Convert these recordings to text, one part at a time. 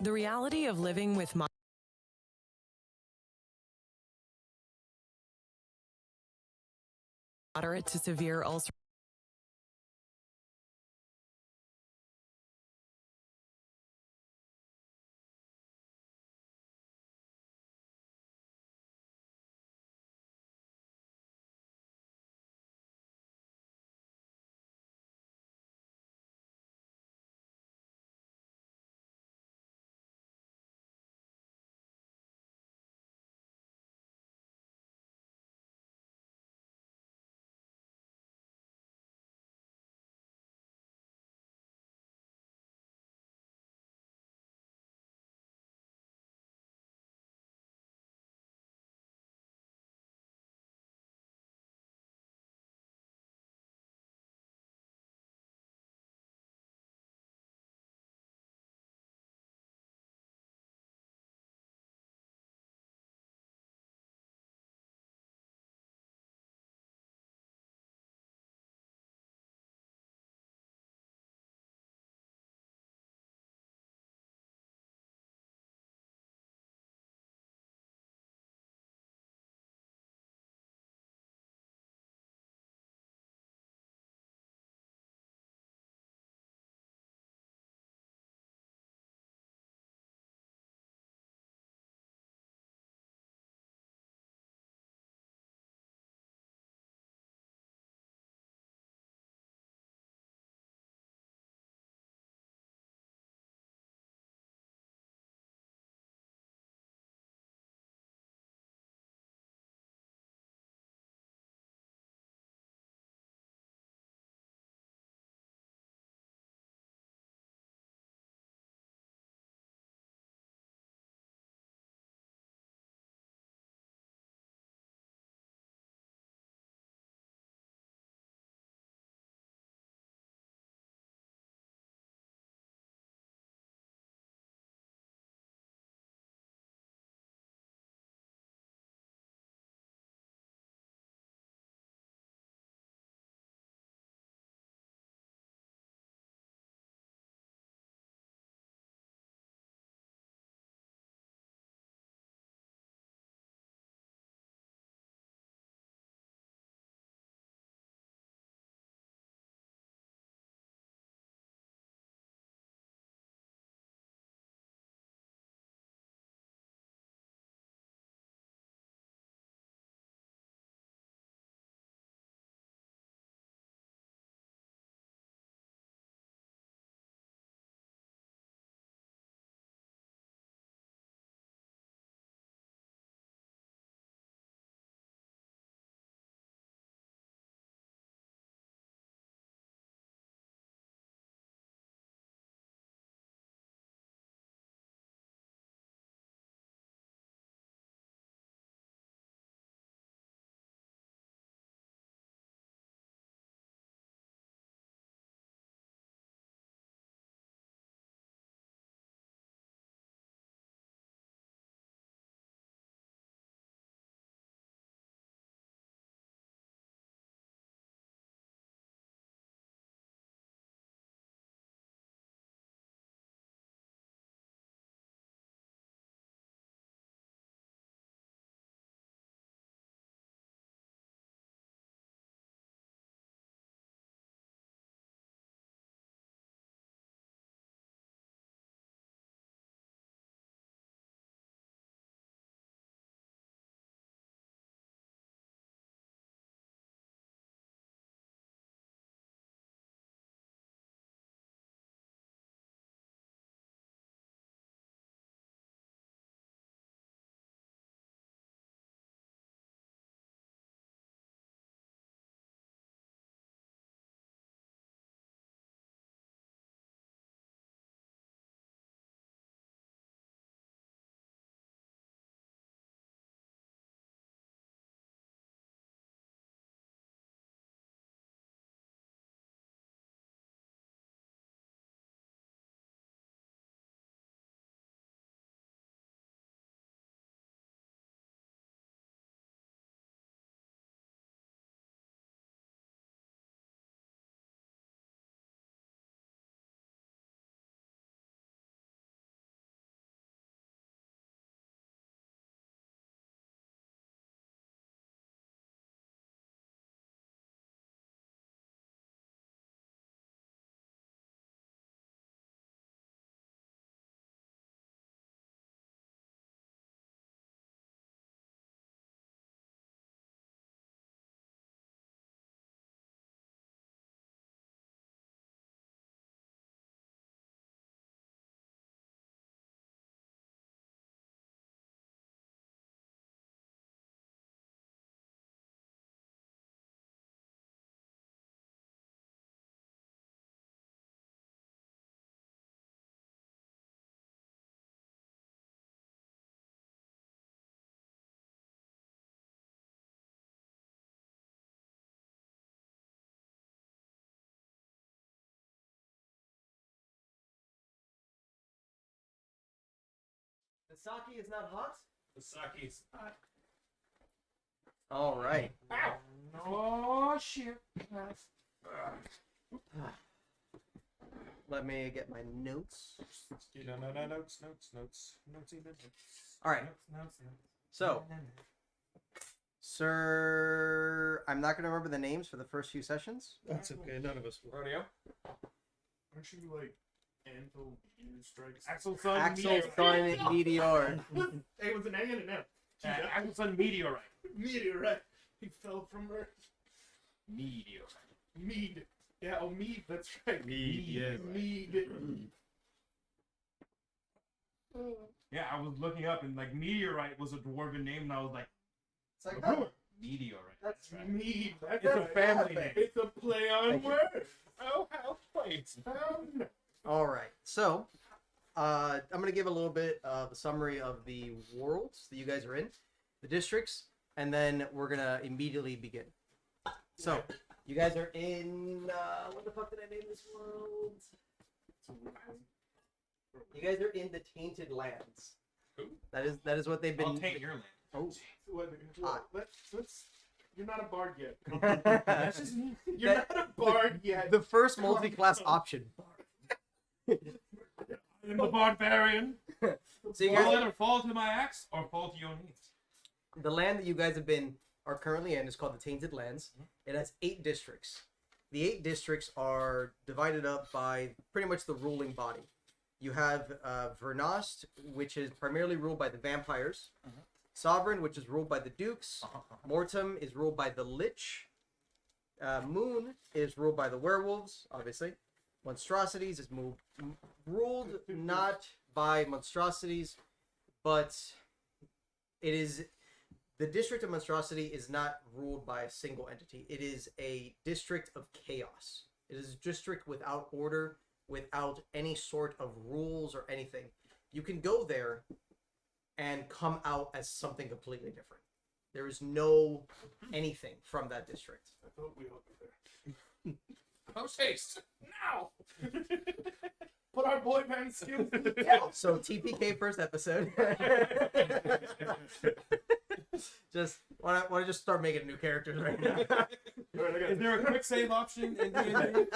The reality of living with moderate to severe ulcer sake is not hot? The sake is hot. All right. Ow! Oh shit! Let me get my notes. Notes even. All right. Notes. So, sir, I'm not going to remember the names for the first few sessions. That's okay. None of us will. Rodeo. Aren't you like Anvil Strikes? Axel Sun Axel, Meteor. Sun, Meteor. It was an A and an M. Axel Sun Meteorite. Meteorite. He fell from Earth. Meteorite. Mead. Yeah, oh, Mead. That's right. Mead, yeah. Mead. Yeah, I was looking up and like Meteorite was a dwarven name, and I was like, It's like, oh, Meteorite. That's right. Mead. That's It's a right. family name. It's a play on Thank you. words. Oh, how quaint. all right. So, I'm going to give a little bit of a summary of the worlds that you guys are in, the districts, and then we're going to immediately begin. So, you guys are in, what the fuck did I name this world? You guys are in the Tainted Lands. Who? That is what they've I'll been. take your land. Oh. Let's. You're not a bard yet. That's just me. You're not a bard yet. The first multi-class option. I'm the barbarian. So you I'll guys, either fall to my axe or fall to your knees. the land that you guys are currently in is called the Tainted Lands. It has 8 districts. The 8 districts are divided up by pretty much the ruling body. You have Vernost, which is primarily ruled by the vampires. Sovereign, which is ruled by the dukes. Mortem is ruled by the lich. Moon is ruled by the werewolves, obviously. Monstrosities is ruled not by monstrosities, but it is the district of monstrosity is not ruled by a single entity. It is a district of chaos. It is a district without order, without any sort of rules or anything. You can go there and come out as something completely different. There is no anything from that district. I thought we all were there. Post haste. Now. Put our boy band skills. So TPK first episode. Just want to just start making new characters right now. Is there a quick save option in D&D?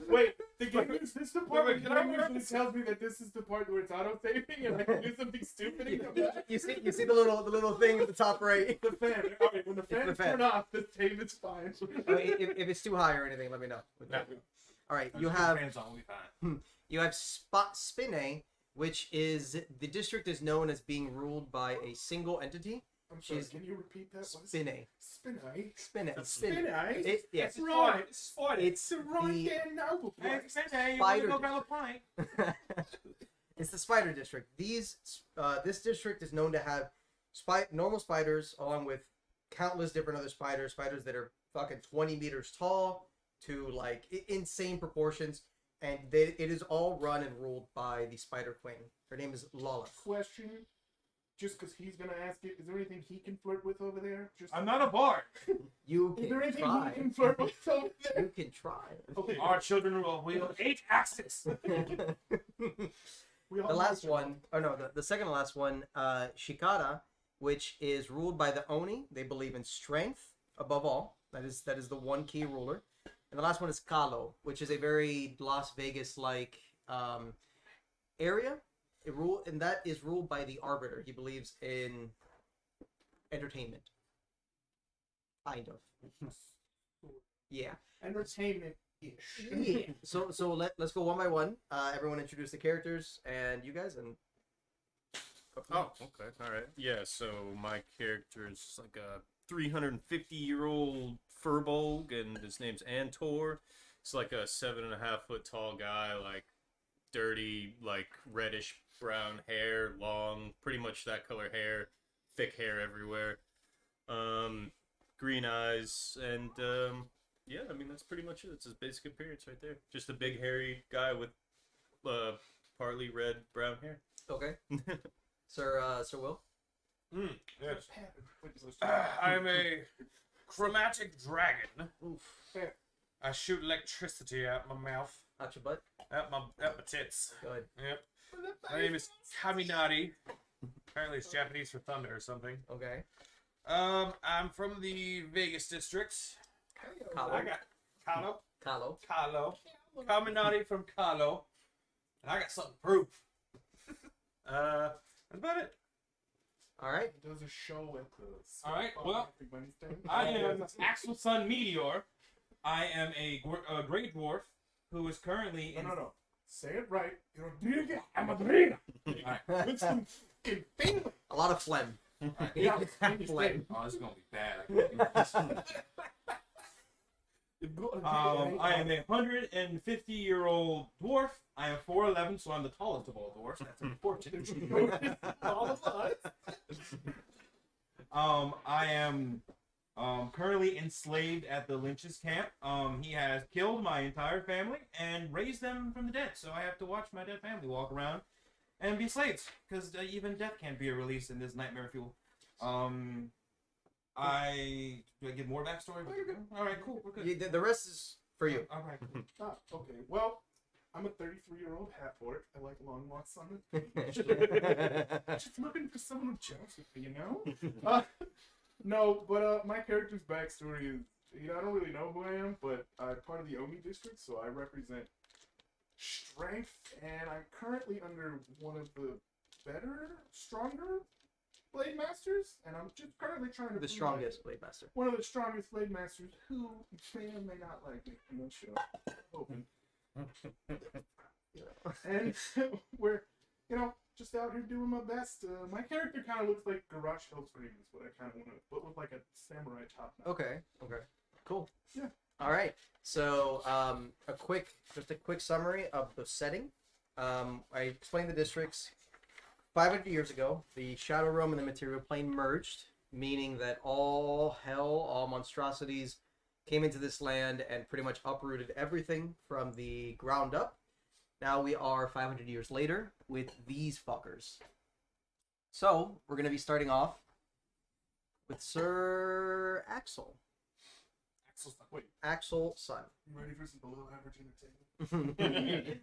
Wait, the game is this the part Wait, where the game usually tells me that this is the part where it's auto-saving and I can do something stupid and come back? You see the little thing at the top right. The fan. Alright, when the the fans fan. turn off, the save is fine. If it's too high or anything, let me know. No. All right, you have Fans on, we fine. you have Spot Spinne, which is the district is known as being ruled by a single entity. I'm sorry, She's can you repeat that? What is Spinne. Spinne? Spinne. Spinne? Yeah. It's right. It's funny. It's It's the wrong the damn noble Hey, place. hey, you want Spider to go grab a pint? it's the spider district. This district is known to have normal spiders along with countless different other spiders that are fucking 20 meters tall to like insane proportions, and it is all run and ruled by the Spider Queen. Her name is Lolith. Question, just because he's gonna ask it, is there anything he can flirt with over there? Just I'm not a bard. You Is there can anything try. he can flirt with over there? You can try. Okay. Our children will wield 8 axes. We all The last know one, or no, the second to last one, Shikara, which is ruled by the Oni. They believe in strength above all. That is the one key ruler. And the last one is Kalo, which is a very Las Vegas-like area. And that is ruled by the Arbiter. He believes in entertainment. Kind of. Yeah. entertainment-ish. Yeah. So let's go one by one. Everyone introduce the characters and you guys and. Oh, okay. All right. Yeah, so my character is like a 350-year-old furbolg, and his name's Antor. It's like a 7.5-foot tall guy, like dirty, like reddish brown hair, long, pretty much that color hair, thick hair everywhere, green eyes, and yeah, I mean that's pretty much it. It's his basic appearance right there. Just a big hairy guy with partly red brown hair. Okay. Sir Will. Yes. I am a chromatic dragon. Oof. Fair. I shoot electricity out my mouth. Out your butt. At my tits. Good. Yep. My name is Kaminari. Apparently it's Japanese for thunder or something. Okay. I'm from the Vegas district. Kalo. I got Kalo. Kalo. Kaminari from Kalo. And I got something to prove. That's about it. All right. Does a show at the. All right, well, Big Money Stand. I am Axel Son Meteor. I am a great dwarf who is currently in. No. Say it right. You know, dinga and dragons. Alright. With some fucking thing. A lot of phlegm. Yeah. Phlegm. Oh, this is gonna be bad. I am a 150-year-old dwarf. I am 4'11", so I'm the tallest of all dwarfs. That's important. All of us. I am currently enslaved at the Liches camp. He has killed my entire family and raised them from the dead. So I have to watch my dead family walk around and be slaves, because even death can't be a release in this nightmare fuel. Do I give more backstory? Oh, you're good. All right, cool. We're good. The rest is for you. All right. Okay. Well, I'm a 33-year-old half orc. I like long walks on the beach. Just looking for someone to joust with me, you know? No, but my character's backstory is, I don't really know who I am, but I'm part of the Omi district, so I represent strength, and I'm currently under one of the stronger blade masters, and I'm just currently trying to The prove strongest blade master. one of the strongest blade masters who may or may not like me. I'm not sure. Hoping. And we're, just out here doing my best. My character kind of looks like Garage Hellscream is what I kind of want to, but with like a samurai top knot. Okay. Cool. Yeah. All right. So, just a quick summary of the setting. I explained the districts. 500 years ago, the Shadow Realm and the Material Plane merged, meaning that all hell, all monstrosities came into this land and pretty much uprooted everything from the ground up. Now we are 500 years later with these fuckers. So, we're going to be starting off with Sir Axel. Wait, Axel Son. you ready for some below average entertainment?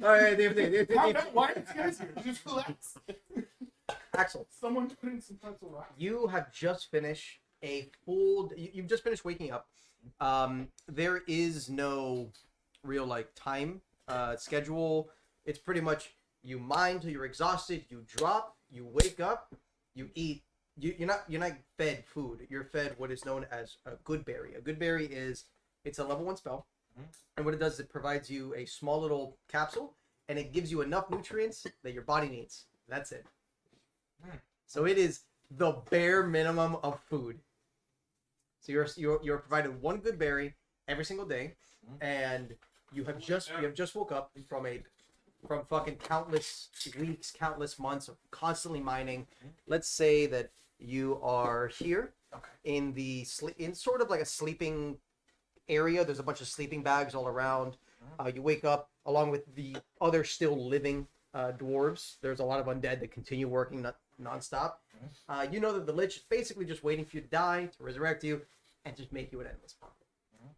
Alright, Why are you guys here? Just relax. Axel, Someone put in some pretzel rock. you have just finished you've just finished waking up. There is no real time schedule. It's pretty much you mine till you're exhausted, you drop, you wake up, you eat. You're not fed food. You're fed what is known as a good berry. A good berry it's a level 1 spell. And what it does is it provides you a small little capsule, and it gives you enough nutrients that your body needs. That's it. So it is the bare minimum of food. So you're provided one good berry every single day, and you have just woke up from fucking countless weeks, countless months of constantly mining. Let's say that you are here in sort of like a sleeping area. There's a bunch of sleeping bags all around. You wake up along with the other still living dwarves. There's a lot of undead that continue working nonstop. You know that the Lich is basically just waiting for you to die, to resurrect you, and just make you an endless profit.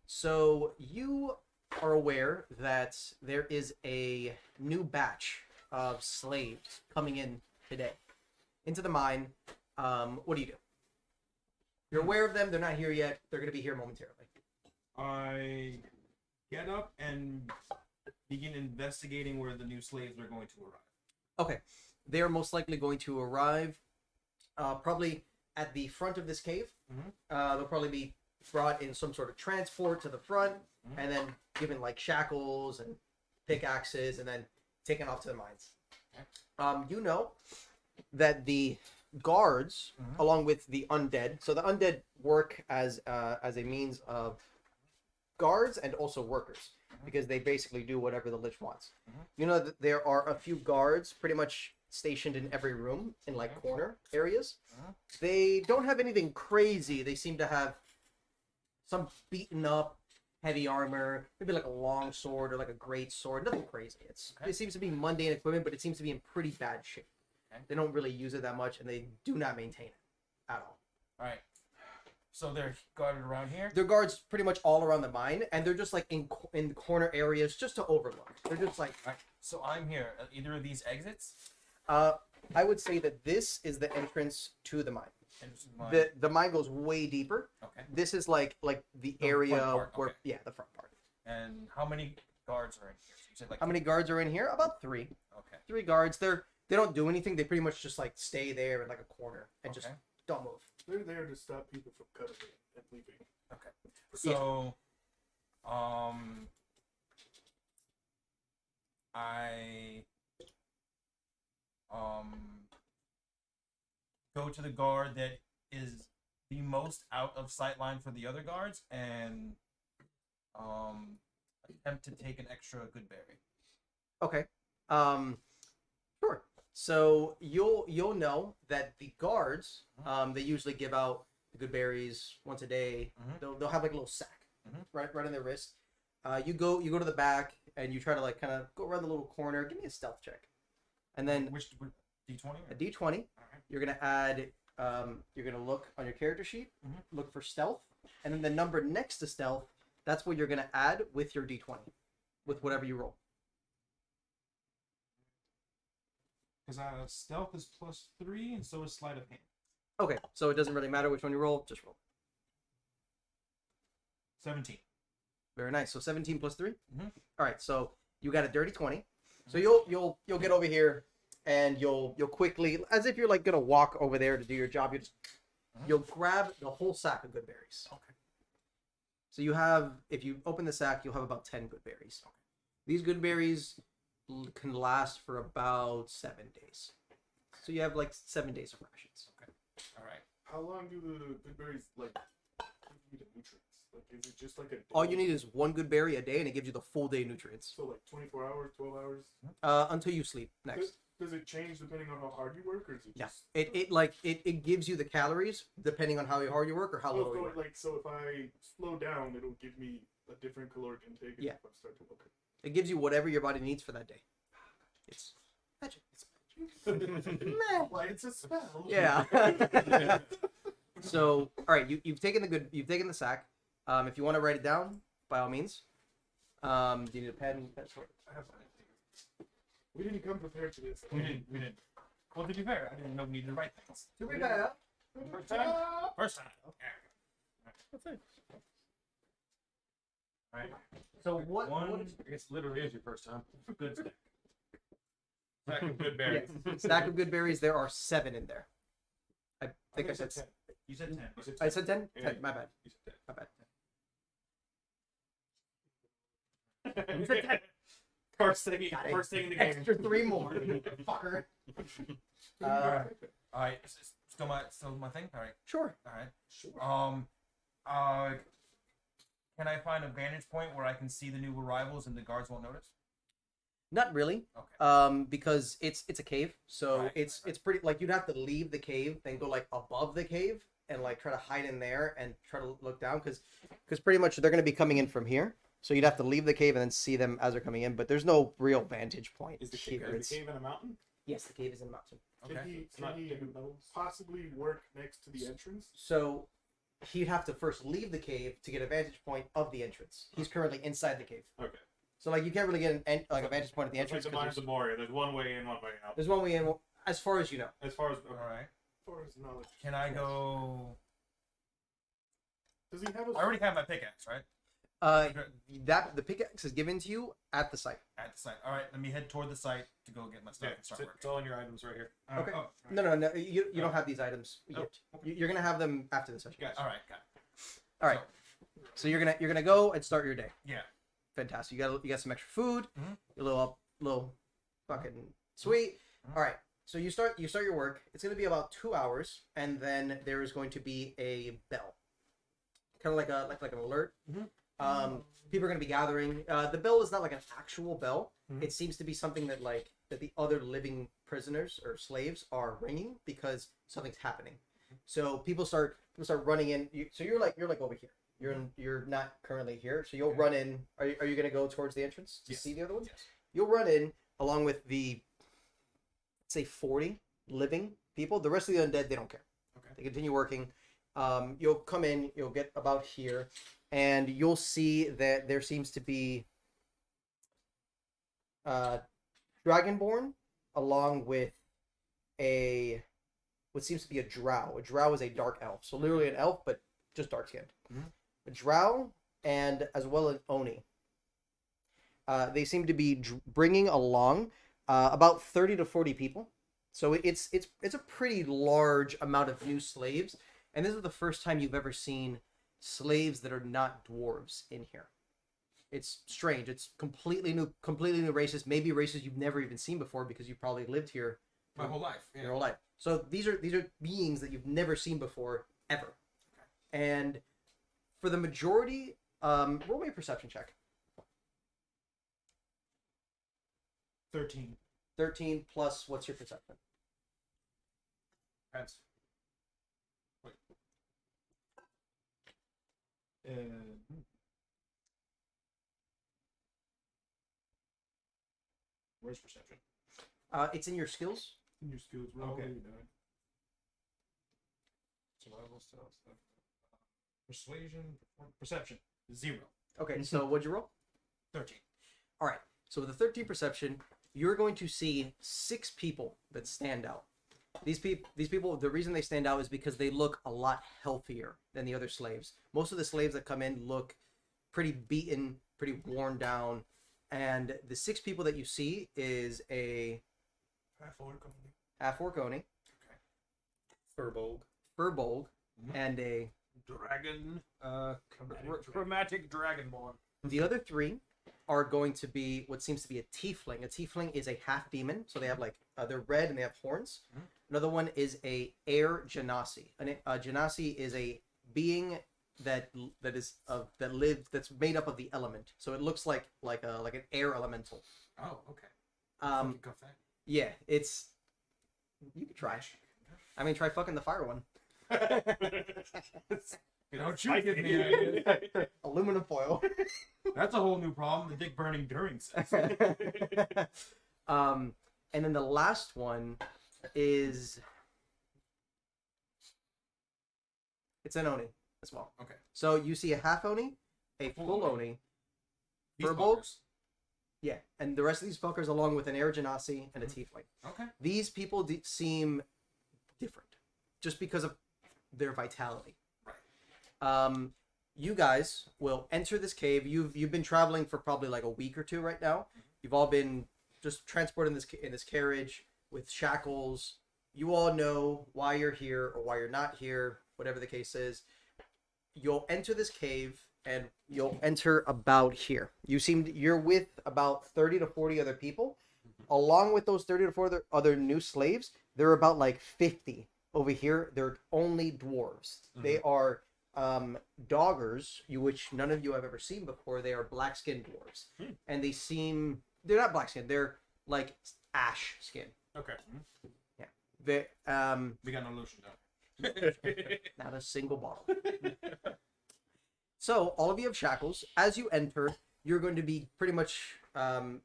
So you are aware that there is a new batch of slaves coming in today into the mine. What do? You're aware of them. They're not here yet. They're going to be here momentarily. I get up and begin investigating where the new slaves are going to arrive. Okay. They are most likely going to arrive probably at the front of this cave. They'll probably be brought in some sort of transport to the front and then given shackles and pickaxes and then taken off to the mines. You know that the guards, along with the undead, so the undead work as a means of guards and also workers, because they basically do whatever the Lich wants. You know that there are a few guards pretty much stationed in every room in corner areas. They don't have anything crazy. They seem to have some beaten up heavy armor, maybe a long sword or a great sword. Nothing crazy. It seems to be mundane equipment, but it seems to be in pretty bad shape. They don't really use it that much, and they do not maintain it at all. All right. So they're guarded around here. They're guards pretty much all around the mine, and they're just like in corner areas just to overlook. They're just like. All right. So I'm here. Either of these exits? I would say that this is the entrance to the mine. The mine goes way deeper. Okay. This is like the The area front part, where okay. the front part. And how many guards are in here? So you said like How many guards are in here? About 3. Okay. 3 guards. They don't do anything. They pretty much just like stay there in like a corner and just don't move. They're there to stop people from cutting it and leaving. Okay. So, I go to the guard that is the most out of sight line for the other guards and attempt to take an extra good berry. Okay. Sure. So you'll know that the guards they usually give out the good berries once a day. They'll have like a little sack right in their wrist. You go to the back and you try to like kind of go around the little corner. Give me a stealth check, and then Which D20? a D20. You're gonna add. You're gonna look on your character sheet, look for stealth, and then the number next to stealth. That's what you're gonna add with your D20, with whatever you roll. Because stealth is +3, and so is sleight of hand. Okay, so it doesn't really matter which one you roll. Just roll. 17. Very nice. So 17 plus 3. Mhm. All right. So you got a dirty 20. So you'll get over here, and you'll quickly, as if you're like gonna walk over there to do your job. You'll grab the whole sack of good berries. Okay. So you have, if you open the sack, you'll have about 10 good berries. Okay. These good berries can last for about 7 days. So you have like 7 days of rations. Okay. All right. How long do the good berries like give you the nutrients? Like, is it just like a day? All you need is one good berry a day, and it gives you the full day nutrients. So like 24 hours, 12 hours. Until you sleep next. Does it change depending on how hard you work, or is it Yeah, just... it gives you the calories depending on how hard you work or how So, little you work. so if I slow down, it'll give me a different caloric intake. Yeah. If I start to okay. It gives you whatever your body needs for that day. It's magic. It's magic. Why it's a spell. Yeah. So, all right, you've taken the sack. If you want to write it down, by all means. Do you need a pen? That's what. I have We didn't come prepared to this. We didn't. Well, to be fair, I didn't know we needed to write things. To be fair. First time? First time. Okay. All right. So what? I guess it literally is your first time. Good stack. Stack of good berries. Stack of good berries. There are 7 in there. I think I said. 10. You said 10. You said 10. I said 10. Yeah. 10. My bad. You said My bad. 10. You said 10. First thing in the game. Extra 3 more, fucker. All right. Still my thing. All right. Sure. All right. Can I find a vantage point where I can see the new arrivals and the guards won't notice? Not really. Okay. Because it's a cave, so Right. it's pretty like you'd have to leave the cave, then go like above the cave and like try to hide in there and try to look down because pretty much they're gonna be coming in from here, so you'd have to leave the cave and then see them as they're coming in. But there's no real vantage point Is the here. cave in a mountain? Yes, the cave is in the mountain. Okay. Can he possibly work next to the entrance? So he'd have to first leave the cave to get a vantage point of the entrance. He's currently inside the cave. Okay. So like you can't really get a vantage point at the It's like entrance the because Mines of Moria. There's one way in, one way out. there's one way in, as far as you know. As far as All right. For his knowledge. Can I go? Does he have a... I already have my pickaxe, right? That the pickaxe is given to you at the site. At the site. All right. Let me head toward the site to go get my stuff yeah, and start it's working. all in your items right here. Okay. Oh, No. You don't have these items yet. okay. You're gonna have them after the session. Gotcha. all right. Got it. All right. So you're gonna go and start your day. Yeah. Fantastic. You got some extra food. Mhm. You're a little fucking sweet. Mhm. All right. So you start your work. It's gonna be about 2 hours, and then there is going to be a bell, kind of like an alert. Mhm. People are gonna be gathering. The bell is not like an actual bell. Mhm. It seems to be something that the other living prisoners or slaves are ringing because something's happening. So people start running in. So you're like over here. You're not currently here. So you'll Okay. run in. Are you gonna go towards the entrance to Yes. see the other ones? Yes. You'll run in along with the, say, 40 living people. The rest of the undead, they don't care. Okay. They continue working. you'll come in, you'll get about here, and you'll see that there seems to be Dragonborn along with what seems to be a drow. A drow is a dark elf, so literally an elf, but just dark skinned. A drow and as well as Oni. They seem to be bringing along about 30 to 40 people. So it's a pretty large amount of new slaves, and this is the first time you've ever seen slaves that are not dwarves in here. It's strange. It's completely new races, maybe races you've never even seen before because you probably lived here My whole life. Yeah. your whole life. So these are beings that you've never seen before ever. And for the majority, roll me a perception check. 13. 13 plus what's your perception? Depends. Wait. Where's perception? It's in your skills. In your skills roll. Okay. You know. Survival stuff. Persuasion. Perception. 0. Okay, so what'd you roll? 13. All right. So with the 13 perception, you're going to see 6 people that stand out. These people, the reason they stand out is because they look a lot healthier than the other slaves. Most of the slaves that come in look pretty beaten, pretty worn down, and the 6 people that you see is a half-orc Oni, Furbolg. Furbolg, and a... Dragon. Chromatic Dragonborn. The other 3 are going to be what seems to be a tiefling. A tiefling is a half demon, so they have like they're red and they have horns. Another one is a air genasi. A genasi is a being that's made up of the element. So it looks like an air elemental. Oh, okay. Um, yeah, it's you could try. I mean, try fucking the fire one. Don't shoot me. Aluminum foil. That's a whole new problem. The dick burning during sex. And then the last one is it's an Oni as well. Okay. So you see a half Oni, a full Oni, These Furbolg, fuckers. yeah, and the rest of these fuckers along with an air genasi and a tiefling. Okay. These people seem different just because of their vitality. Right. You guys will enter this cave. You've been traveling for probably like a week or 2 right now. You've all been just transported in this carriage with shackles. You all know why you're here or why you're not here, whatever the case is. You'll enter this cave and you'll enter about here. You're with about 30 to 40 other people. Along with those 30 to 40 other new slaves, there are about like 50 over here. They're only dwarves. They are doggers, which none of you have ever seen before. They are black-skinned dwarves. And they're not black-skinned, they're like ash skin. Okay. Yeah. They, We got no lotion down. not a single bottle. So, all of you have shackles. As you enter, you're going to be pretty much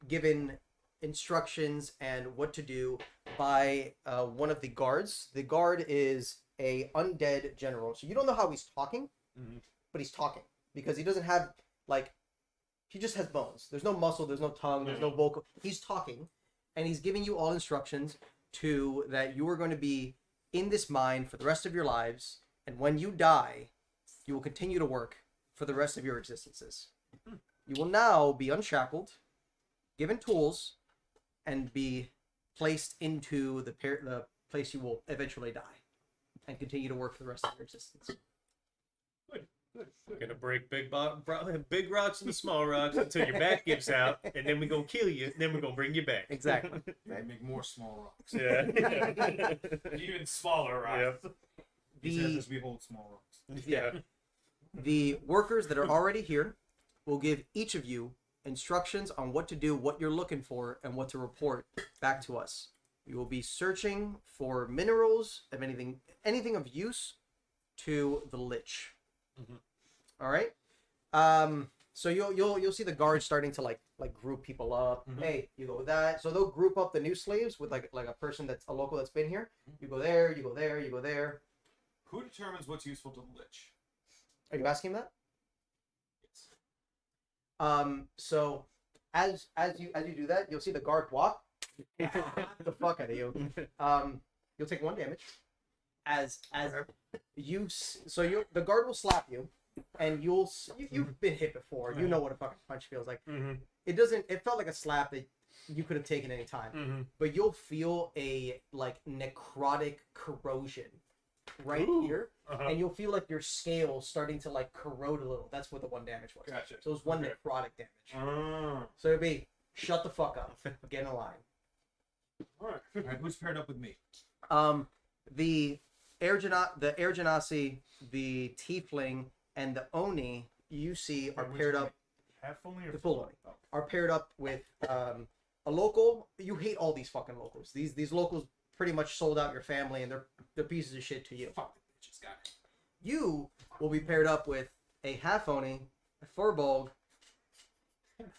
given instructions and what to do by one of the guards. The guard is a undead general. So you don't know how he's talking, but he's talking because he doesn't have he just has bones. There's no muscle, there's no tongue, there's no vocal. He's talking, and he's giving you all instructions that you are going to be in this mine for the rest of your lives, and when you die, you will continue to work for the rest of your existences. You will now be unshackled, given tools, and be placed into the place you will eventually die, and continue to work for the rest of your existence. We're gonna break big rocks into small rocks until your back gives out, and then we're gonna kill you, and then we're gonna bring you back. Exactly. They make more small rocks. Yeah. Even smaller rocks. Yep. He says we hold small rocks. Yeah. The workers that are already here will give each of you instructions on what to do, what you're looking for, and what to report back to us. You will be searching for minerals, of anything of use to the Lich. All right. So you'll see the guards starting to like group people up. Hey, you go with that. So they'll group up the new slaves with like a person that's a local that's been here. You go there. You go there. You go there. Who determines what's useful to the Lich? Are you asking that? Yes. So as you do that, you'll see the guard walk the fuck out of you. You'll take 1 damage. As the guard will slap you, and you've been hit before. You know what a fucking punch feels like. It felt like a slap that you could have taken any time, but you'll feel a like necrotic corrosion right here, and you'll feel like your scales starting to like corrode a little. That's what the 1 damage was. Gotcha. So it was 1 necrotic damage. Ah. So it'd be shut the fuck up, get in a line. All right, who's paired up with me? The Air Genasi, the Tiefling, and the Oni you see are paired up. Half only or The full Oni Oh. are paired up with a local. You hate all these fucking locals. These locals pretty much sold out your family, and they're pieces of shit to you. Fuck the bitches, got it. You will be paired up with a half Oni, a Furbolg,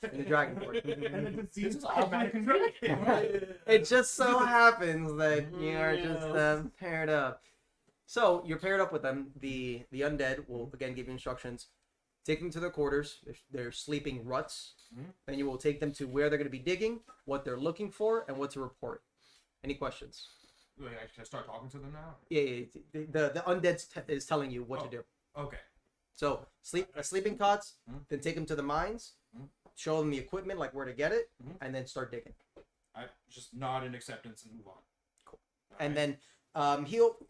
and the Dragonborn. And the disease This is is automatic automatic. It just so happens that you are just paired up. So you're paired up with them. The undead will again give you instructions. Take them to their quarters. They're sleeping ruts. Then you will take them to where they're going to be digging, what they're looking for, and what to report. Any questions? Wait, I should start talking to them now? Yeah. The undead is telling you what to do. Okay. So sleeping cots. Then take them to the mines. Show them the equipment, like where to get it, and then start digging. I just nod in acceptance and move on. Cool. All And right. then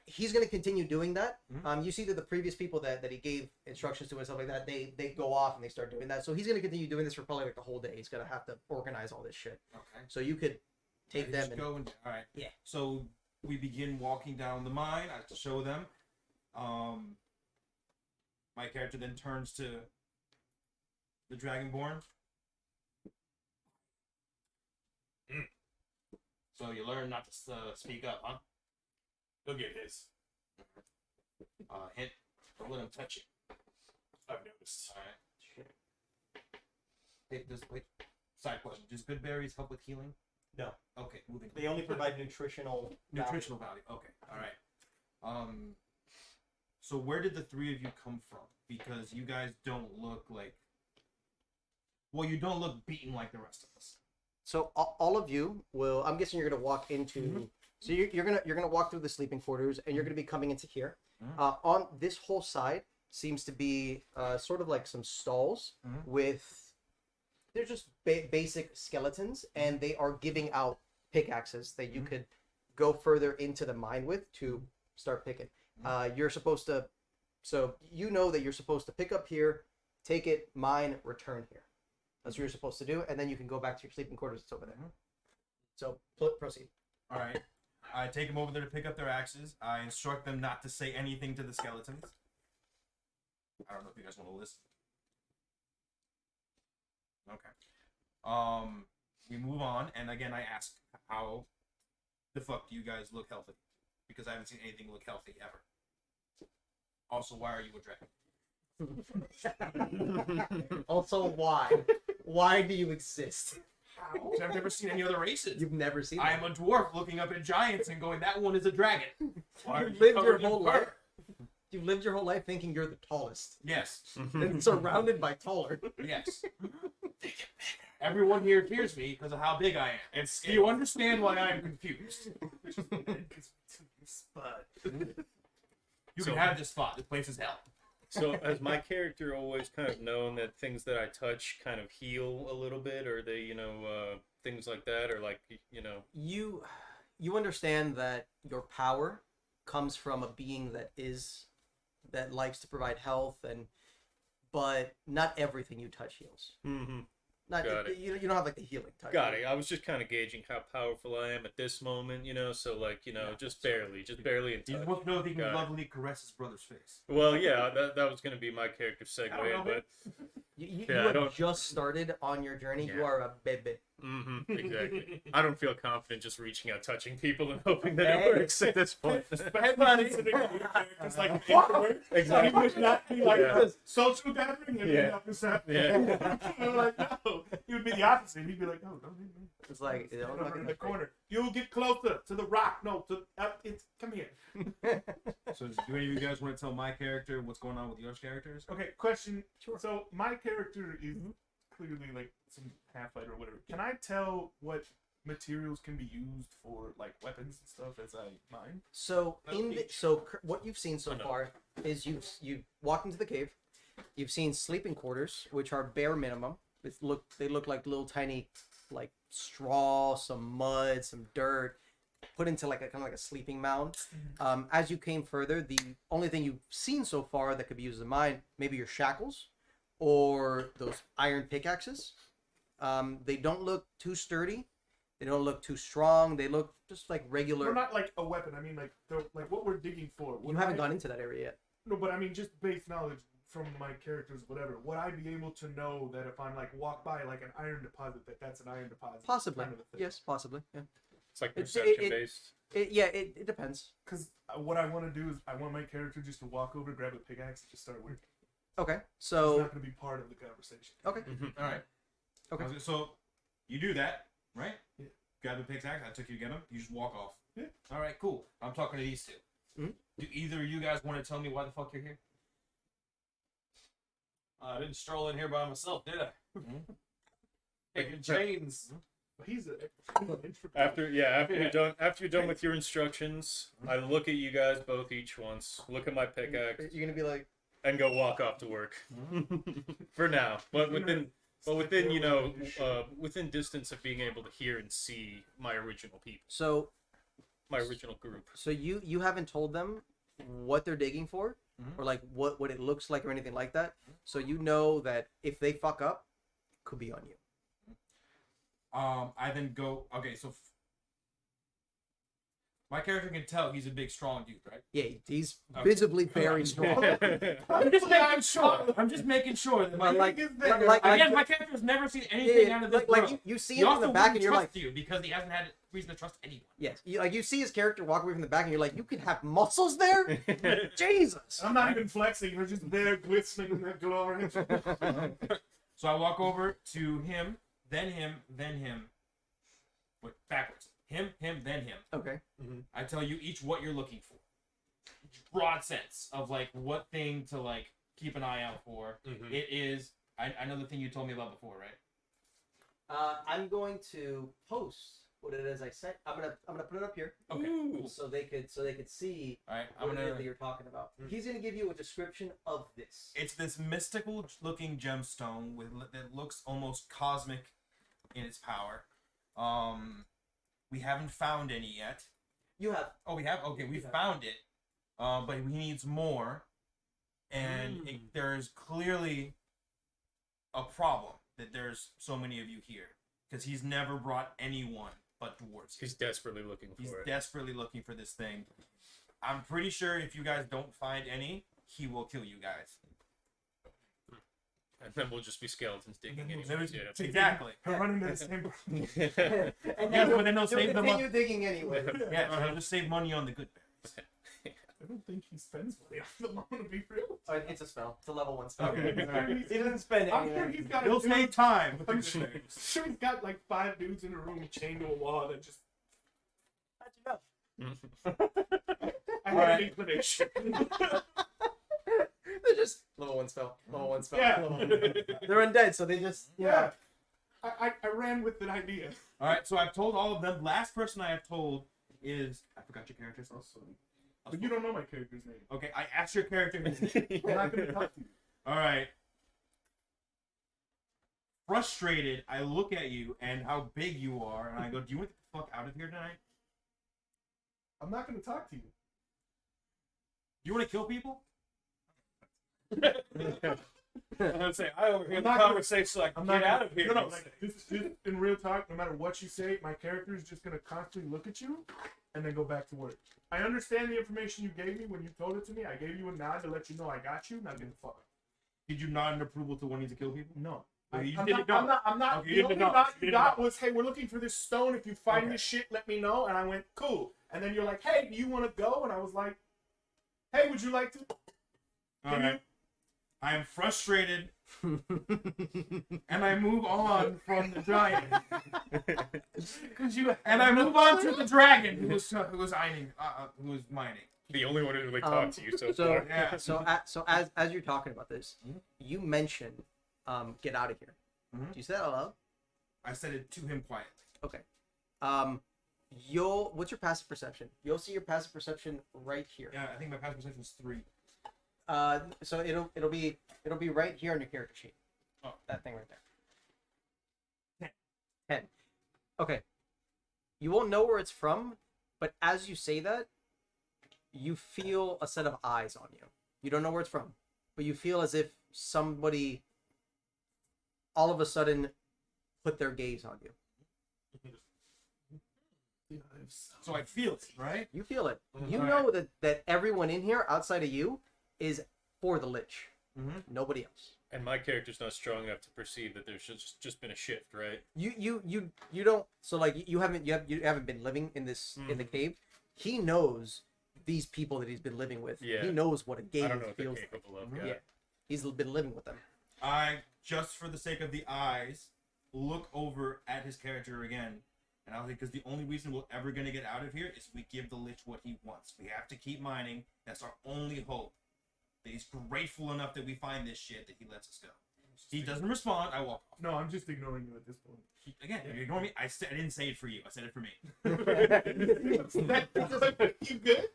he's going to continue doing that. You see that the previous people that he gave instructions to and stuff like that, they go off and they start doing that. So he's going to continue doing this for probably like the whole day. He's going to have to organize all this shit. Okay. So you could take I them just and go and all right. Yeah. So we begin walking down the mine. I have to show them. My character then turns to the Dragonborn. So you learn not to speak up, huh? He'll get his. Hint. Don't let him touch you. I've noticed. All right. Wait. Side question: does good berries help with healing? No. Okay, moving. they only provide nutritional Nutritional value. Okay. All right. So where did the 3 of you come from? Because you guys don't look like. Well, you don't look beaten like the rest of us. So all of you will. I'm guessing you're going to walk into. So you're gonna walk through the sleeping quarters, and you're gonna be coming into here. On this whole side seems to be sort of like some stalls with. They're just basic skeletons, and they are giving out pickaxes that you could go further into the mine with to start picking. You're supposed to. So you know that you're supposed to pick up here, take it, mine, return here. That's what you're supposed to do, and then you can go back to your sleeping quarters. It's over there. So proceed. All right. I take them over there to pick up their axes. I instruct them not to say anything to the skeletons. I don't know if you guys want to listen. Okay. We move on, and again, I ask, how the fuck do you guys look healthy? Because I haven't seen anything look healthy ever. Also, why are you a dragon? Also, why? Why do you exist? Because I've never seen any other races. You've never seen. I am a dwarf looking up at giants and going, that one is a dragon. Why are You've you lived your covered in whole fur? life. You've lived your whole life thinking you're the tallest, Yes. and surrounded by taller. Yes. Everyone here fears me because of how big I am. And Do you understand why I am confused? You So- can have this spot. This place is hell. So has my character always kind of known that things that I touch kind of heal a little bit, or they, things like that, or like, You understand that your power comes from a being that likes to provide health, but not everything you touch heals. Not Got it. You don't have like the healing touch. Got it. I was just kind of gauging how powerful I am at this moment, so like, just barely in You touch. both know that he can Got it. lovingly caress his brother's face. Well, yeah, that was going to be my character I don't segue, know, but You Yeah, I have don't- just started on your journey. You Yeah. are a baby. exactly. I don't feel confident just reaching out, touching people, and hoping that Hey. it works at this point. Hey, buddy. It's like an introvert. Exactly. He would not be like Yeah. a social gathering and Yeah. be up himself. Yeah. I'm like, no. He would be the opposite. He'd be like, no, don't hit me. It's like Over in the corner. You'll get closer to the rock. No, it's come here. So do any of you guys want to tell my character what's going on with your characters? Okay, question. Sure. So my character is clearly like some half-light or whatever. Can I tell what materials can be used for like weapons and stuff as I mine? So what you've seen so no. far is you've walked into the cave. You've seen sleeping quarters, which are bare minimum. They look like little tiny, like straw, some mud, some dirt, put into like a kind of like a sleeping mound. As you came further, the only thing you've seen so far that could be used as a mine, maybe your shackles, or those iron pickaxes. They don't look too sturdy. They don't look too strong. They look just like regular. They're not like a weapon. I mean, like they're like what we're digging for. You haven't gone into that area yet. No, but I mean, just base knowledge from my characters, whatever. Would I be able to know that if I'm like walk by like an iron deposit, that's an iron deposit? Possibly. Kind of a thing? Yes, possibly. Yeah. It's like perception based. It depends. Because what I want to do is I want my character just to walk over, grab a pickaxe, and just start working. Okay. It's So. not going to be part of the conversation. Okay. All right. Okay. So you do that, right? Yeah. Grab the pickaxe. I took you to get him. You just walk off. Yeah. All right, cool. I'm talking to these two. Mhm. Do either of you guys want to tell me why the fuck you're here? I didn't stroll in here by myself, did I? Mhm. Taking chains. But he's a After you're done with your instructions, I look at you guys both each once, look at my pickaxe, You're gonna be like, and go walk off to work. For now, but within within distance of being able to hear and see my original people, so my original group. So you haven't told them what they're digging for, or like what it looks like or anything like that. So you know that if they fuck up, it could be on you. I then go. Okay, so my character can tell he's a big, strong dude, right? Yeah, he's Okay. visibly very strong. I'm just making sure. I'm just making sure that my Like again, my character's never seen anything out of this like world. you see He him from also the back and wouldn't you're like, trust you because he hasn't had reason to trust anyone. yes, you see his character walk away from the back and you're like, you can have muscles there? Jesus. I'm not even flexing. They're just there glistening in that glory. So I walk over to him, then him, then him. Wait, backwards. Him, then him. Okay. I tell you each what you're looking for. Broad sense of like what thing to like keep an eye out for. It is. I know the thing you told me about before, right? I'm going to post what it is I said. I'm gonna put it up here. Okay. Ooh. So they could see All right. what it is that you're talking about. He's gonna give you a description of this. It's this mystical looking gemstone that looks almost cosmic in its power. We haven't found any yet. You have. Oh, we have? Okay, we found it. But he needs more. And there's clearly a problem that there's so many of you here. Because he's never brought anyone but dwarves. He's desperately looking for He's it. desperately looking for this thing. I'm pretty sure if you guys don't find any, he will kill you guys. And then we'll just be skeletons digging anyways. Yeah. Exactly. They're running to the same. And Yeah, but then they'll you'll save them continue digging anyway. Yeah, so he'll just save money on the good berries. I don't think he spends money on them. I'm gonna be real. Oh, it's a spell. It's a level 1 spell. Okay. He doesn't spend I'm any. sure he's got. He'll a dude- save time. with the I'm good sure, berries. sure he's got like 5 dudes in a room chained to a wall that just. How'd you know? I had Alright. an inclination. They're just level 1 spell. Level 1 spell. Yeah. Level 1. They're undead, so they just Yeah. I ran with that idea. All right, so I've told all of them. Last person I have told is I forgot your character's name. But you don't know my character's name. Okay, I asked your character his name. I'm not gonna talk to you. All right. Frustrated, I look at you and how big you are, and I go, "Do you want to get the fuck out of here tonight? I'm not gonna talk to you. Do you want to kill people?" I'm gonna say I overhear I'm the not gonna- conversation, so I can I'm get not out gonna, of here. No, like this in real talk. No matter what you say, my character is just gonna constantly look at you, and then go back to work. I understand the information you gave me when you told it to me. I gave you a nod to let you know I got you. Now get the fuck. Did you nod in approval to wanting to kill people? No. Okay, you I'm didn't not. know. I'm not. Okay, you The didn't only know. nod You you didn't got know. was, "Hey, we're looking for this stone. If you find Okay. this shit, let me know." And I went, "Cool." And then you're like, "Hey, do you want to go?" And I was like, "Hey, would you like to?" All right. I am frustrated, and I move on from the giant. Because you And I move on to the dragon who was mining. The only one who really talked to you so So far. Yeah. so as you're talking about this, you mentioned get out of here. Mhm. Do you say that out loud? I said it to him quietly. Okay. What's your passive perception? You'll see your passive perception right here. Yeah, I think my passive perception is 3. So it'll be right here on your character sheet. Oh. That thing right there. 10. Okay. You won't know where it's from, but as you say that, you feel a set of eyes on you. You don't know where it's from, but you feel as if somebody all of a sudden put their gaze on you. So I feel it, right? You feel it. You Alright. know that everyone in here outside of you is for the Lich. Mm-hmm. Nobody else. And my character's not strong enough to perceive that there's just been a shift, right? You don't. So like you haven't been living in this in the cave. He knows these people that he's been living with. Yeah. He knows what a I gaze don't know what they're feels like. capable of. Mhm. Yeah. He's been living with them. I, just for the sake of the eyes, look over at his character again. And I think because the only reason we're ever going to get out of here is we give the Lich what he wants. We have to keep mining. That's our only hope. That he's grateful enough that we find this shit that he lets us go. He doesn't respond. I walk off. No, I'm just ignoring you at this point. Again, you ignore me. I didn't say it for you. I said it for me. You good?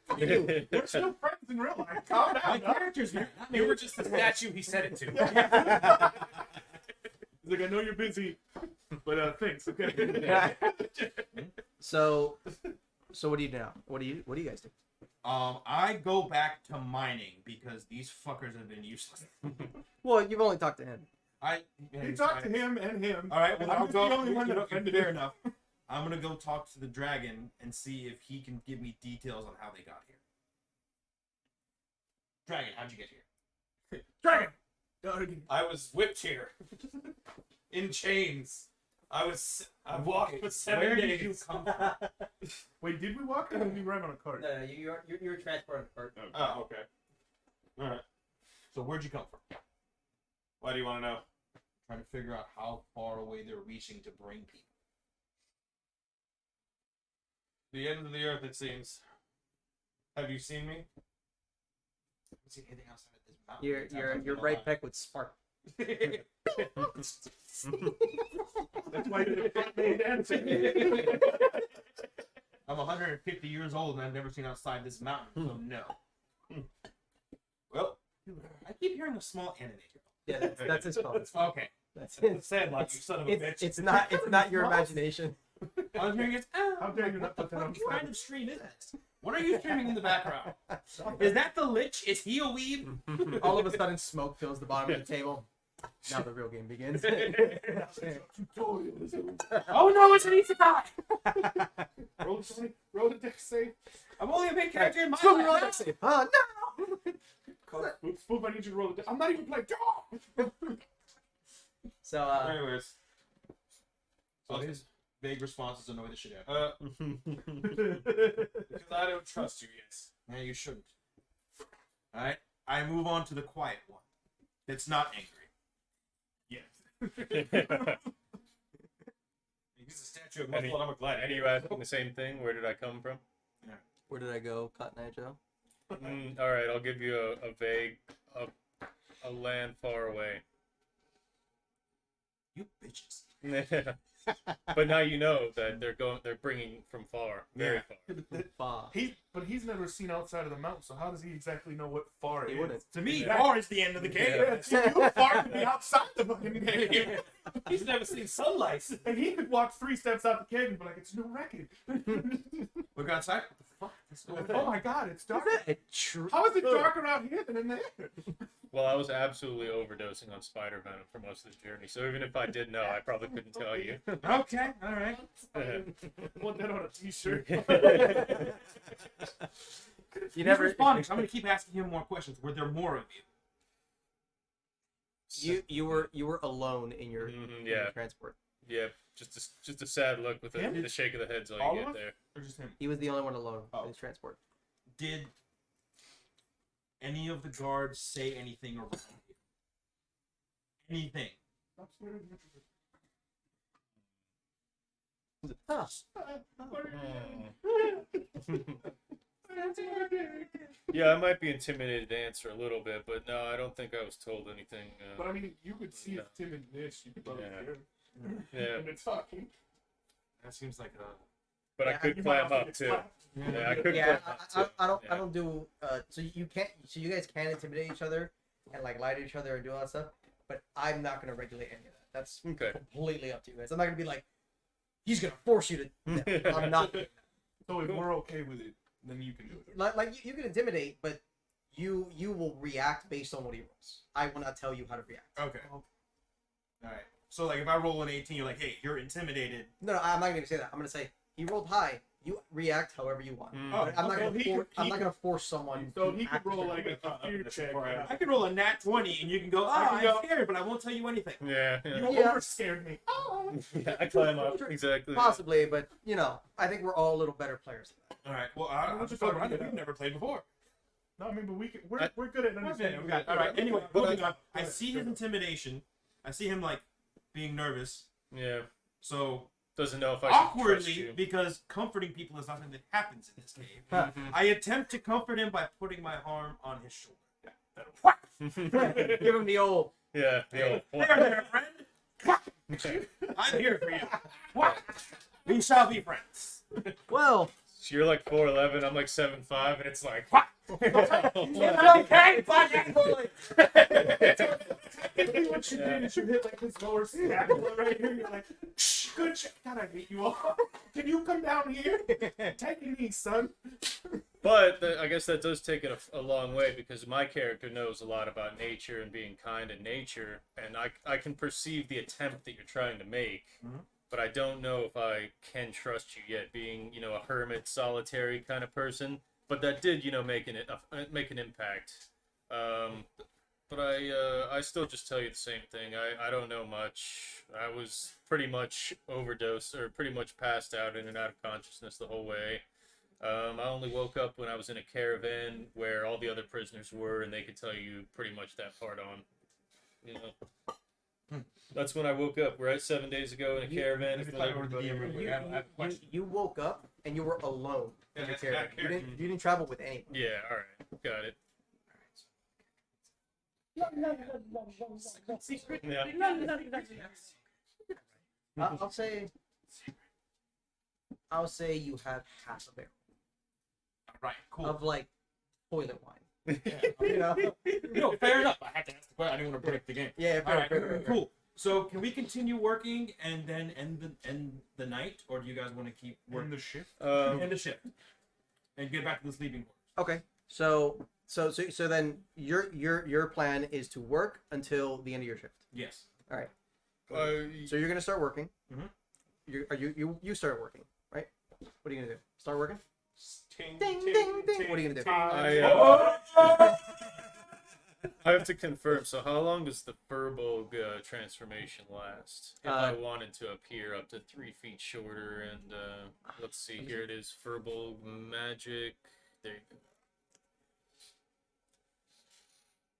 We're still friends in real life. Calm My down. character's here. not me. You were just the statue he said it to. He's like, I know you're busy, but thanks. Okay. So what do you do now? What do you guys do? I go back to mining because these fuckers have been useless. Well, you've only talked to him. You talked to him and him. All right, well, I'm I'll just go. the only one that offended Fair him. enough. I'm gonna go talk to the dragon and see if he can give me details on how they got here. Dragon, how'd you get here? Dragon. I was whipped here. In chains. I walked for 7 Where days. did you come from? Wait, did we walk or did we ride on a cart? No, you're transporting the cart. Oh, okay. All right. So where'd you come from? Why do you want to know? Trying to figure out how far away they're reaching to bring people. The end of the earth, it seems. Have you seen me? I haven't seen anything outside of this mountain. Your right peck would spark. That's why you're the front main dancer. I'm 150 years old and I've never seen outside this mountain, so no. Well, I keep hearing a small anime girl. Yeah, that's his fault. Okay. That's it's sad, like you son of a bitch. it's not your imagination. All I'm hearing is, How dare you not put that on what the kind of stream is this? What are you streaming in the background? Is that the Lich? Is he a weeb? All of a sudden, smoke fills the bottom of the table. Now the real game begins. Oh no, it's an isekai! Roll the deck safe. I'm only a main character in my Spooky, roll life. that save. Oh no! Spoof, I need you to roll the deck. I'm not even playing. So Anyways. So his vague responses annoy the shit out of me. Because I don't trust you yet. Yeah, you shouldn't. Alright, I move on to the quiet one. That's not angry. He's a statue of muscle and I'm a gladiator. And you asking the same thing? Where did I come from? where did I go, Cotton Eye Joe? All right, I'll give you a vague, a land far away. You bitches. But now you know that they're bringing from far, very far. But he's never seen outside of the mountain, so how does he exactly know what far He is? wouldn't. To me, Yeah. far is the end of the cave. Yeah, see, you far could be outside the fucking cave. He's never seen sunlight. And he could walk 3 steps out the cave and be like, it's no wreckage. We go outside. What the fuck? Oh my god, it's dark. True. How is it darker out here than in there? Well, I was absolutely overdosing on spider venom for most of this journey, so even if I did know, I probably couldn't tell you. Okay, alright. Want that on a t-shirt. You He's never. responding, so I'm gonna keep asking him more questions. Were there more of you? You were alone in your, in your Yeah, transport. yeah. Just a sad look with Him? the shake of the head's all All you of get us? there. Or just him? He was the only one alone Oh. in his transport. Did any of the guards say anything around you? Anything? Huh. Yeah, I might be intimidated to answer a little bit, but no, I don't think I was told anything. But I mean, you could see No. his timidness. You could probably Yeah. hear Yeah, when they're talking. That seems like a. but I Yeah, could You climb might also up get too. slapped. Yeah, I could Yeah, climb up too. I don't Yeah. I don't do so you can't so you guys can intimidate each other and like lie to each other and do all that stuff, but I'm not gonna regulate any of that. That's Okay. completely up to you guys. I'm not gonna be like, he's gonna force you to. No, I'm not. So if Cool. we're okay with it, then you can do it. Like you can intimidate, but you will react based on what he rolls. I will not tell you how to react. Okay. All right. So like, if I roll an 18, you're like, "Hey, you're intimidated." No, I'm not gonna say that. I'm gonna say he rolled high. You react however you want. Mm. Oh, But I'm not okay. gonna. He could- I'm not gonna force someone. So to he could act roll certain like way. a fear check. I could roll a nat 20, and you can go, "Oh, I can go- I'm scared, but I won't tell you anything." Yeah, yeah. You Yeah. over scared me. Oh. Yeah, I climb up. Exactly. Possibly, but I think we're all a little better players than that. All right. Well, I'm We'll just just over. argue it We've out. never played before. No, I mean, but I- we're good at Okay, understanding. we got. All right. Anyway, But moving on. I Alright, see his go. intimidation. I see him like being nervous. Yeah. So Doesn't know if I should trust awkwardly, you. because comforting people is something that happens in this cave. Mhm. I attempt to comfort him by putting my arm on his shoulder. Give him the old. Yeah. There, there, friend. I'm here for you. We shall be friends. Well, So you're like 4'11", I'm like 7'5", and it's like. Okay, Technically, what you did is you hit like this lower scapula right here. You're like, shh, good shit. God, I hate you all. Can you come down here? Take it easy, son. But I guess that does take it a long way, because my character knows a lot about nature and being kind in nature, and I can perceive the attempt that you're trying to make, but I don't know if I can trust you yet, being a hermit, solitary kind of person. But that did make an impact. But I still just tell you the same thing. I don't know much. I was pretty much overdosed, or pretty much passed out in and out of consciousness the whole way. I only woke up when I was in a caravan where all the other prisoners were, and they could tell you pretty much that part on. That's when I woke up. We're at 7 days ago in a caravan. Let me find over to the DM real quick. I have a question. you woke up and you were alone in Yeah, the that's caravan. not You didn't travel with anyone. Yeah, all right, got it. Yeah. I'll say you have half a barrel Right, cool. of like toilet wine. Fair enough. I had to ask the question. I didn't want to break the game. Yeah, All right, fair. cool. So, can we continue working and then end the night, or do you guys want to keep In working the shift. end the shift and get back to the sleeping quarters? Okay, so then your plan is to work until the end of your shift. Yes. All right. So you're gonna start working. You start working, right? What are you gonna do? Start working? Ting, Ding, ding, ding. What are you gonna do? I have to confirm. So, how long does the Furbolg transformation last? If I wanted to appear up to 3 feet shorter, and let's see, here it is, Furbolg magic. There you go.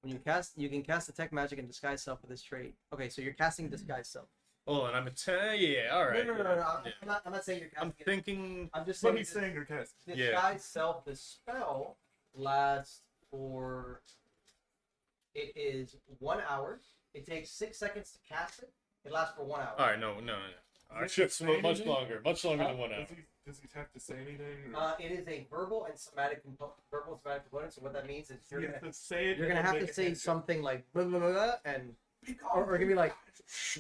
When you can cast detect magic and disguise self with this trait. Okay, so you're casting disguise self. Oh, and I'm yeah, all right. No. Yeah. I'm not saying you're casting I'm it. thinking. I'm just What saying he's saying, your cast. disguise self. The spell lasts for. It is 1 hour. It takes 6 seconds to cast it. It lasts for 1 hour. All right, no. Our Does it shift's say much anything? longer than 1 hour. Does he have to say anything? Or... It is a verbal and somatic component. So what that means is you have to say it. you're gonna and have then to make say a hand something like blah blah blah, blah and gesture. or give me like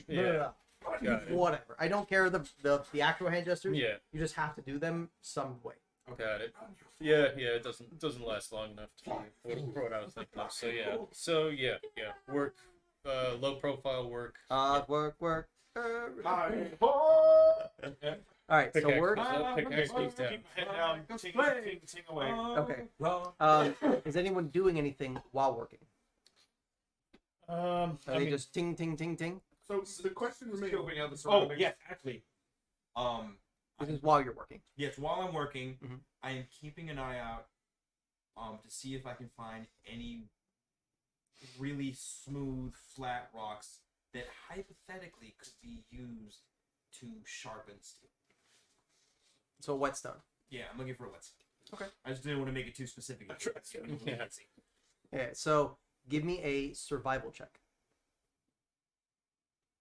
blah, Yeah. blah, blah. Got it. Whatever. I don't care the actual hand gestures. Yeah, You just have to do them some way. got it. Yeah. It doesn't last long enough for what I was thinking of. So yeah. Work, low profile work. Work. Hi. All right. So Pickaxe work. goes up, pickaxe goes down. Keep my head down. Ting away. Okay. Is anyone doing anything while working? Are I they mean, just ting ting ting ting? So the question remains. Oh, yes, actually. This is while you're working. Yes, while I'm working, Mhm. I am keeping an eye out to see if I can find any really smooth, flat rocks that hypothetically could be used to sharpen steel. So whetstone. Yeah, I'm looking for what's. I just didn't want to make it too specific. Yeah. Yeah. So give me a survival check.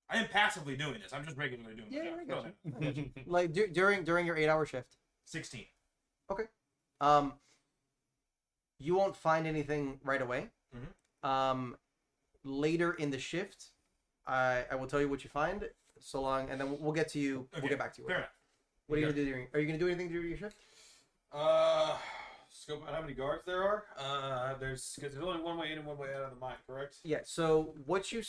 I am passively doing this. I'm just regularly doing Yeah, it. I got you. Like during your 8-hour shift. 16. You won't find anything right away. Mhm. Later in the shift, I will tell you what you find. So long, and then we'll get to you. Okay, We'll get back to you. Fair enough. What are you gonna do during? Are you gonna do anything during your shift? Scope out how many guards there are. Because there's only one way in and one way out of the mine, correct? Yeah. So what you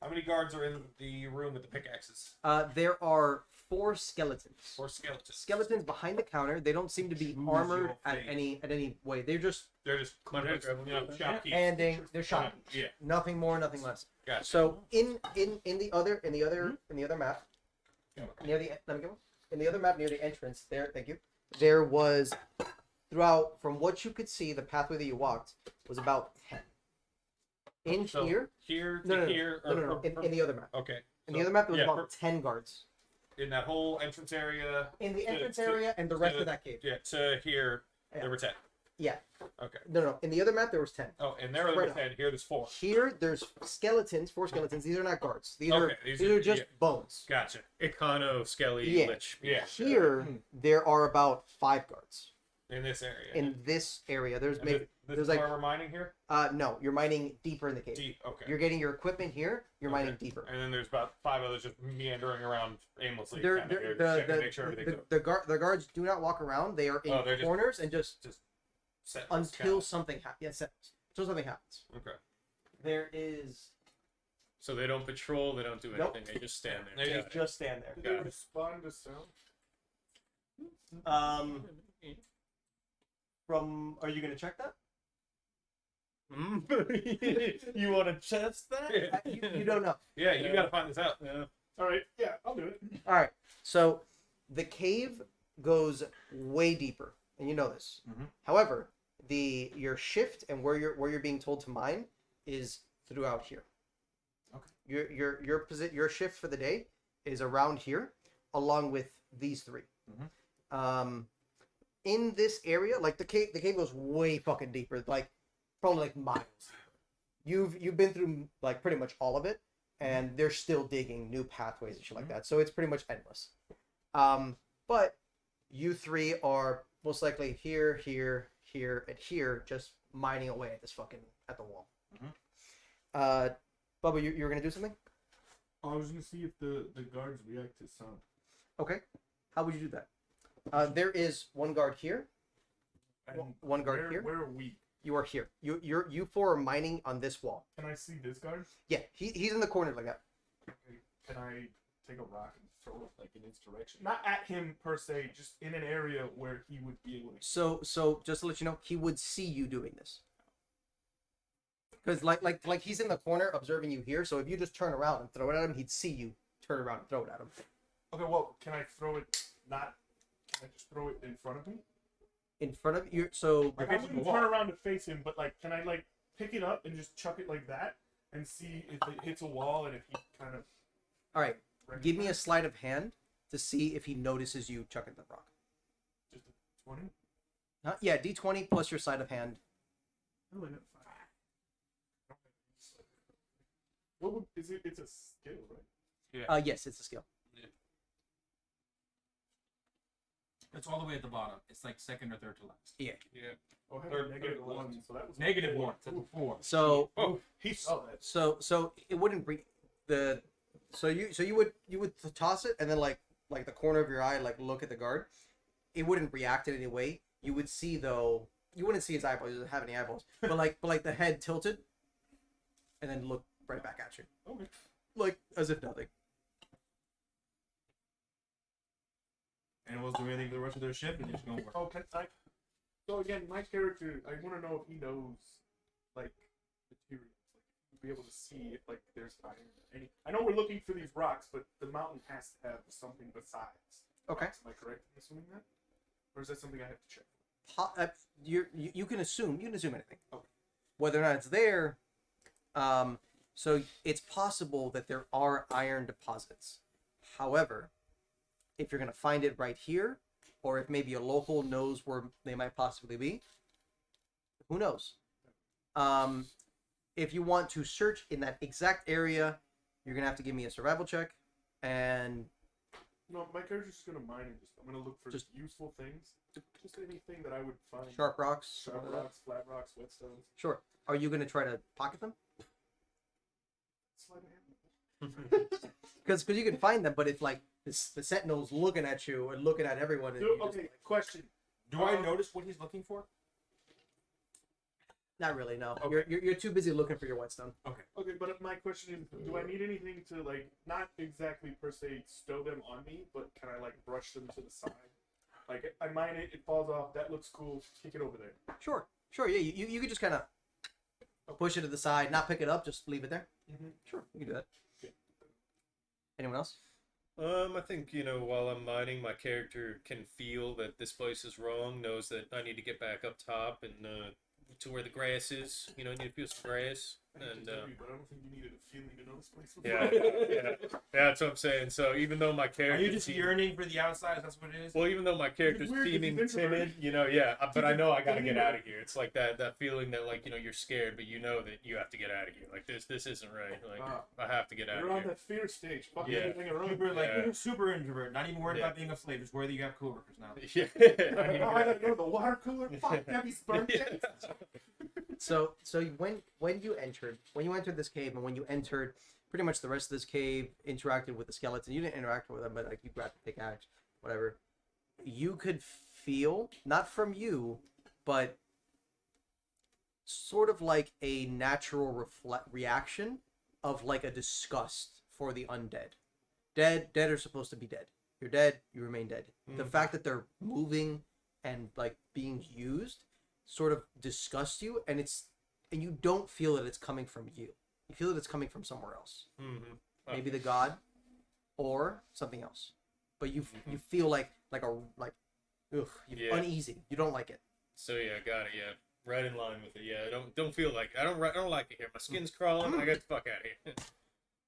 How many guards are in the room with the pickaxes? there are 4 skeletons. 4 skeletons. Skeletons behind the counter. They don't seem to be Who's armored your at face? any way. They're just They're just shopkeepers. handing. They're shopping. Yeah, Nothing more, nothing less. gotcha. So in the other map, near the let me go. In the other map near the entrance there, thank you. There was throughout from what you could see, the pathway that you walked was about 10. In So, here, here to no, here. no. In the other map. Okay. In the other map, there was yeah, about 10 guards. in that whole entrance area. In the To- entrance to- area and the rest of that cave. Yeah, to here Yeah. there were 10. Yeah. Okay. No. In the other map, there was 10. Oh, and there there Right were up. 10. Here there's 4. Here, there's skeletons, 4 skeletons. These are not guards. These Okay, are just yeah. bones. Gotcha. Econo, Skelly, Yeah. Lich. Yeah. Here, there are about 5 guards. In this area. In this area, there's And maybe this there's is like where we're mining here. no, you're mining deeper in the cave. Deep. Okay. You're getting your equipment here. You're mining Okay. deeper. And then there's about 5 others just meandering around aimlessly. They're, kind of they're, here, the, checking to make sure everything's the guards do not walk around. They are in Oh, they're just- corners and just set. until something happens. Yes, until something happens. Okay. There is So they don't patrol, they don't do Nope. anything, they just stand there. They Got just- it. just stand there. Did Got they it. respond to sound? From are you gonna check that? You want to test that? You don't know. Yeah, you gotta find this out. Yeah. All right, yeah, I'll do it. All right. So the cave goes way deeper, and you know this. Mhm. However, your shift and where you're being told to mine is throughout here. Okay. Your shift for the day is around here, along with these 3. In this area, like the cave goes way fucking deeper, like probably like miles. You've been through like pretty much all of it, and they're still digging new pathways and shit like that. So it's pretty much endless. But you 3 are most likely here, here, and here, just mining away at at the wall. Bubba, you were gonna do something? I was gonna see if the guards react to sound. Okay. How would you do that? There is one guard here. And One guard here. Where are we? You are here. You 4 are mining on this wall. Can I see this guard? Yeah, he's in the corner like that. Can I take a rock and throw it like in his direction? Not at him per se, just in an area where he would be able to. So just to let you know, he would see you doing this. Because like he's in the corner observing you here. So if you just turn around and throw it at him, he'd see you turn around and throw it at him. Okay, well, can I throw it? Not. Can I just throw it in front of me? In front of you. So Like I wouldn't turn around to face him, but like, can I like pick it up and just chuck it like that and see if it hits a wall and if he kind of. all right, give me a sleight of hand to see if he notices you chucking the rock. Just a 20. Yeah, D20 plus your sleight of hand. Oh, I got 5. What would, is it? It's a skill, right? Yes, it's a skill. It's all the way at the bottom. It's like second or third to last. Yeah. Yeah. Oh, I have Third- a negative third 1, left. so that was Negative four. 1. That's a 4. So Oh, He saw that. so it wouldn't bring the so you would toss it and then like the corner of your eye like look at the guard. It wouldn't react in any way. You would see though you wouldn't see his eyeballs. He doesn't have any eyeballs. But like the head tilted, and then look right back at you, Okay. like as if nothing. Anyone else do anything for the rest of their shift, and they're just going to work. Oh, can I? So again, my character, I want to know if he knows, like, materials. Like, be able to see if like there's iron. Any? I know we're looking for these rocks, but the mountain has to have something besides. Okay. Rocks. Am I correct in assuming that, or is that something I have to check? You can assume anything. Okay. Whether or not it's there. So it's possible that there are iron deposits. However, if you're gonna find it right here, or if maybe a local knows where they might possibly be. Who knows? If you want to search in that exact area, you're gonna have to give me a survival check, and No, my character's just gonna mine and I'm gonna look for Just- useful things. Just anything that I would find. sharp rocks. Sharp rocks, flat rocks, whetstones. Sure. Are you gonna try to pocket them? Sleight of hand. Because you can find them, but if like the sentinel's looking at you and looking at everyone, and Dude, you just, okay, question. Do I notice what he's looking for? not really. No, Okay. you're too busy looking for your whetstone. Okay, but my question is, do I need anything to like, not exactly per se stow them on me, but can I like brush them to the side? Like I mine it, it falls off. That looks cool. Kick it over there. Sure. Yeah, you could just kind of push it to the side, not pick it up, just leave it there. Mhm. Sure, you can do that. Okay. Anyone else? I think, while I'm mining, my character can feel that this place is wrong, knows that I need to get back up top and to where the grass is. I need to feel some grass. I hate And to tell you, but I don't think you needed a feeling to know this place was yeah, wrong. yeah, that's what I'm saying. So even though my Are character, you just yearning for the outside? That's what it is. well, even though my character's weird 'cause seeming he's timid, introverted. yeah, but I know I gotta He's get introverted. out of here. It's like that feeling that like you're scared, but you know that you have to get out of here. Like this isn't right. Like I have to get out You're of on here. that fear stage. Fuck Yeah. everything around. Super, Yeah. super introvert. Not even worried Yeah. about being a slave. Just worried that you have coworkers now. Yeah, I need to Oh, get I out gotta of go to the water cooler. Fuck, Debbie's birthday. So when you entered this cave, and when you entered pretty much the rest of this cave, interacted with the skeleton. You didn't interact with them, but like you grabbed the pickaxe, whatever. You could feel, not from you, but sort of like a natural reaction of like a disgust for the undead. Dead are supposed to be dead. You're dead, you remain dead. The fact that they're moving and like being used sort of disgusts you, and you don't feel that it's coming from you. You feel that it's coming from somewhere else. Mm-hmm. Maybe the god or something else. But you feel like Yeah. uneasy. You don't like it. So yeah, got it. Yeah, right in line with it. Yeah, I don't feel like I don't like it here. My skin's crawling. I got the fuck out of here.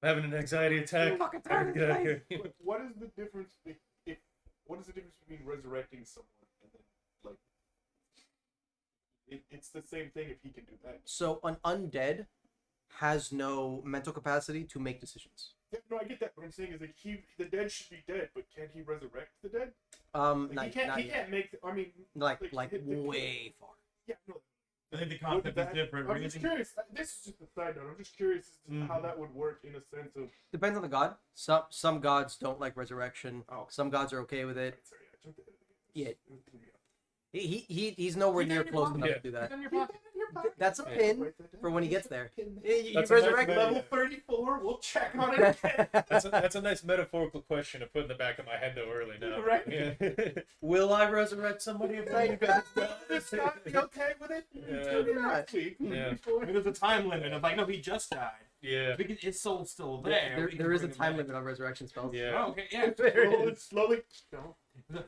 I'm having an anxiety attack. Fucking I gotta get out of here. But what is the difference? What is the difference between resurrecting someone and then like? It's the same thing if he can do that. So an undead has no mental capacity to make decisions. Yeah, no, I get that. What I'm saying is like the dead should be dead, but can he resurrect the dead? Not, He can't. not He yet. can't make. I mean, Like hit the- way far. Yeah, no. I think the Would concept is that- different. I'm just curious. This is just a side note. I'm just curious as to how that would work in a sense of. Depends on the god. Some gods don't like resurrection. Oh. Some gods are okay with it. Sorry, I jumped ahead. Yeah. It threw me off. He's nowhere Keep it near in your close pocket. enough Yeah. to do that. in your pocket. That's a Yeah. pin Write that down. for when he gets there. Pin that. You That's a resurrect nice level. Level 34. We'll check on it. That's a nice metaphorical question to put in the back of my head though early now. Right. Yeah. Will I resurrect somebody if I This guy be okay with it? Yeah. Tell me next week. Yeah. I mean, there's a time limit of like, no, he just died. Yeah. Because his soul's still there. we can There is a bring him time back. limit on resurrection spells. Yeah. Oh, okay, yeah. Slowly. No.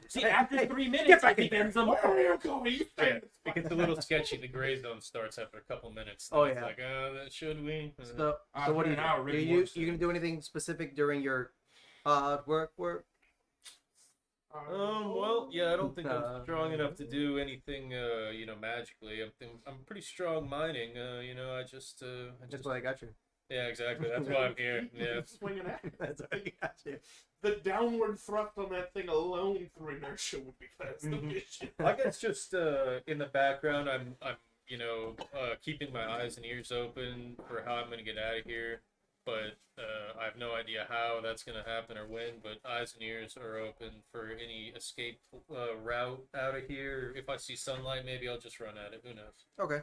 See, after 3 minutes, get back it in there. begins them. Where are you going? Yeah. It gets a little sketchy. The gray zone starts after a couple minutes. Oh, It's yeah. like, should we? So Ah, what do you for an hour, do? really You works. gonna do anything specific during your work? Well, yeah, I don't think Uh, I'm strong enough to do anything, magically. I'm pretty strong mining. I just, That's why I got you. yeah, exactly. That's why I'm here. Yeah. Swinging at it. That's why I got you. The downward thrust on that thing alone through inertia would be fast. I guess just in the background, I'm keeping my eyes and ears open for how I'm gonna get out of here. But I have no idea how that's gonna happen or when. But eyes and ears are open for any escape route out of here. If I see sunlight, maybe I'll just run at it. Who knows? Okay.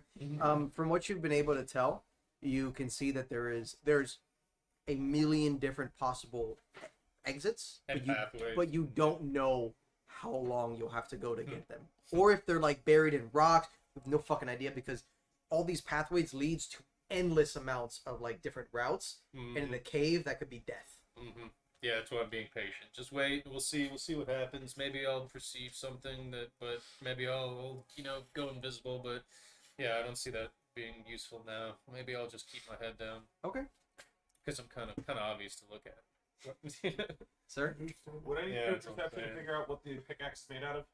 From what you've been able to tell, you can see that there's a million different possible exits, And pathways. but you don't know how long you'll have to go to get them, or if they're like buried in rocks. You have no fucking idea, because all these pathways leads to endless amounts of like different routes, and in a cave that could be death. Mm-hmm. Yeah, that's why I'm being patient. Just wait. We'll see what happens. Maybe I'll perceive something but maybe I'll go invisible. But yeah, I don't see that being useful now. Maybe I'll just keep my head down Okay. because I'm kind of obvious to look at. Sir? Would any Yeah, good that's what I'm perception to saying. figure out what the pickaxe is made out of?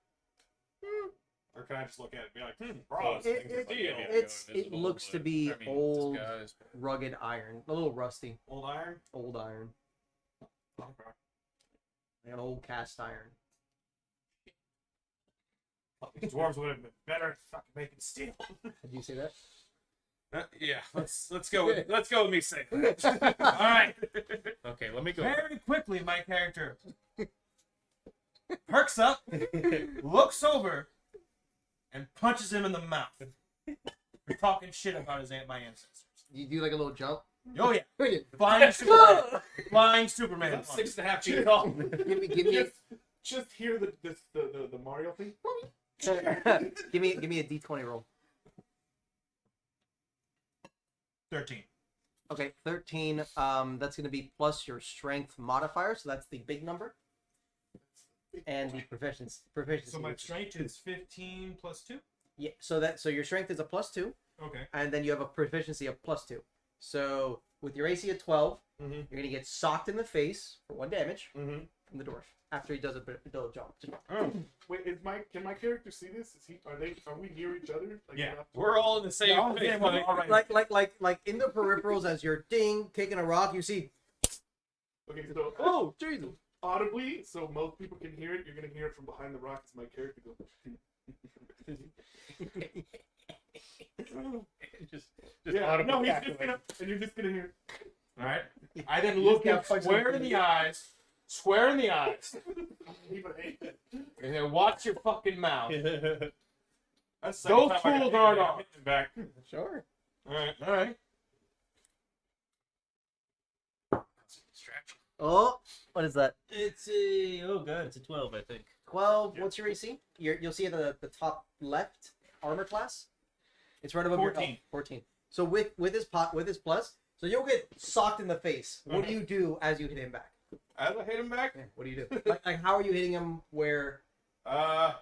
Or can I just look at it and be like, Oh, bronze, It- things it- like maybe steel, I go it invisible, looks to but, be I mean, old, disguise, but- rugged iron. A little rusty. old iron. Old iron. Okay. Like an old cast iron. These dwarves would have been better at fucking making steel. Did you say that? Yeah, let's go with me saying that. All right. Okay, let me go. Very quickly, my character perks up, looks over, and punches him in the mouth for talking shit about my ancestors. You do like a little jump? Oh yeah, give flying Superman, flying Superman. I'm 6.5 feet tall. me Just hear the Mario thing. give me a D20 roll. 13. Okay, 13. That's gonna be plus your strength modifier, so that's the big number. And the proficiency. So my strength is 15 plus 2? Yeah, so your strength is a +2, Okay. and then you have a proficiency of +2. So with your AC at 12, Mm-hmm. you're gonna get socked in the face for 1 damage Mm-hmm. from the dwarf after he does a jump. Oh. Wait, can my character see this? Are we near each other? Like, Yeah. enough- We're all in the same Yeah, place, yeah, buddy. all right. Like in the peripherals as you're kicking a rock, you see. Okay, so Oh, Jesus! audibly, so most people can hear it. You're gonna hear it from behind the rock as my character goes. just Yeah, audible no, he's cackling. just gonna, and you're just gonna hear. All right. I then You look just him gotta punch square him. in the eyes, Even a- and then watch your fucking mouth. That's the Those second time I got tools hit aren't in on. the back. Sure. All right. All right. Distraction. Oh, what is that? It's a god, it's a 12, I think. 12. What's your AC? You'll see at the top left armor class. It's right above 14. your 14. So with his plus, so you'll get socked in the face. What do you do as you hit him back? As I hit him back, Yeah, what do you do? like how are you hitting him? Where? uh,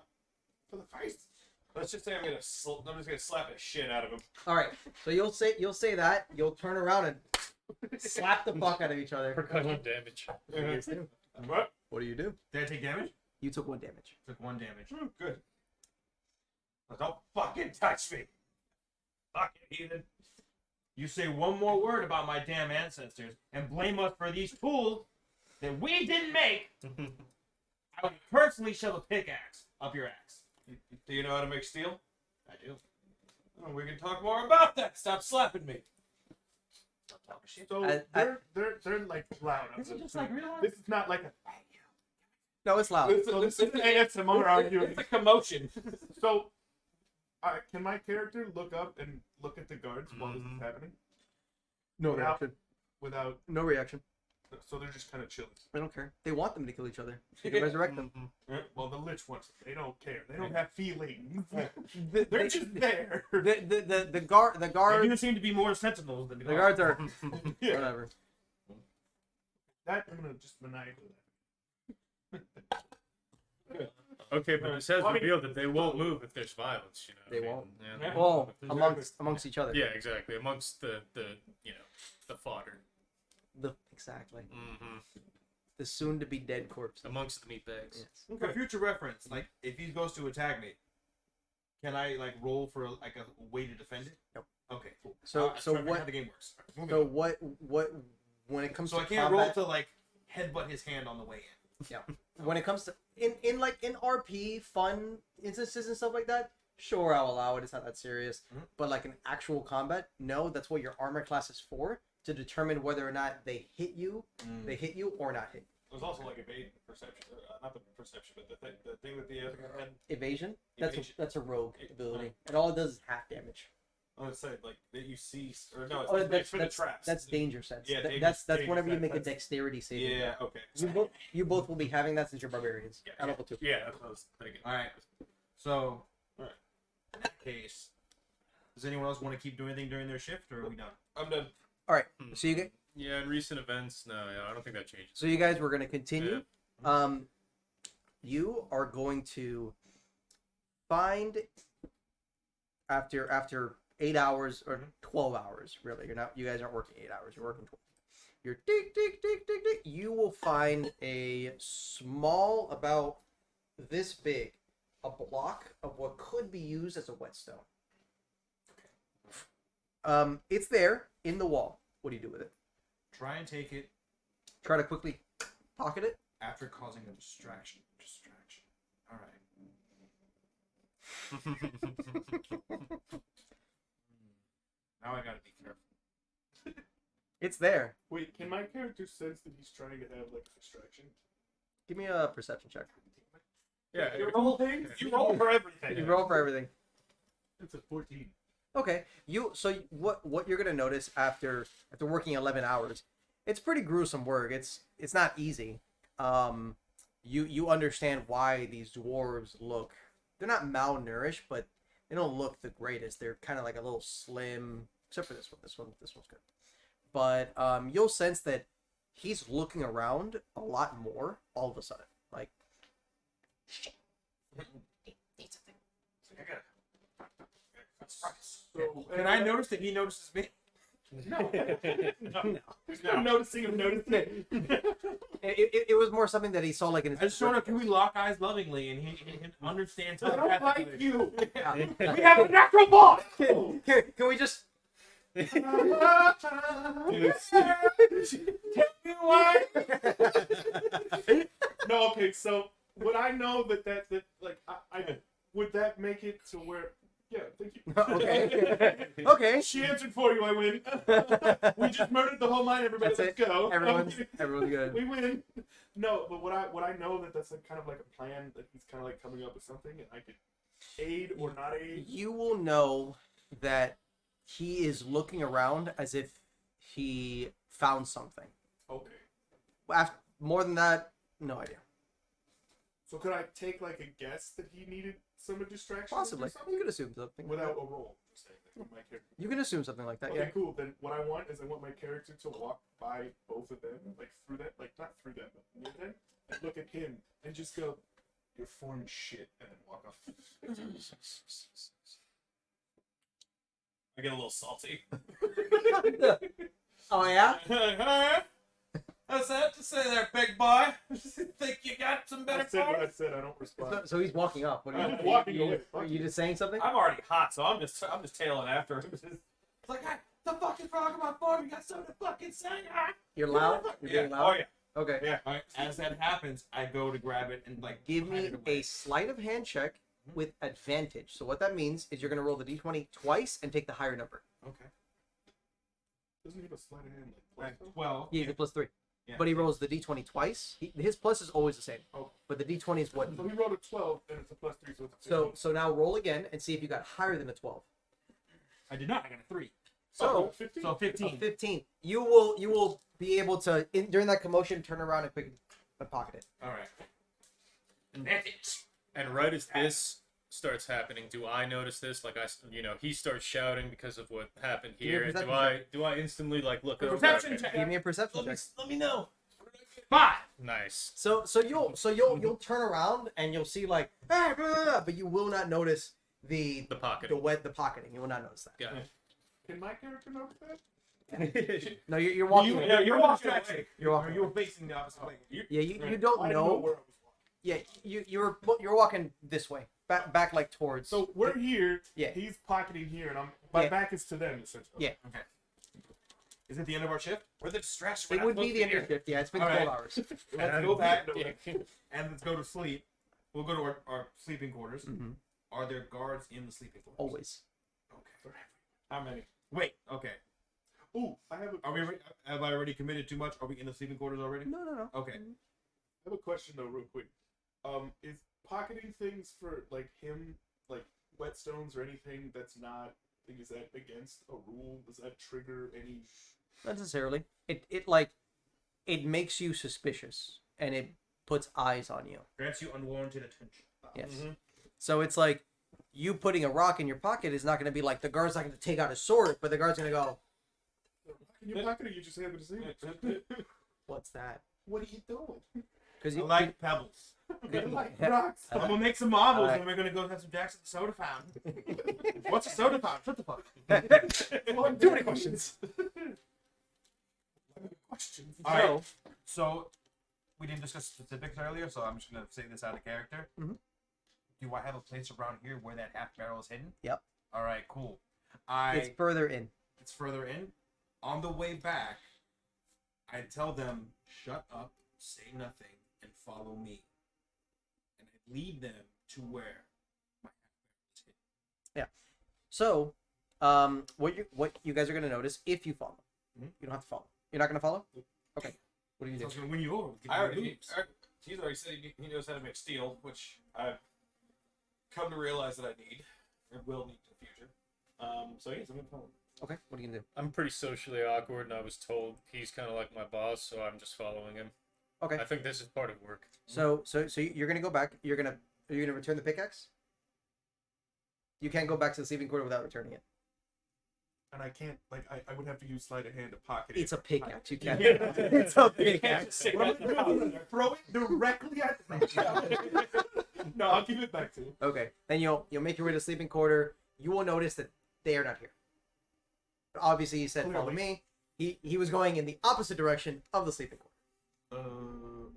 for the face. let's just say I'm just gonna slap the shit out of him. All right. So you'll say that. You'll turn around and slap the fuck out of each other. Percussion damage. What? What do you do? Did I take damage? You took 1 damage. Took 1 damage. Oh, good. Now don't fucking touch me. Fucking heathen. You say one more word about my damn ancestors and blame us for these tools that we didn't make, I will personally shove a pickaxe up your ass. Do you know how to make steel? I do. Oh, we can talk more about that. Stop slapping me. Stop talking shit. So they're like loud. Is it just like real life? This is not like a. No, it's loud. So this is ASMR arguing. It's a commotion. So, can my character look up and look at the guards while this is happening? No Without- reaction. Without, No reaction. so they're just kind of chilling. I don't care. They want them to kill each other. You can resurrect them. Well, the Lich ones, they don't care. They don't have feelings. They're just there. The guard. The There guard. do seem to be more sentinels than The guards are Yeah. whatever. That I'm gonna just maniacal that. Okay, but it says Well, I mean- revealed that they won't move if there's violence, you know. They I mean, won't. Yeah. Well, If there's- amongst each other. Yeah, exactly. Amongst the the fodder. Exactly. Mm-hmm. The soon to be dead corpse. Amongst the meat bags. Yes. For future reference, like if he goes to attack me, can I like roll for like a way to defend it? Nope. Okay, cool. So Trying to so figure out what? how the game works. Moving So on. what? When it comes So to I can't combat, roll to like headbutt his hand on the way in. yeah. When it comes to in RP fun instances and stuff like that, sure I'll allow it. It's not that serious. Mhm. But like an actual combat, no. That's what your armor class is for, to determine whether or not they hit you or not hit. There's also like evade perception, not the perception, but the thing with the head. Evasion. Evasion. That's a rogue ability, and all it does is half damage. I would say like that you see, or no, it's, Oh, it's for the traps. That's danger sense. Yeah, That's danger whenever you sense, make a that's- dexterity saving. Yeah. Okay. You both will be having that since you're barbarians. Yeah, At level 2. Yeah, that's what I was thinking. All right. So, Alright. in that case, does anyone else want to keep doing anything during their shift, or are we done? I'm done. All right. So Yeah, in recent events, no, yeah, I don't think that changes. So you guys were going to continue. You are going to find after 8 hours or 12 hours. Really, you guys aren't working 8 hours. You're working 12. your dig, dig, dig, dig, dig, you will find a small, about this big, a block of what could be used as a whetstone. It's there in the wall. What do you do with it? Try and take it Try to quickly pocket it. after causing a distraction. All right. Now I gotta be careful. It's there. Wait, can my character sense that he's trying to have like a distraction? Give me a perception check. Yeah. You roll things. You roll for everything. You roll for everything. It's a 14. Okay. What you're gonna notice after working 11 hours, it's pretty gruesome work. It's not easy. You understand why these dwarves look. They're not malnourished, but they don't look the greatest. They're kind of like a little slim, except for this one. This one's good. But you'll sense that he's looking around a lot more all of a sudden. Like, shit. Need something. So, Can I notice that he notices me? No. No. There's no noticing of noticing. It was more something that he saw like in his. I just showed up. Can we lock eyes lovingly, and he understands how I don't like you. We have a natural bond. Can we just? No, okay. So would I know that like I would that make it to where? Yeah, thank you. Okay. Okay. She answered for you. I win. We just murdered the whole line. Everybody, That's let's it. go. Everyone's good. We win. No, but would I know that that's like kind of like a plan that he's kind of like coming up with something, and I could aid or not aid? You will know that he is looking around as if he found something. Okay. More than that, no idea. So could I take like a guess that he needed some distraction? Possibly. Or something? You can assume something. Without a roll. You're saying, like, my character. You can assume something like that. Okay, Yeah. cool. Then what I want is I want my character to walk by both of them, like through that, like not through them, but near them, and look at him and just go, "You're foreign shit," and then walk off. I get a little salty. Oh yeah. What's that to say there, big boy? Think you got some better I said what I parts? said. I don't respond. So he's walking up. What are you? I'm walking away. Are you just saying something? I'm already hot, so I'm just tailing after him. It's like, hey, the fuck is wrong with my form? You got something to fucking say? Huh? You're loud. You're Yeah. being loud. Oh yeah. Okay. Yeah. All right. As that happens, I go to grab it and like Give hide me it away. a sleight of hand check with advantage. So what that means is you're gonna roll the d20 twice and take the higher number. Okay. Doesn't he have a sleight of hand like plus? 12. Yeah, he's a plus 3. Yeah. But he rolls the d20 twice. His plus is always the same. Oh. But the d20 is what. So he rolled a 12, and it's a plus 3, so it's a 15. So now roll again and see if you got higher than a 12. I did not. I got a 3. So 15. So 15. 15. You will be able to during that commotion turn around and quickly pocket it. All right. And right as this starts happening, do I notice this? Like he starts shouting because of what happened Give me a here. perception Do I instantly like look over? Perception Okay. check. Give me a perception check. Let me know. 5. Nice. So you'll turn around and you'll see like "Ah, blah, blah, blah," but you will not notice the pocket. the pocketing. You will not notice that. Got it. Can my character notice that? No, you're walking. You're walking away. You're walking. You were facing the opposite way. Yeah, you don't I didn't know know. where I was walking. Yeah, you're walking this way, back like towards. So we're here. Yeah. He's pocketing here, and my Yeah. back is to them essentially. Yeah. Okay. Is it the end of our shift? We're the distraction. It would be the end of your shift. Yeah, it's been All 12 right. hours. Let's go back Yeah. and let's go to sleep. We'll go to our sleeping quarters. Mhm. Are there guards in the sleeping quarters? Always. Okay. How many? Wait. Okay. Ooh, I have a Are we? question. Have I already committed too much? Are we in the sleeping quarters already? No. Okay. I have a question though, real quick. Is pocketing things for like him, like whetstones or anything that's not? Is that against a rule? Does that trigger any? Not necessarily. It makes you suspicious and it puts eyes on you. Grants you unwarranted attention. Yes. Mm-hmm. So it's like you putting a rock in your pocket is not going to be like the guard's not going to take out a sword, but the guard's going to go, In your pocket, or you just happen to see it? "What's that?" What are you doing? Because I like pebbles. I like rocks. I'm gonna make some marbles Alright. and we're gonna go have some Jackson soda fountain. What's a soda fountain? Shut the fuck. Too many questions. questions. All right. So we didn't discuss specifics earlier, so I'm just gonna say this out of character. Mhm. Do I have a place around here where that half barrel is hidden? Yep. All right, cool. It's further in. It's further in. On the way back, I tell them, shut up, say nothing, and follow me. And I lead them to where my half barrel is hidden. So, what you guys are gonna notice if you follow, Mhm. you don't have to follow. You're not gonna follow. Okay. What do you So I do? was gonna win you over. with I giving already, you loops. he's already said he knows how to make steel, which I've come to realize that I need, or will need in the future. So yes, I'm gonna follow him. Okay. What are you gonna do? I'm pretty socially awkward, and I was told he's kind of like my boss, so I'm just following him. Okay. I think this is part of work. So you're gonna go back. Are you gonna return the pickaxe? You can't go back to the sleeping quarter without returning it. And I can't, like, I would have to use sleight of hand to pocket it. It's a pickaxe. You can't. Yeah. It's a pickaxe. What am I doing? Throw it directly at No, I'll give it back to you. Okay. Then you'll make your way to the sleeping quarter. You will notice that they are not here. But obviously, he said, "Follow Clearly. me." He was going in the opposite direction of the sleeping quarter.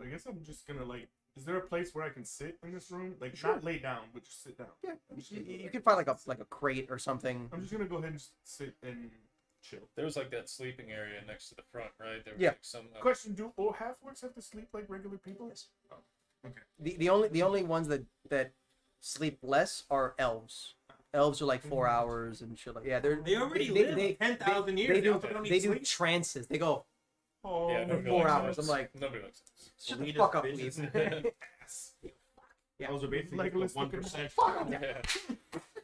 I guess I'm just gonna, like, is there a place where I can sit in this room? Like, Sure. not lay down, but just sit down. Yeah. You can find like a crate or something. I'm just gonna go ahead and just sit and chill. There was like that sleeping area next to the front, right? There was Yeah. like some. Question: do all half-orcs have to sleep like regular people? Yes. Oh, okay. The only ones that sleep less are elves. Elves are like 4 hours and shit. Like They already live 10,000 years. They do don't need they do sleep. trances. They go Oh, Yeah, for nobody 4 likes hours. those. I'm like, Nobody likes those. shut the Elitist fuck up, bitches. please. ass. Yeah. Those are basically Like, the let's look at 1%. Fuck 'em. Yeah.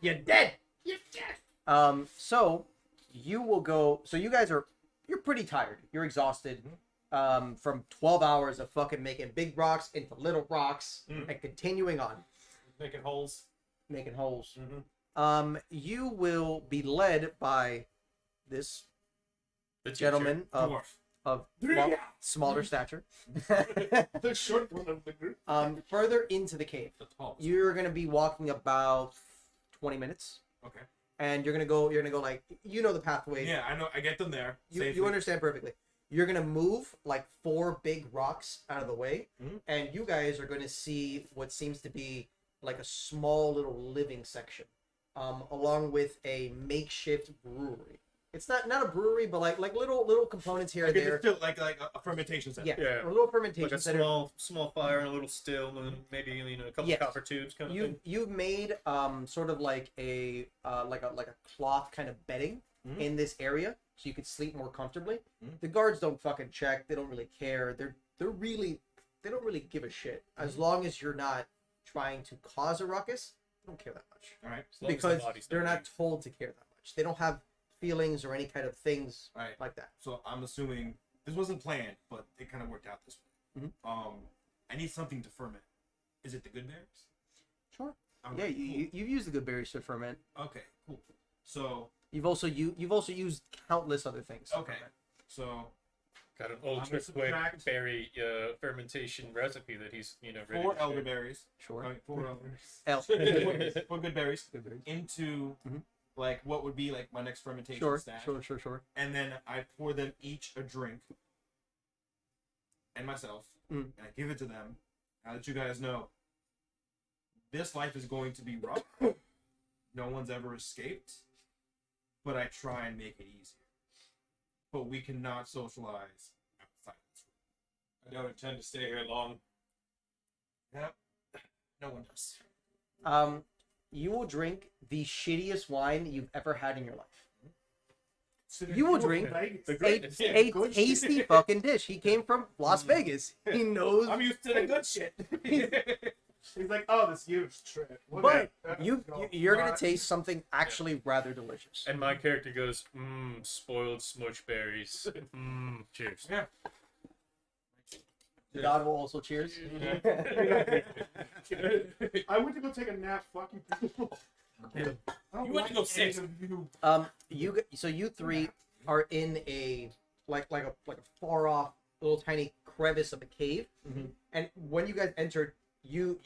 You're dead. You're dead. So you will go. So you guys you're pretty tired. You're exhausted. From 12 hours of fucking making big rocks into little rocks and continuing on Making holes. making holes. Mm-hmm. You will be led by this The teacher. gentleman Dwarf. of smaller stature. The short one of the group. Further into the cave. The tallest. You're gonna be walking about 20 minutes, Okay. and you're gonna go like the pathway. Yeah, I know. I get them there. You safely. understand perfectly. You're gonna move like 4 big rocks out of the way, Mhm. and you guys are gonna see what seems to be like a small little living section, along with a makeshift brewery. It's not a brewery, but like little components here Like, and it's there. still like a fermentation center. Yeah, Yeah. or little Like fermentations a that are small fire and a little still, and maybe a couple Yes. copper tubes kind of you thing. you've made sort of like a cloth kind of bedding Mhm. in this area so you could sleep more comfortably. Mhm. The guards don't fucking check. They don't really care. They don't really give a shit as long as you're not trying to cause a ruckus. They don't care that much All right. As long as the because body's they're not moving. told to care that much. They don't have feelings or any kind of things All right. like that. So I'm assuming this wasn't planned, but it kind of worked out this way. Mhm. I need something to ferment. Is it the good berries? Sure. Okay, Yeah, you've used the good berries to ferment. cool. Okay, cool. So You've also used countless other things. to okay, ferment. so Got an I'm gonna ultra quick subtract- berry fermentation recipe that he's ready 4 to share. elderberries. Sure. All right, 4 elderberries. L. 4 good berries Good berries. into Mhm. like what would be like my next fermentation Sure, stash. sure. And then I pour them each a drink and myself, Mm. and I give it to them. Now that you guys know, this life is going to be rough. No one's ever escaped, but I try and make it easier. But we cannot socialize outside this I don't intend to stay here long. room. Yep, no one does. You will drink the shittiest wine you've ever had in your life. Consider You will your drink Vegas. the A, greatest. a good tasty shit. fucking dish. He came from Las Vegas. He knows. I'm used to the good shit. He's like, oh, this huge trip. But Okay. you're gonna taste something actually rather delicious. And my character goes, spoiled smush berries. Cheers. Yeah. The god will also cheers. I went to go take a nap. Fucking people. Yeah. I don't You went to like go sit. any of you. You three are in a like a far off little tiny crevice of a cave, Mhm. and when you guys entered, you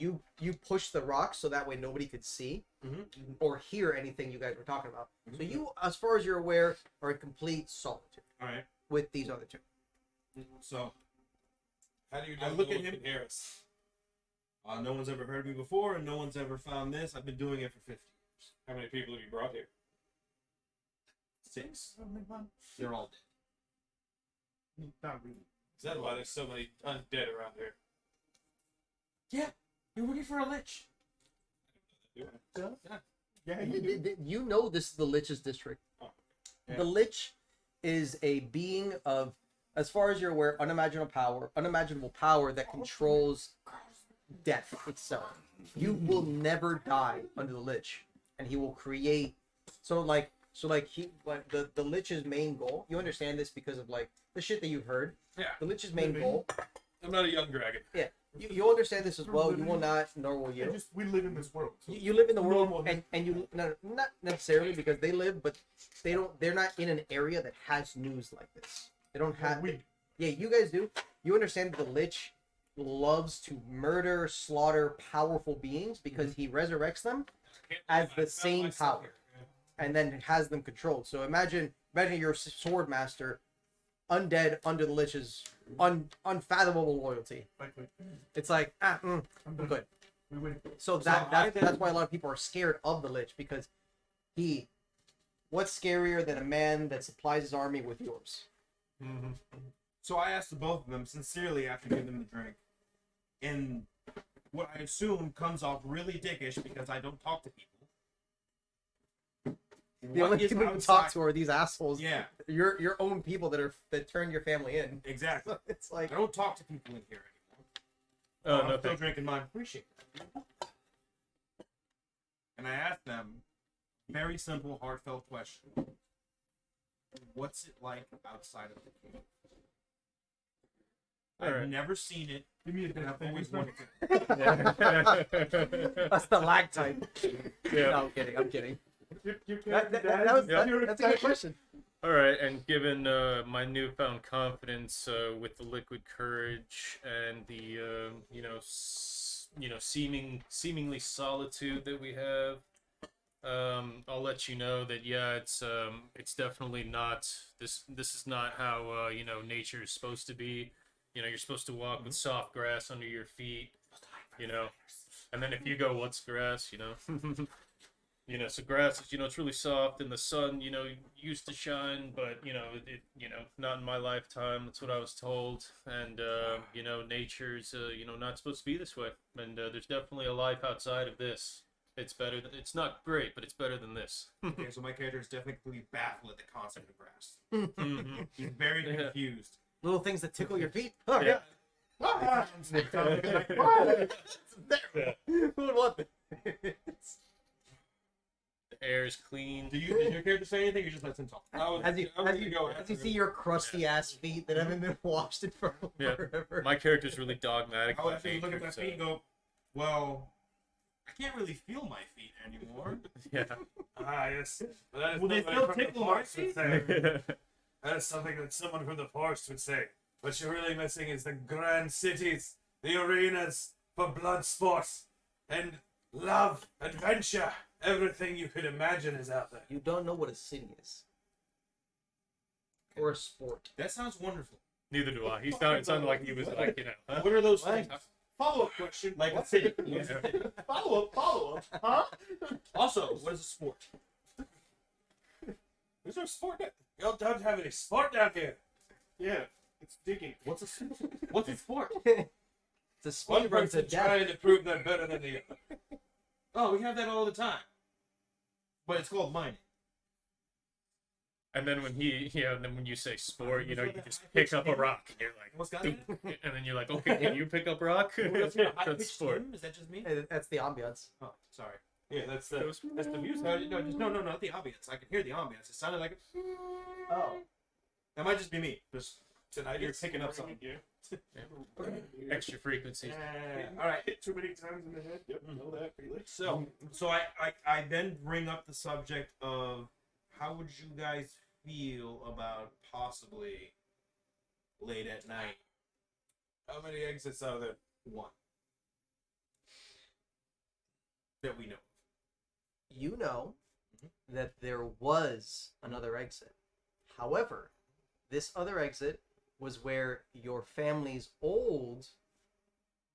pushed the rocks so that way nobody could see Mhm. or hear anything you guys were talking about. So you, as far as you're aware, are in complete solitude All right. with these other two. So How do you I know look no at one him- can hear us? no one's ever heard me before, and no one's ever found this. I've been doing it for 50 years. How many people have you brought here? 6. They're all dead. Not really. Is that why there's so many undead around here? Yeah, you're working for a lich. Yeah, you do. You know this is the Liches District. Oh, yeah. The Lich is a being of, as far as you're aware, unimaginable power that controls death itself. You will never die under the Lich, and he will create. So the Lich's main goal. You understand this because of like the shit that you've heard. Yeah. The Lich's main goal. I'm not a young dragon. You understand this as well. You will not, nor will you. We live in this world. So You live in the world, normal. and you not necessarily because they live, but they don't. They're not in an area that has news like this. They don't have. we Yeah, you guys do. You understand that the Lich loves to murder, slaughter powerful beings because he resurrects them as the same power, and then has them controlled. So imagine your sword master, undead under the Lich's unfathomable loyalty. like It's like I'm good. we win. So that's why a lot of people are scared of the Lich because what's scarier than a man that supplies his army with yours? So I asked the both of them sincerely after giving them the drink, and what I assume comes off really dickish because I don't talk to people. The What only is people you outside- talk to are these assholes. Yeah, Your own people that turn your family in. exactly. It's like I don't talk to people in here anymore. Oh, no, I'm still thank drinking mine. Appreciate that. And I asked them, very simple, heartfelt question. What's it like outside of the cave? I've Alright. never seen it, Give me a and I've thing. always wanted to. that's the lag type. Yeah. No, I'm kidding. Your That's a good question. All right, and given my newfound confidence with the liquid courage and the seemingly solitude that we have, I'll let you know that it's definitely not this. This is not how nature is supposed to be. You're supposed to walk with soft grass under your feet. And then if you go, what's grass? So grass is, it's really soft, and the sun, used to shine, but not in my lifetime. That's what I was told. And nature's, not supposed to be this way. And there's definitely a life outside of this. It's better than. It's not great, but it's better than this. Okay, so my character is definitely completely baffled at the concept of grass. Mhm. He's very confused. Little things that tickle your feet. Oh, Yeah. There. Who would want that? The air is clean. Did your character say anything, or just let him talk? As you see your crusty ass feet that haven't been washed in Yeah. forever. My character's really dogmatic. I by would look at nature, my so- feet and go, well, I can't really feel my feet anymore. Yeah. Yes. But that is Will they something still from the tickle my forest would feet? say. That is something that someone from the forest would say. What you're really missing is the grand cities, the arenas for blood sports, and love, adventure. Everything you could imagine is out there. You don't know what a city is. Or a sport. That sounds wonderful. Neither do I. It sounded like he was like, huh? What are those What? things? Follow-up question. Like a What? city. Follow-up. Huh? Also, what is a sport? There's no sport. Y'all don't have any sport down here. Yeah, it's digging. What's a sport? What's a sport? It's a sport One run to person death. trying to prove they're better than the other. Oh, we have that all the time. But it's called mining. And then when when you say sport, you just pick up a rock. And you're like, What's got "Doop." that? And then you're like, okay, can you pick up rock? That's High-pitched sport. hymn? Is that just me? That's the ambiance. Oh, sorry. Yeah, that's the music. No, not the ambience. I can hear the ambience. It sounded like Oh. that might just be me. Just Tonight you're it's picking up something. Extra frequencies. All right. Hit too many times in the head. Yep, know that, Felix. So I then bring up the subject of how would you guys feel about possibly late at night How many exits are there? one that we know. You know that there was another exit. However, this other exit was where your family's old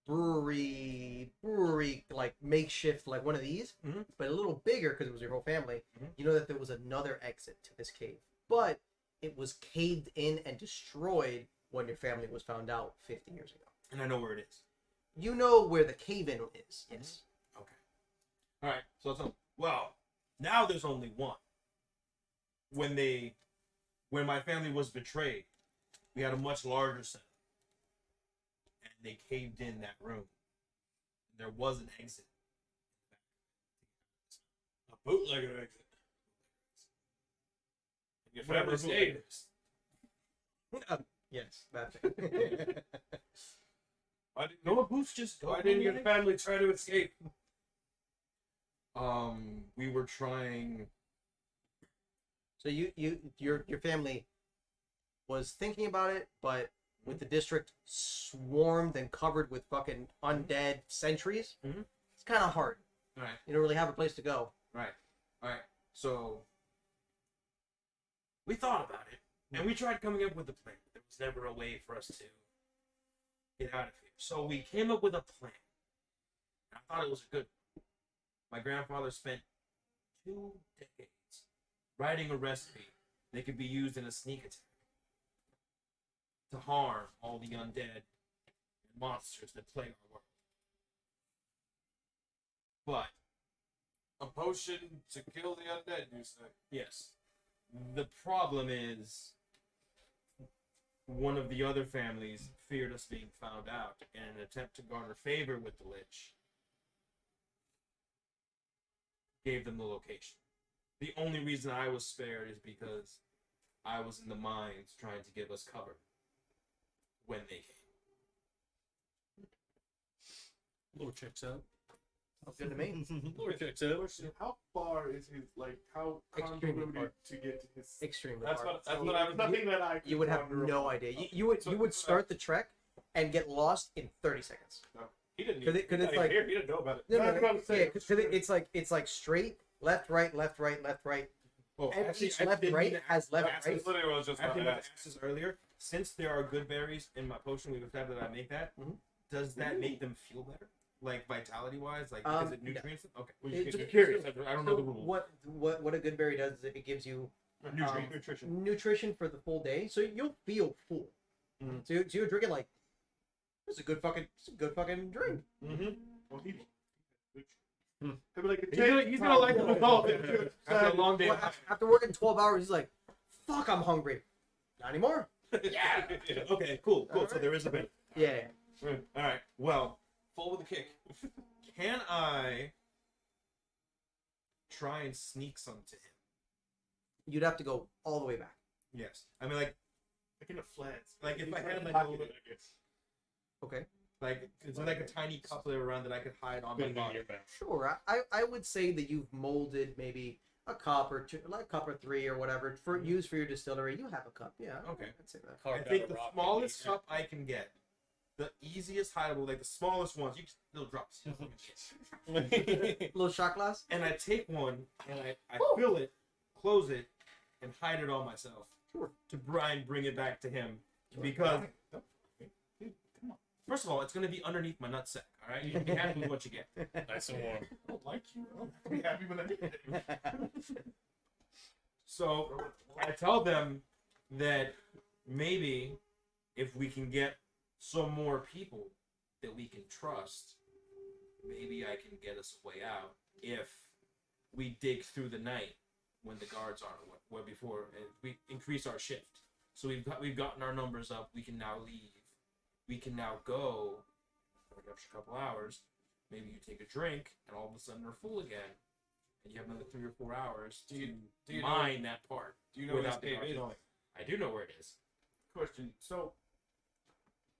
brewery like makeshift, like one of these, Mhm. but a little bigger because it was your whole family. Mhm. You know that there was another exit to this cave, but it was caved in and destroyed when your family was found out 50 years ago. And I know where it is. You know where the cave in is, yes. Okay. All right. So it's well. Now there's only one. When my family was betrayed, we had a much larger setup, and they caved in that room. There was an exit. A bootlegger exit. Your Whatever family stayed. Yes, that's it. Why didn't, No, boots just go. why didn't your family try to escape? We were trying. So your family was thinking about it, but with the district swarmed and covered with fucking undead sentries, Mhm. it's kind of hard. All right. You don't really have a place to go. Right. All right. So we thought about it, and we tried coming up with a plan. There was never a way for us to get out of here. So we came up with a plan. And I thought it was a good one. My grandfather spent 2 decades writing a recipe that could be used in a sneak attack to harm all the undead and monsters that plague our world. But A potion to kill the undead, you say? yes. The problem is one of the other families feared us being found out, and in an attempt to garner favor with the Lich, gave them the location. The only reason I was spared is because I was in the mines trying to give us cover when they came. Lore checks out. Sounds good to me. Lore checks out. Question: how far is his how Extremely convoluted far. to get to his? Extremely That's hard. what So I was. nothing that I. You would have no idea. You would start the trek and get lost in 30 seconds. He didn't. 'Cause it's He like- didn't know about it. No, That's what I'm saying. because it's like straight, left, right, left, right, left, right. Oh, And each left, right has left, That's right. literally what I was just I about think to I ask. asked this earlier. Since there are good berries in my potion, we've established that I make that. Mhm. Does that make them feel better, like vitality wise, like because it No. nutrients? Okay, It's- I'm curious. I don't know So the rules. what a good berry does is it gives you Nutrition. nutrition for the full day, so you'll feel full. Mhm. So you're drinking like it's a good fucking drink. Mm-hmm. Well, he. Hmm. He'll be like, He's gonna like the result after a long day. Well, after working 12 hours, he's like, "Fuck, I'm hungry." Not anymore. Yeah. Okay. Cool. So Alright. there is a bit. Yeah. All right. Well, full with a kick. Can I try and sneak some to him? You'd have to go all the way back. Yes. I mean, like Like in a flat. Like, if I had, like, a pocket little- it, I guess. Okay. is there like a tiny couplet around that I could hide on my body? Sure. I would say that you've molded maybe a cup or two, like a cup or 3 or whatever for use for your distillery. You have a cup. Yeah. Okay. I'd say that. I Carved think out the of rock smallest paper. cup I can get, the easiest hideable, like the smallest ones, you just little drops. Little shot glass. And I take one and I fill it, close it, and hide it on myself. Sure. To bring it back to him. Because first of all, it's gonna be underneath my nutsack, alright? You can be happy with what you get. Nice and warm. I don't like you. I'll be happy with anything. So I tell them that maybe if we can get some more people that we can trust, maybe I can get us a way out if we dig through the night when the guards aren't before we increase our shift. So we've gotten our numbers up. We can now leave. We can now go for an extra couple hours. Maybe you take a drink, and all of a sudden they're full again, and you have another 3 or 4 hours to do you mine that part. Do you know where this without the cave guards is? knowing. I do know where it is. Question. So,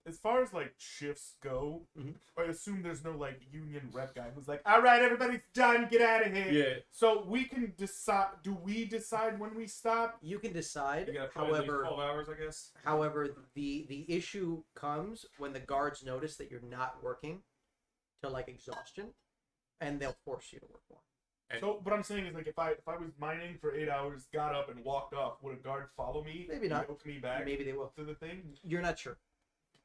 as far as like shifts go, Mhm. I assume there's no like union rep guy who's like, "All right, everybody's done. Get out of here." Yeah. So we can decide. Do we decide when we stop? You can decide. You gotta put in at least However, 12 hours, I guess. the issue comes when the guards notice that you're not working till like exhaustion, and they'll force you to work more. And- So what I'm saying is like if I was mining for 8 hours, got up and walked off, would a guard follow me? Maybe not. Yoke me back Maybe they will. to the thing. You're not sure.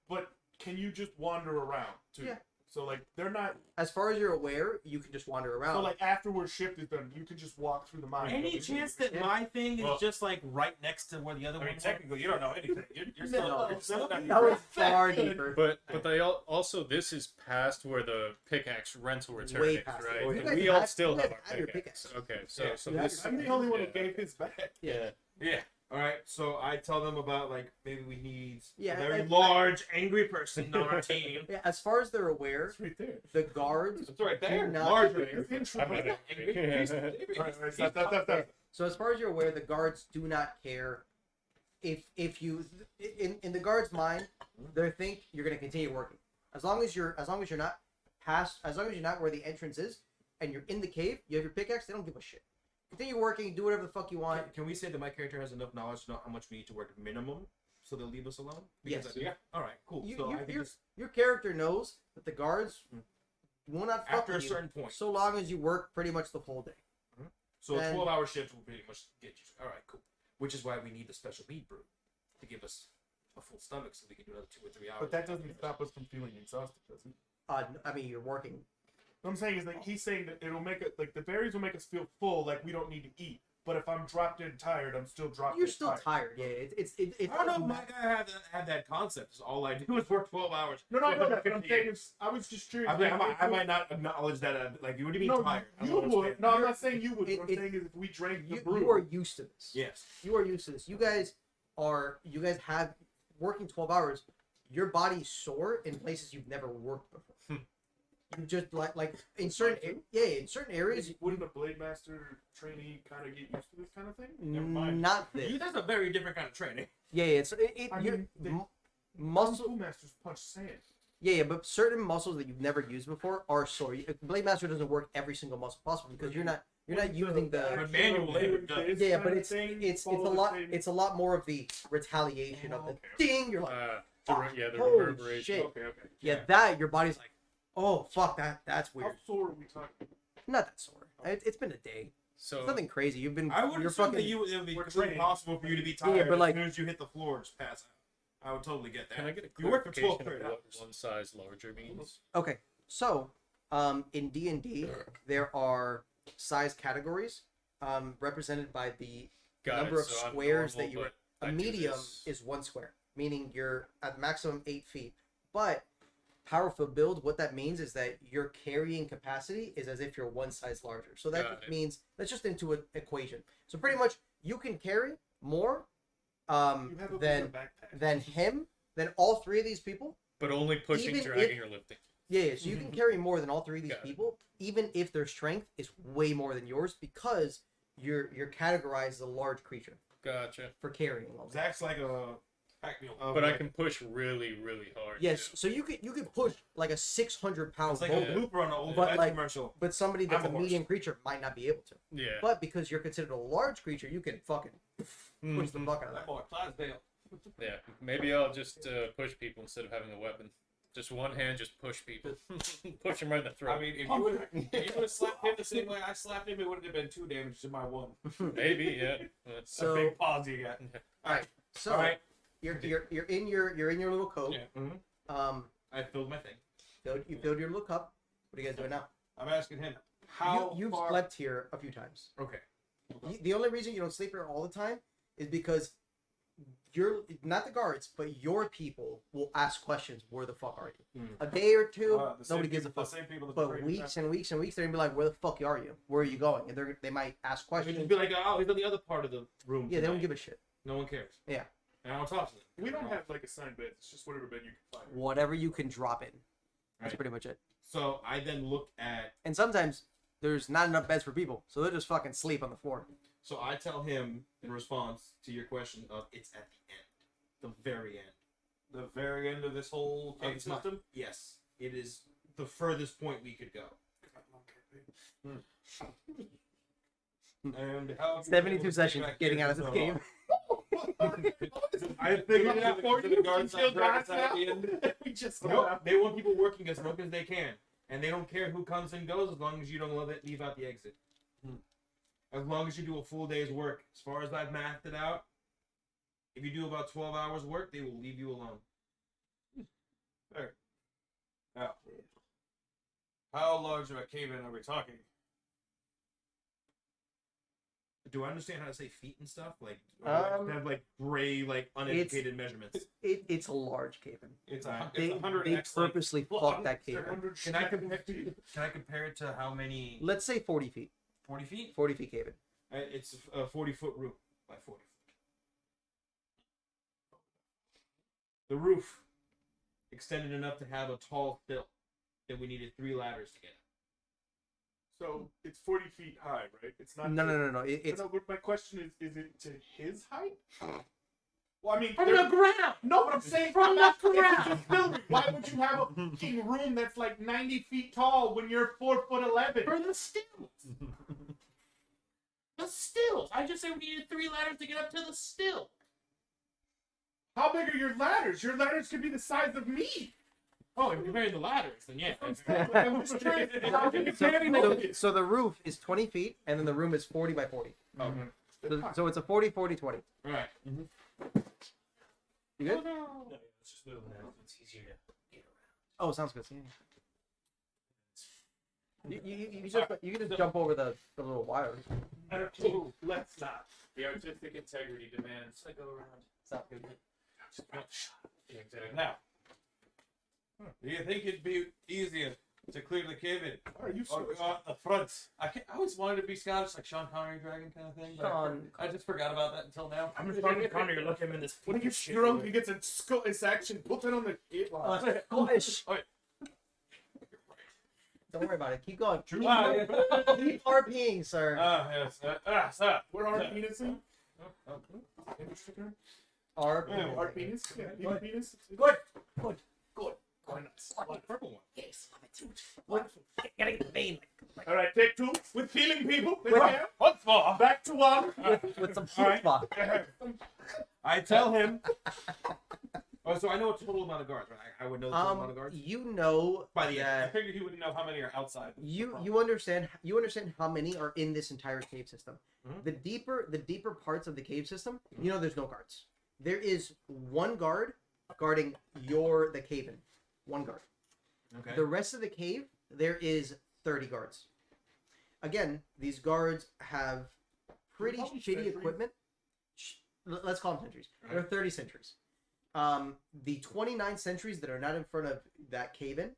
But can you just wander around too? Yeah. So like they're not. As far as you're aware, you can just wander around. So like after we're shift is done, you can just walk through the mine. Any chance that Yeah. my thing is Well- just like right next to where the other I mean, one's technically, you don't know anything. You're No. still, you're still not that was far deeper. But they also this is past where the pickaxe rental return Way is, past it. right? You And guys we all have- still you have guys our have your pickaxe. pickaxe. Okay, so Yeah. so Yeah. this I'm the only one who yeah. gave his back. Yeah. Yeah. All right, so I tell them about like maybe we need Yeah, a very and- large, angry person on our team. Yeah. As far as they're aware, It's right there. the guards. It's right there. do not- Larger. It's in I'm not Alright, angry. stop. So as far as you're aware, the guards do not care if you in the guards' mind, they think you're gonna continue working as long as you're not past, as long as you're not where the entrance is, and you're in the cave. You have your pickaxe. They don't give a shit. Continue working. Do whatever the fuck you want. Can we say that my character has enough knowledge to know how much we need to work minimum, so they'll leave us alone? Yes. Yeah. All right. Cool. You, so you, I think your, it's your character knows that the guards will not fuck after a with you certain point. so long as you work pretty much the full day. So a then- 12-hour shift will pretty much get you. All right. Cool. Which is why we need the special meat brew to give us a full stomach, so we can do another 2 or 3 hours. But that doesn't stop us from feeling exhausted, does it? I mean, you're working. What I'm saying is like he's saying that it'll make it like the berries will make us feel full, like we don't need to eat. But if I'm drop dead tired, I'm still drop You're dead still tired. tired. Yeah, it's I don't know if my guy had that concept. So all I do is work 12 hours. No, I know that. But I'm 50 saying years. is, I was just curious. I might not acknowledge that. Like, what do you mean No, tired? I you don't would. understand. No, I'm not saying you would. It- What I'm it- saying is if we drank the you, brew. you are used to this. Yes. You are used to this. You guys have working 12 hours. Your body's sore in places you've never worked before. You just like in certain in certain areas. Wouldn't a blade master trainee kind of get used to this kind of thing? Never mind. Not this. That's a very different kind of training. Yeah, it I you're- mean, they- muscle. School masters punch sand. Yeah, but certain muscles that you've never used before are sore. Blade Master doesn't work every single muscle possible because you're not using the. But manual labor does. Yeah, but it's a lot more of the retaliation of the ding. You're like, The holy reverberation. shit. Okay. Yeah, that your body's like, oh fuck, that's How weird. sore are we talking? Not that sore. It's been a day. So It's nothing crazy. You've been. I would you're assume fucking. that it would be We're completely training. possible for you to be Yeah, tired but like- as soon as you hit the floor, just pass out. I would totally get that. can I get a You work for 12 clarification of straight what hours. one size larger means? Okay, so in D&D there are size categories represented by the Got number it. of So I'm squares normal, that you. but A I do medium this- is 1 square, meaning you're at maximum 8 feet. But powerful build, what that means is that your carrying capacity is as if you're 1 size larger. So that Got it. means that's just into an equation. So pretty much you can carry more You have a bigger backpack. than all 3 of these people. but only pushing, even dragging, if- or lifting. Yeah, so you can carry more than all 3 of these Got it. people, even if their strength is way more than yours because you're categorized as a large creature Gotcha. for carrying all that. Zach's like a pack mule. But I can push really, really hard. Yes, too. so you could push like a 600-pound It's like boulder. a blooper on an old But, like- commercial. But somebody that's I'm a a horse. medium creature might not be able to. Yeah. But because you're considered a large creature, you can fucking push the fuck out of that. boy, Clydesdale. Yeah. Maybe I'll just push people instead of having a weapon. Just one hand, just push people. Push them right in the throat. I mean, if you would have slapped him the same way I slapped him, it would have been 2 damage to my 1. Maybe, yeah. That's- So- a big pause you got. So All right. you're in your little coat. Yeah. I I filled my thing. you filled your little cup. What are you guys doing now? I'm asking him how You've far. slept here a few times. Okay. The only reason you don't sleep here all the time is because you're not the guards, but your people will ask questions. Where the fuck are you? A day or two, nobody gives a fuck. The same people that But weeks and weeks and weeks, they're gonna be like, "Where the fuck are you? Where are you going?" And they might ask You'd questions. be like, oh, he's on the other part of the room. Yeah, they don't tonight. give a shit. No one cares. Yeah. And I don't talk to them. We don't have like assigned beds. It's just whatever bed you can find. Whatever you can drop in. That's Right. pretty much it. So I then look at. And sometimes there's not enough beds for people, so they'll just fucking sleep on the floor. So I tell him in response to your question of it's at the end, the very end. The very end of this whole cave It's not- system. Yes, it is the furthest point we could go. And how 72 sessions getting out of this game. I figured it out. The guards not dragging us out at the end. We just No, they want people working as long as they can, and they don't care who comes and goes as long as you don't leave out the exit. As long as you do a full day's work. As far as I've mathed it out, if you do about 12 hours work, they will leave you alone. Now, how large of a cave-in are we talking? Do I understand how to say feet and stuff? Like, have like gray, like uneducated measurements. It's a large cave-in. It's They 100 purposely fucked that cave-in. Can I compare it to how many? Let's say 40 feet. 40 feet? 40 feet cave-in. It's a 40-foot roof by 40 foot. The roof extended enough to have a tall sill that we needed 3 ladders to get. So it's 40 feet high, right? It's not. No. It's No, but my question is it to his height? Well, I mean, From the ground. no, but I'm saying From the if ground. it's a building, why would you have a fucking room that's like 90 feet tall when you're 4'11"? For the stills. The stills. I just said we needed 3 ladders to get up to the still. How big are your ladders? Your ladders could be the size of me. Oh, if you're comparing the ladders, then yeah. I'm just curious how you're comparing them. so the roof is 20 feet, and then the room is 40 by 40. So it's a 40, 40, 20. Right. You good? No, let's just move now. It's easier to get around. Oh, sounds good. Yeah. You can just jump over the little wires. Let's not. The artistic integrity demands I go around. Sounds good. Yeah, exactly. Now, do you think it'd be easier to clear the cave-in? Are you Or go out the front? I always wanted to be Scottish, like Sean Connery dragon kind of thing. But I just forgot about that until now. I'm just trying to look him in this. When he gets drunk, he gets a Scottish accent. Put it on the gate line. Scottish. Alright. Don't worry about it. Keep going. Keep Ah, keep RPing, sir. yes. Sir. What are penis in? RP. Our penis? Yeah, your penis? Good. Why not? Purple one. Yes, love it too. Gotta get the vein. All right, take 2 with healing people. Once more. Back to 1. With some All right. chutzpah. I tell him. Oh, so I know a total amount of guards, right? I would know the total amount of guards. You know By the end. I that figured he wouldn't know how many are outside. you understand how many are in this entire cave system. Mhm. The deeper parts of the cave system, you know, there's no guards. There is 1 guard guarding the cave-in. 1 guard. Okay. The rest of the cave, there is 30 guards. Again, these guards have pretty Call them shitty sentries. equipment. Let's call them sentries. There are 30 sentries. The 29 sentries that are not in front of that cave-in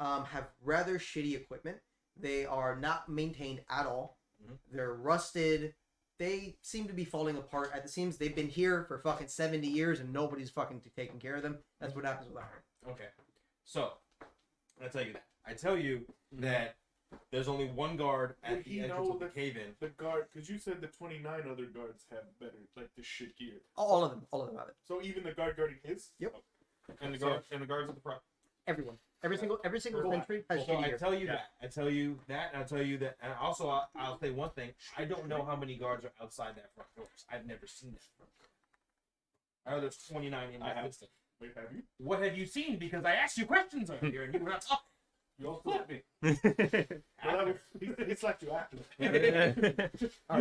have rather shitty equipment. They are not maintained at all. They're rusted. They seem to be falling apart at the seams. They've been here for fucking 70 years and nobody's fucking taking care of them. That's what happens with iron. Okay. So, I tell you that. I tell you that there's only 1 guard at Would the he entrance know of the that- cave-in. The guard, because you said the 29 other guards have better, like the shit gear. All of them have it. So even the guard guarding his? Yep. And the guards at the front. Everyone. Every single sentry has So shitty I gear. tell you that. I tell you that. And I'll tell you that. And also, I'll say one thing. I don't know how many guards are outside that front doors. I've never seen that front door. I know there's 29 in that distance. Wait, have you? What have you seen? Because I asked you questions earlier and you were not talking. You also let me. Well, he slapped you after. The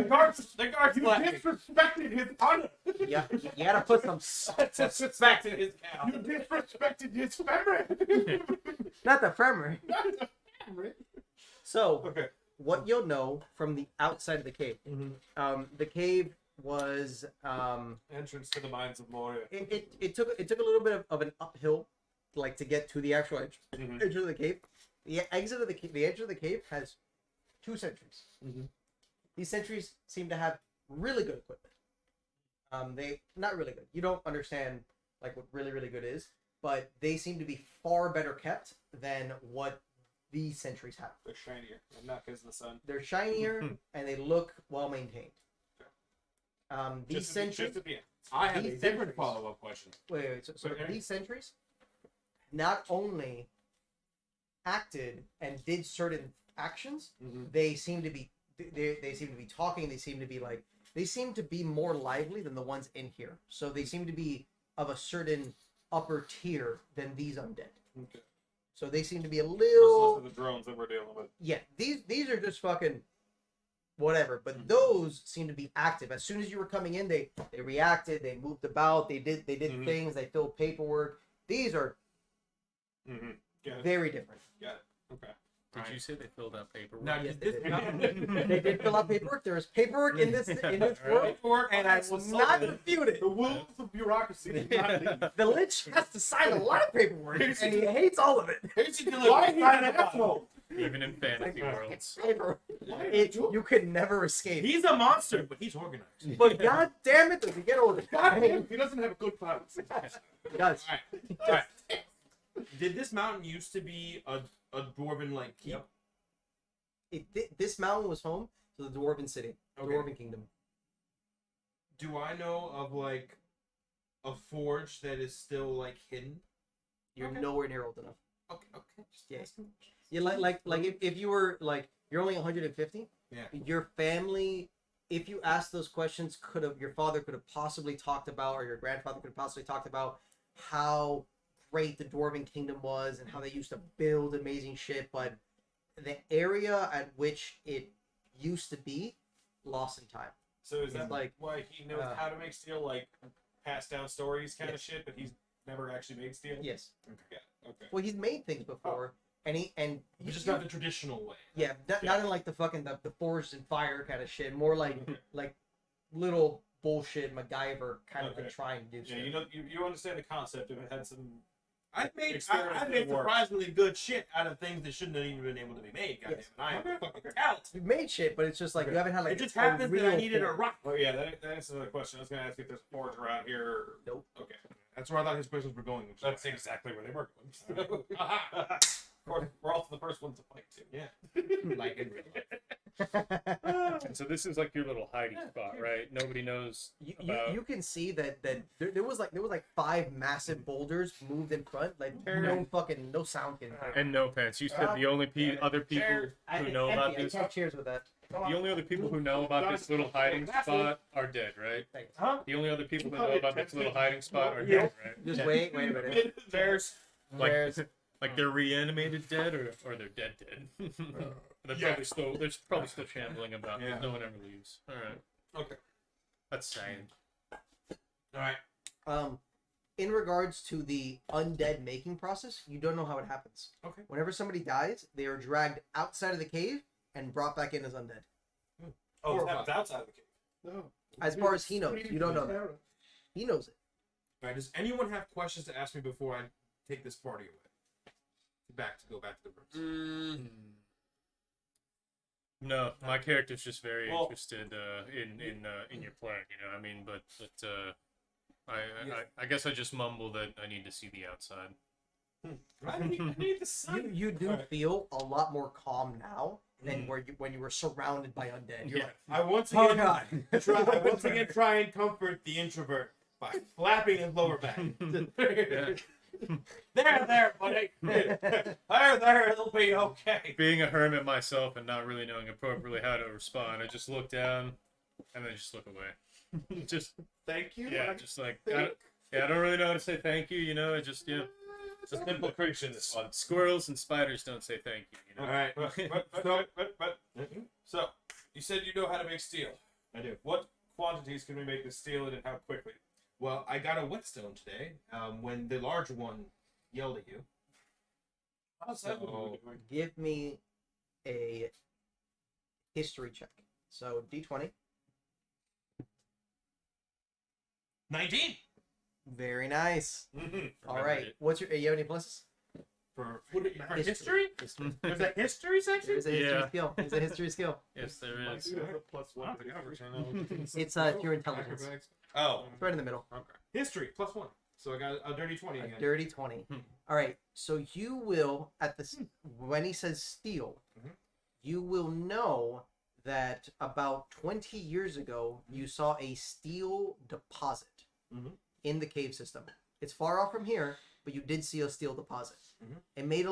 guards You slapped me. disrespected his honor. Yeah, you gotta put some Disrespect in his cow. You disrespected his memory. not the firmer. So Okay. what you'll know from the outside of the cave, the cave was Entrance to the mines of Moria. it took a little bit of an uphill, like to get to the actual edge of the cave. The edge of the cave has 2 sentries. These sentries seem to have really good equipment. They not really good. You don't understand like what really good is, but they seem to be far better kept than what these sentries have. They're shinier, and not because of the sun. They're shinier and they look well maintained. These sentries. Just at the end. I have a These different sentries- follow-up question. Wait. So Okay. these sentries not only acted and did certain actions, they seem to be talking. They seem to be more lively than the ones in here. So they seem to be of a certain upper tier than these undead. Okay. So they seem to be a Those little are the drones that we're dealing with. these are just fucking whatever. But those seem to be active. As soon as you were coming in, they reacted, they moved about, they did things, they filled paperwork. These are very different. Okay. Did you say they filled out paperwork? Now, Yes, did they this did. They did fill out paperwork. There is paperwork in this world, and I will not dispute it. The wolves of bureaucracy did not leave. The Lich has to sign a lot of paperwork, and he hates all of it. Why he an asshole? Even in fantasy worlds. Paper. You could never escape. He's a monster, but he's organized. But god damn it, does he get older? God damn, he doesn't have a good policy. He does. All right. Did this mountain used to be a dwarven like keep? This mountain was home to the Dwarven City, Dwarven Kingdom. Do I know of like a forge that is still like hidden? You're nowhere near old enough. Okay. Just Yeah. asking. Yeah, like if you were like you're only 150. Yeah. Your family, if you asked those questions, your father could have possibly talked about, or your grandfather could have possibly talked about how great the Dwarven Kingdom was and how they used to build amazing shit, but the area at which it used to be lost in time. So is that like, why he knows how to make steel, like passed down stories kind of shit, but he's never actually made steel? Yes. Okay. Okay. Well, he's made things before, and Just not the traditional way. yeah, not in like the fucking the forged in fire kind of shit. More like little bullshit MacGyver kind of been trying to do. Yeah, Stuff. you understand the concept of it had some. I've made Experiment that works. surprisingly good shit out of things that shouldn't have even been able to be made. Goddamn, Yes. I am fucking talented. You've made shit, but it's just like you haven't had like It just a happens that I real needed a forge. rock. Oh yeah, that answers the question. I was gonna ask you if there's a forge around here. Nope. Okay. That's where I thought his questions were going. Which is That's why- exactly where they were going. Of course, we're also the first ones to fight too. Yeah. Like in real life. And so this is like your little hiding spot, right? Nobody knows about. You can see that there was like 5 massive boulders moved in front, like no sound can. And no pants. You said the only other people who know about I this. can't cheers with that. The only other people who know about this little hiding spot are dead, right? Huh? The only other people who know about this little hiding spot are dead, right? Just wait a minute. Like they're reanimated dead, or they're dead. They're probably still shambling about. Yeah. No one ever leaves. All right. Okay. That's sad. All right. In regards to the undead making process, you don't know how it happens. Okay. Whenever somebody dies, they are dragged outside of the cave and brought back in as undead. Oh, it happens outside of the cave. No. As far as he knows, you don't know that. He knows it. All right. Does anyone have questions to ask me before I take this party away? Go back to the rooms. No, my character's just very Well- interested in your plan. You know, what I mean, but I guess I just mumble that I need to see the outside. I need the sun. You do feel a lot more calm now than when you were surrounded by undead. You're Yeah. like, I once oh again god. try and comfort the introvert by flapping his lower back. There, buddy. there, it'll be okay. Being a hermit myself and not really knowing appropriately how to respond, I just look down and then just look away. Just Thank you. yeah, just like I don't really know how to say thank you. You know, I just It's a simple creature, this one. squirrels and spiders don't say thank you. You know. All right. But, so, you said you know how to make steel. I do. What quantities can we make this steel in and how quickly? Well, I got a whetstone today. When the large one yelled at you. How's that what we're doing? Give me a history check. So D20. 19. Very nice. All Remembered right. it. What's your? You have any pluses? For history? History. There's a history section? There's a history Yeah. skill. There's a history skill. Yes, there is. That's a +1. It's your intelligence. Oh, It's right in the middle. history +1. So I got a dirty 20 A again. dirty 20. All right. So you will when he says steal, you will know that about 20 years ago you saw a steel deposit in the cave system. It's far off from here, but you did see a steel deposit. It made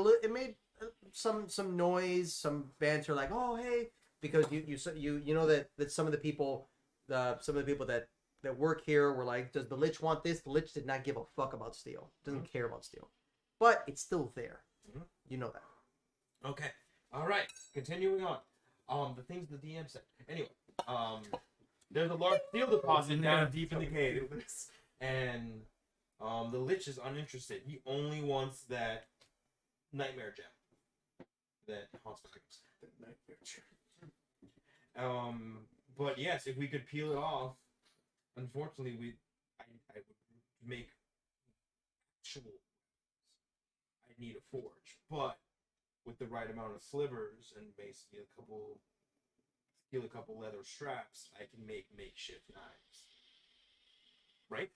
some noise, some banter, like, oh hey, because you know that some of the people that work here were like, does the Lich want this? The Lich did not give a fuck about steel. Doesn't care about steel, but it's still there. You know that. Okay. All right. Continuing on. The things the DM said. Anyway, there's a large steel deposit down deep in the cave, and the Lich is uninterested. He only wants that nightmare gem that haunts dreams. The nightmare chair. But yes, if we could peel it off, unfortunately, I would make actual. I need a forge, but with the right amount of slivers and basically steal a couple leather straps, I can make makeshift knives. Right?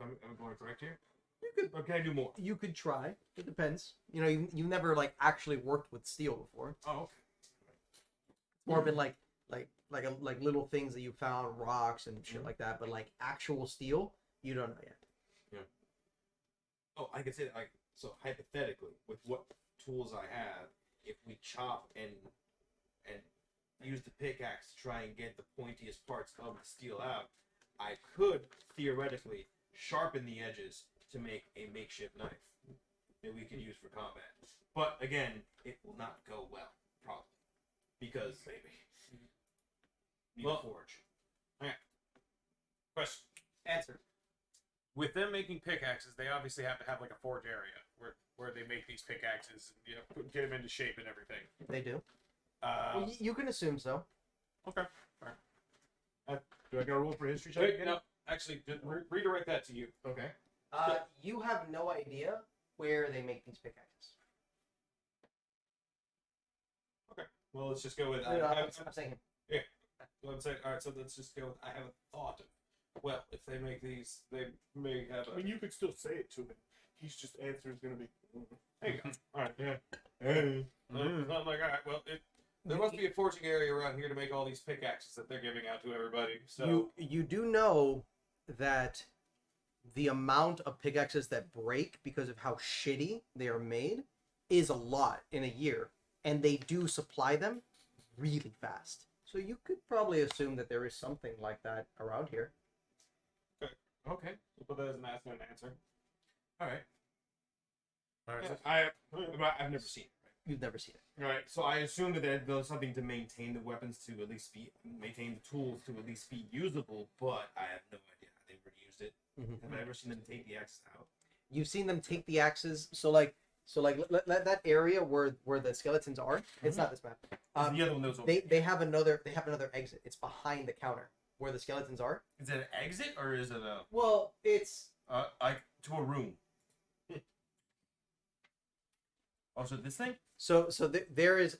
Am I going correct here? You could. Or can I do more? You could try. It depends. You know, you never like actually worked with steel before. Oh, okay. It's more been like little things that you found, rocks and shit like that. But like actual steel, you don't know yet. Yeah. Oh, I can say that. So hypothetically, with what tools I have, if we chop and use the pickaxe to try and get the pointiest parts of the steel out, I could theoretically sharpen the edges to make a makeshift knife that we can use for combat. But again, it will not go well, probably, because need a forge. Okay. Question. Answer. With them making pickaxes, they obviously have to have like a forge area where they make these pickaxes and get them into shape and everything. They do. Well, you can assume so. Okay. Do I got a roll for history check? Wait, again? no, actually, redirect that to you. Okay. You have no idea where they make these pickaxes. Okay. Well, let's just go with. I'm saying. Well, I'm saying, all right. So let's just go with. I have a thought of. Well, if they make these, they may have. I mean, you could still say it to him. He's just answer is gonna be. There you go. All right. Yeah. I'm like, all right. Well, there must be a forging area around here to make all these pickaxes that they're giving out to everybody. So You do know that the amount of pickaxes that break because of how shitty they are made is a lot in a year, and they do supply them really fast. So you could probably assume that there is something like that around here. okay, we'll put that as an ask and an answer. All right. All right. Yeah, I've never seen it. You've never seen it. All right. So I assume that there's something to maintain the weapons to at least maintain the tools to at least be usable, but I have no idea how they ever used it. Have I ever seen them take the axes out? You've seen them take the axes. So let that area where the skeletons are. It's not this map. The other one that was over. They have another exit. It's behind the counter where the skeletons are. Is it an exit or is it a Well, it's like to a room? Oh, so this thing? there is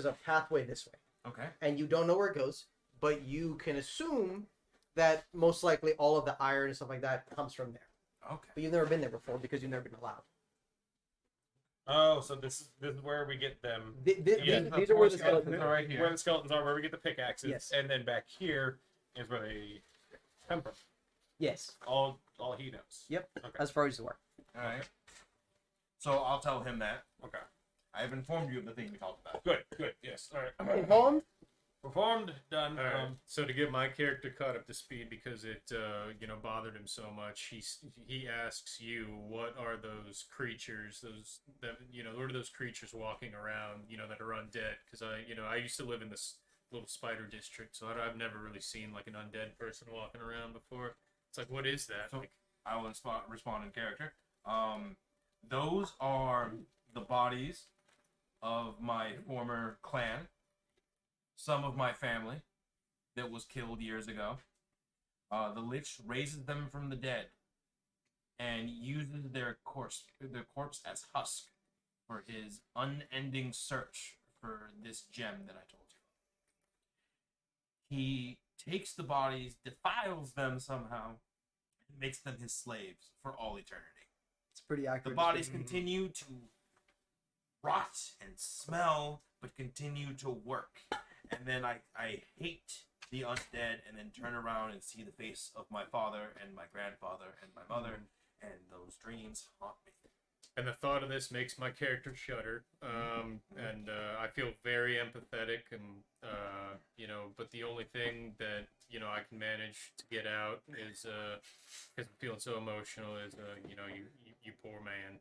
a pathway this way, Okay. and you don't know where it goes, but you can assume that most likely all of the iron and stuff like that comes from there. Okay. But you've never been there before because you've never been allowed. Oh, so this is where we get them. These are where the skeletons are. right here. Where the skeletons are, where we get the pickaxes. Yes. And then back here is where they come from. Yes. All he knows. Yep. Okay. As far as you are. All right. So I'll tell him that. Okay. I have informed you of the thing we talked about. Good. Yes. All right. Informed? Performed. Done. All right. So to get my character caught up to speed because it bothered him so much, he asks you, what are those creatures? What are those creatures walking around? That are undead? Because I used to live in this little spider district, so I've never really seen like an undead person walking around before. It's like, what is that? So I will respond in character. Those are the bodies of my former clan. Some of my family that was killed years ago. The Lich raises them from the dead and uses their corpse as husk for his unending search for this gem that I told you. He takes the bodies, defiles them somehow, and makes them his slaves for all eternity. It's pretty accurate. The bodies continue to rot and smell, but continue to work. And then I hate the undead, and then turn around and see the face of my father and my grandfather and my mother, and those dreams haunt me. And the thought of this makes my character shudder. And I feel very empathetic, and but the only thing that I can manage to get out is because I'm feeling so emotional is you poor man.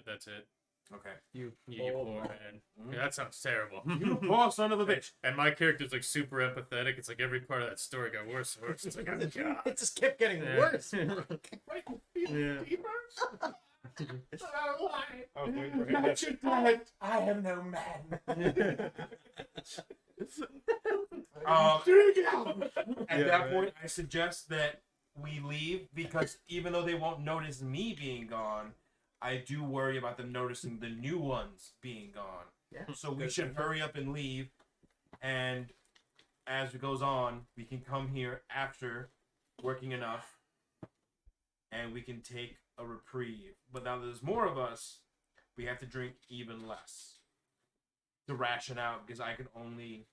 That's it. Okay. You poor man. Yeah, that sounds terrible. You poor son of a bitch. And my character's like super empathetic. It's like every part of that story got worse and worse. It's like, oh, God. It just kept getting Yeah. worse. Right, Yeah. Oh, wait, Not your dad. I am no man. At that point, I suggest that we leave because even though they won't notice me being gone, I do worry about them noticing the new ones being gone. Yeah. So we should hurry up and leave. And as it goes on, we can come here after working enough and we can take a reprieve. But now there's more of us, we have to drink even less to ration out because I can only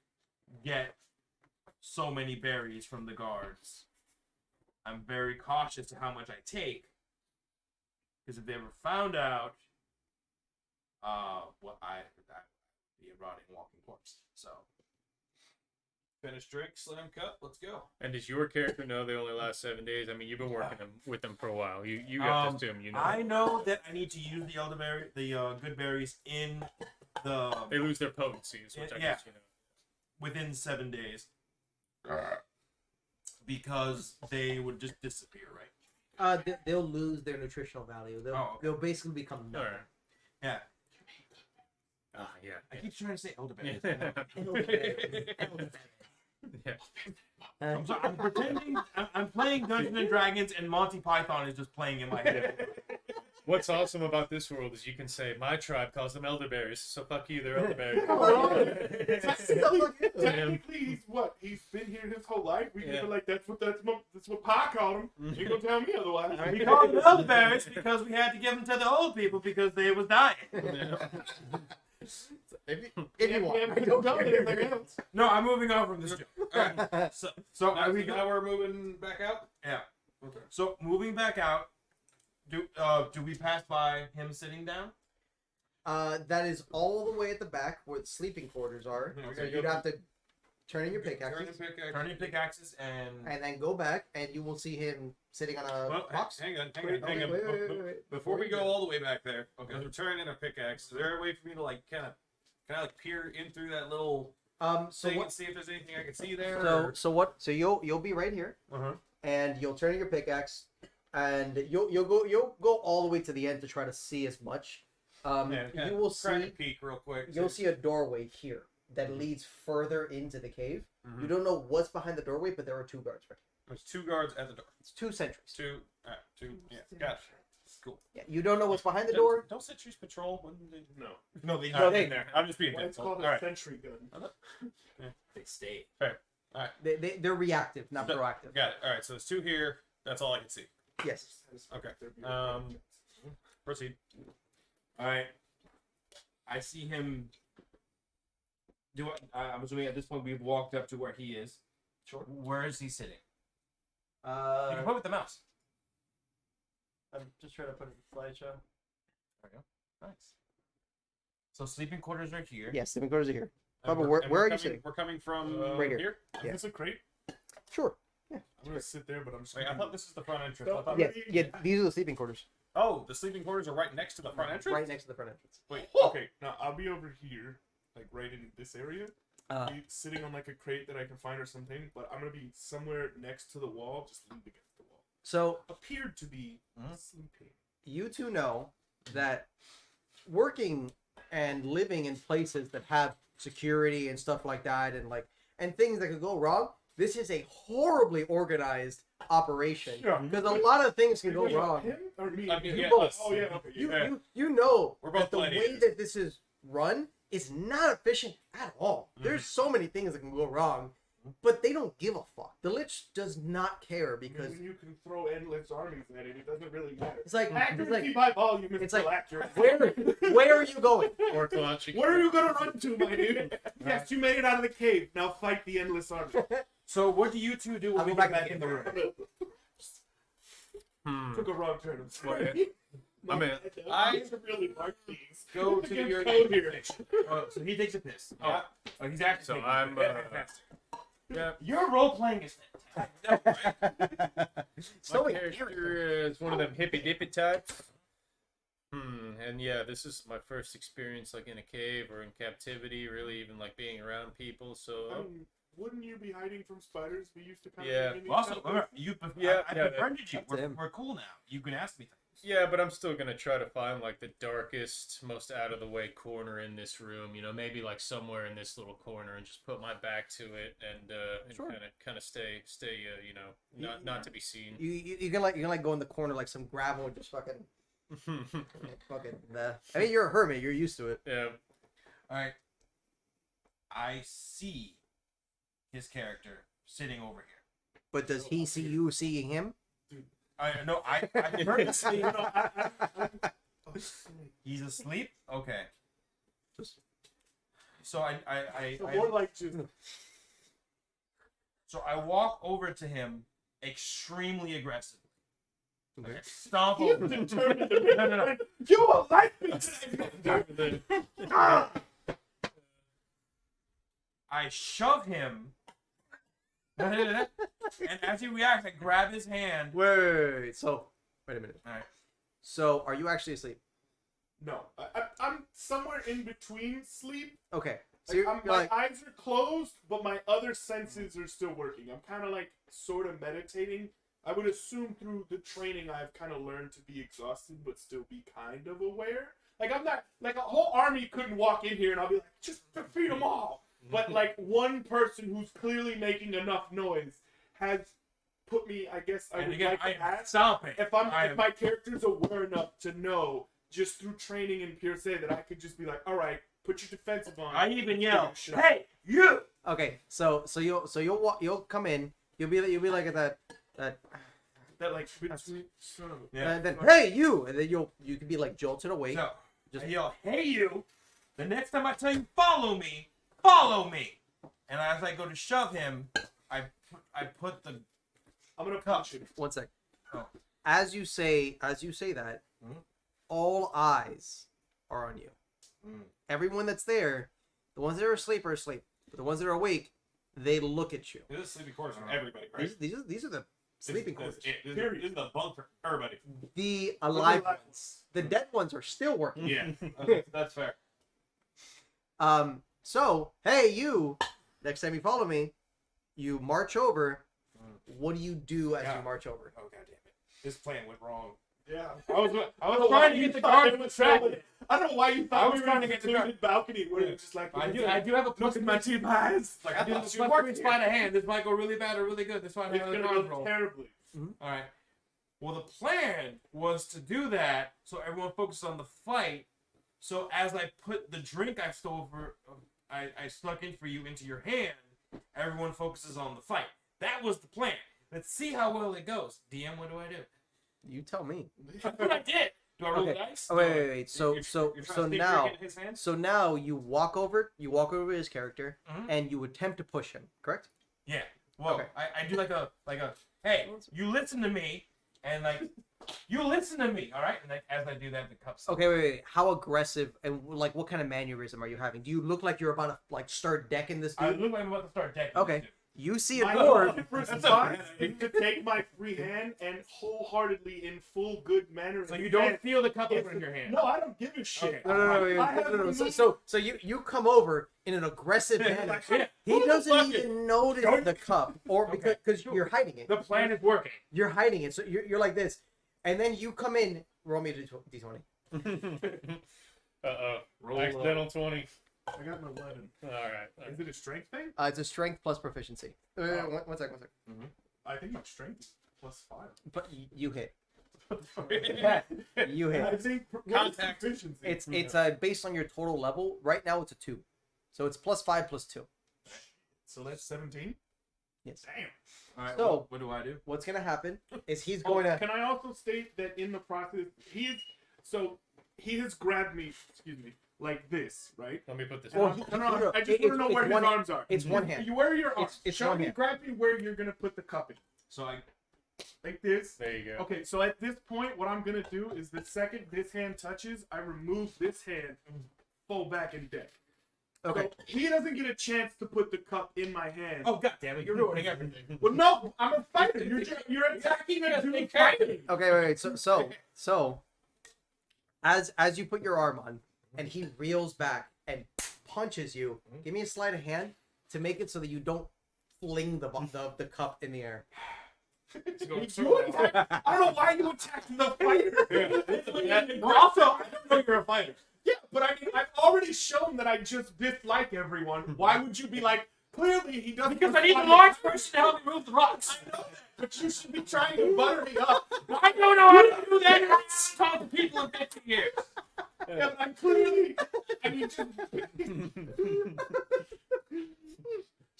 get so many berries from the guards. I'm very cautious to how much I take because if they ever found out, well, I'd be a rotting walking corpse. So Finish drink, slam cup. Let's go. And does your character know they only last 7 days? I mean, you've been working with them for a while. You have to assume you know. I know that I need to use the elderberry, the good berries in the They lose their potencies, which I Yeah. guess you know. within 7 days because they would just disappear, right? They'll lose their nutritional value. They'll basically become nothing. Alright. Yeah. Ah, yeah. I keep trying to say elderberry. Yeah. I'm sorry, I'm pretending I'm playing Dungeons and Dragons, and Monty Python is just playing in my head. What's awesome about this world is you can say, my tribe calls them elderberries, so fuck you, they're elderberries. Technically, he's what? He's been here his whole life. We Yeah. can be like, that's what Pa called him. You gonna tell me otherwise? We call them elderberries because we had to give them to the old people because they was dying. If you want. Don't tell me anything else. No, I'm moving on from this joke. Alright. So are we Now we're moving back out. Yeah. So moving back out, do we pass by him sitting down? That is all the way at the back where the sleeping quarters are. Okay, So go you'd have to turn in your Turn pickaxes and pick. Turn your pickaxes and and then go back, and you will see him sitting on a Well, box. hang on. Wait. Before we go all the way back there, because we're turning in a pickaxe, is there a way for me to like kind of like peer in through that little So thing what? and see if there's anything I can see there? So you'll be right here, Uh-huh. and you'll turn in your pickaxe, and you'll go all the way to the end to try to see as much. Yeah, You will try see and peek real quick. you'll see a doorway here that leads further into the cave. Mhm. You don't know what's behind the doorway, but there are two guards right here. There's 2 guards at the door. It's two sentries. Two. Yeah, gotcha. Cool. Yeah, you don't know what's behind the door. Don't sentries patrol when they... No. No, they No, they- in there. I'm just being Why it's dental. called All a right. sentry gun. They stay. They're reactive, not So- proactive. Got it. All right, so there's 2 here. That's all I can see. Yes. Okay. Um, Proceed. All right. I see him. I'm assuming at this point we've walked up to where he is. Sure. Where is he sitting? You can point with the mouse. I'm just trying to put it in slideshow. There we go. Nice. So sleeping quarters are here. Yes, sleeping quarters are here. And Bubba, we're where are you coming- sitting? We're coming from Right here. is Yeah. this a crate? Sure. I'm gonna sit there, but I'm just. Wait, I gonna- thought this is the front entrance. No, I thought Yeah, these are the sleeping quarters. Oh, the sleeping quarters are right next to the front entrance? Right next to the front entrance. Wait. Okay. Now I'll be over here, like right in this area. Be sitting on like a crate that I can find or something, but I'm gonna be somewhere next to the wall, just leaned against the wall. So Appeared to be sleeping. you two know that working and living in places that have security and stuff like that, and things that could go wrong. This is a horribly organized operation Yeah. because a lot of things can go wrong. Him or me? I mean, You yeah, both. us. Oh yeah. Okay. You know We're both that the way gladiators. that this is run is not efficient at all. There's so many things that can go wrong, but they don't give a fuck. The Lich does not care because When you can throw endless armies at it, it doesn't really matter. it's like Accuracy by volume is it's still like- accurate. where are you going? Or launching. What are you gonna run to, my dude? Yes, you made it out of the cave. Now fight the endless army. So what do you two do when I'll we go get back back in the room? Took a wrong turn. I'm sorry. I mean, I really like these. Go to Against your code here. Oh, so he takes a piss. Oh, he's actually. So taking I'm, a piss. Fantastic. yeah. Your role playing is fantastic. So My character is one of them hippy dippy types. And yeah, this is my first experience like in a cave or in captivity, really even like being around people. So Wouldn't you be hiding from spiders? We used to kind Yeah. of. Also, remember, I yeah, befriended you. Up to him. We're cool now. You can ask me things. yeah, but I'm still gonna try to find like the darkest, most out of the way corner in this room. You know, maybe like somewhere in this little corner, and just put my back to it and Sure. kind of stay you know, not to be seen. You can like go in the corner like some gravel and just fucking I mean, you're a hermit. You're used to it. Yeah. All right. I see his character sitting over here. But does he see you seeing him? I heard him say, Oh, he's asleep. Okay. So I more like just. so I walk over to him extremely aggressively. Okay. Like, stomp He's over. determined to be No. You will like me today. I shove him. And as he reacts, I grab his hand. Wait. So wait a minute. All right. So are you actually asleep? No, I'm somewhere in between sleep. Okay. So Like, you're my like, eyes are closed, but my other senses are still working. I'm kind of like sort of meditating. I would assume through the training I've kind of learned to be exhausted, but still be kind of aware. Like I'm not like a whole army couldn't walk in here and I'll be like, just defeat them all. But like one person who's clearly making enough noise has put me. I guess I And would again, like I to ask stop it. if my character's aware enough to know just through training and pure say that I could just be like, all right, put your defensive on. I even yell, Shut "Hey, you!" okay. So you'll come in. You'll be like at that. that like between. Son of a- Yeah. And then hey you, and then you can be like jolted awake. So Just- I yell, "Hey, you!" The next time I tell you, follow me. Follow me. And as I go to shove him, I put the I'm gonna punch him. 1 sec. Oh. As you say that, Mhm. all eyes are on you. Mm. Everyone that's there, the ones that are asleep, but the ones that are awake, they look at you. This is sleeping quarters for everybody, right? These are the sleeping This quarters. is the bunk for everybody. The alive ones. The dead ones are still working. Yeah, okay, that's fair. So hey you, next time you follow me, you march over. What do you do as Yeah. you march over? Oh god damn it! This plan went wrong. Yeah. I was why trying to you get the thought guard it was distracted. I don't know why you I thought was we trying were to in get the the secluded balcony where it's just like I do have a look plus at my two eyes. Like I I do have thought a you plus worked 3 here. sleight of hand. This might go really bad or really good. This might It's have gonna another go roll. terribly. All right. Well, the plan was to do that so everyone focuses on the fight. So as I put the drink I stole I snuck in for you into your hand, everyone focuses on the fight. That was the plan. Let's see how well it goes. DM, what do I do? You tell me. That's what I did. Do I roll Okay. the dice? Oh, wait. So You're trying to stick now, drink in his hand? so now you walk over his character, Mhm. and you attempt to push him. Correct? Yeah. Well, Okay. I do like a hey, you listen to me, and like you listen to me, all right? And like as I do that, the cups. Okay, wait. How aggressive and like what kind of mannerism are you having? Do you look like you're about to like start decking this I dude? look like I'm about to start decking. Okay. this dude. You see a My dwarf. response is to take my free hand and wholeheartedly, in full good manner. So you don't feel the cup If- over in your hand. No, I don't give a shit. Okay. No. So you come over in an aggressive manner. Like, Yeah. He doesn't even notice Don't- the cup, or Okay. because you're hiding it. The plan is working. You're hiding it, so you're like this, and then you come in. Roll me a d20. Uh-oh. Accidental 20. I got an 11. All right. Is it a strength thing? It's a strength plus proficiency. One sec. I think my strength is +5. But you hit. Yeah. You I hit. think Contact. proficiency. It's based on your total level. Right now it's a 2, so it's +5 +2. So that's 17. Yes. Damn. All right. So- what do I do? What's gonna happen is he's Oh, going to. Can I also state that in the process, he has grabbed me. Excuse me. Like this, right? Let me put this. Well, on. he- No, I just It's- want to know it's where his one- arms are. it's one hand. You where are your arms? It's Show one me, hand. grab me where you're gonna put the cup in. So I Like this. There you go. Okay, so at this point, what I'm gonna do is the second this hand touches, I remove this hand and fold back and deck. Okay. So he doesn't get a chance to put the cup in my hand. oh god damn it, you're ruining everything. Well, no, I'm a fighter. You're attacking a dude fighting. Okay. Wait. So as you put your arm on, and he reels back and punches you. Give me a sleight of hand to make it so that you don't fling the cup in the air. You attack, I don't know why you attacked the fighter. Also, I don't know you're a fighter. Yeah, but I mean, I've already shown that I just dislike everyone. Why would you be like, clearly he doesn't? Because I need a large person to help me move the rocks. I know that, but you should be trying to butter me up. I don't know how to do that. I've talked to people in 50 years. Yeah, but I'm clearly. I mean, just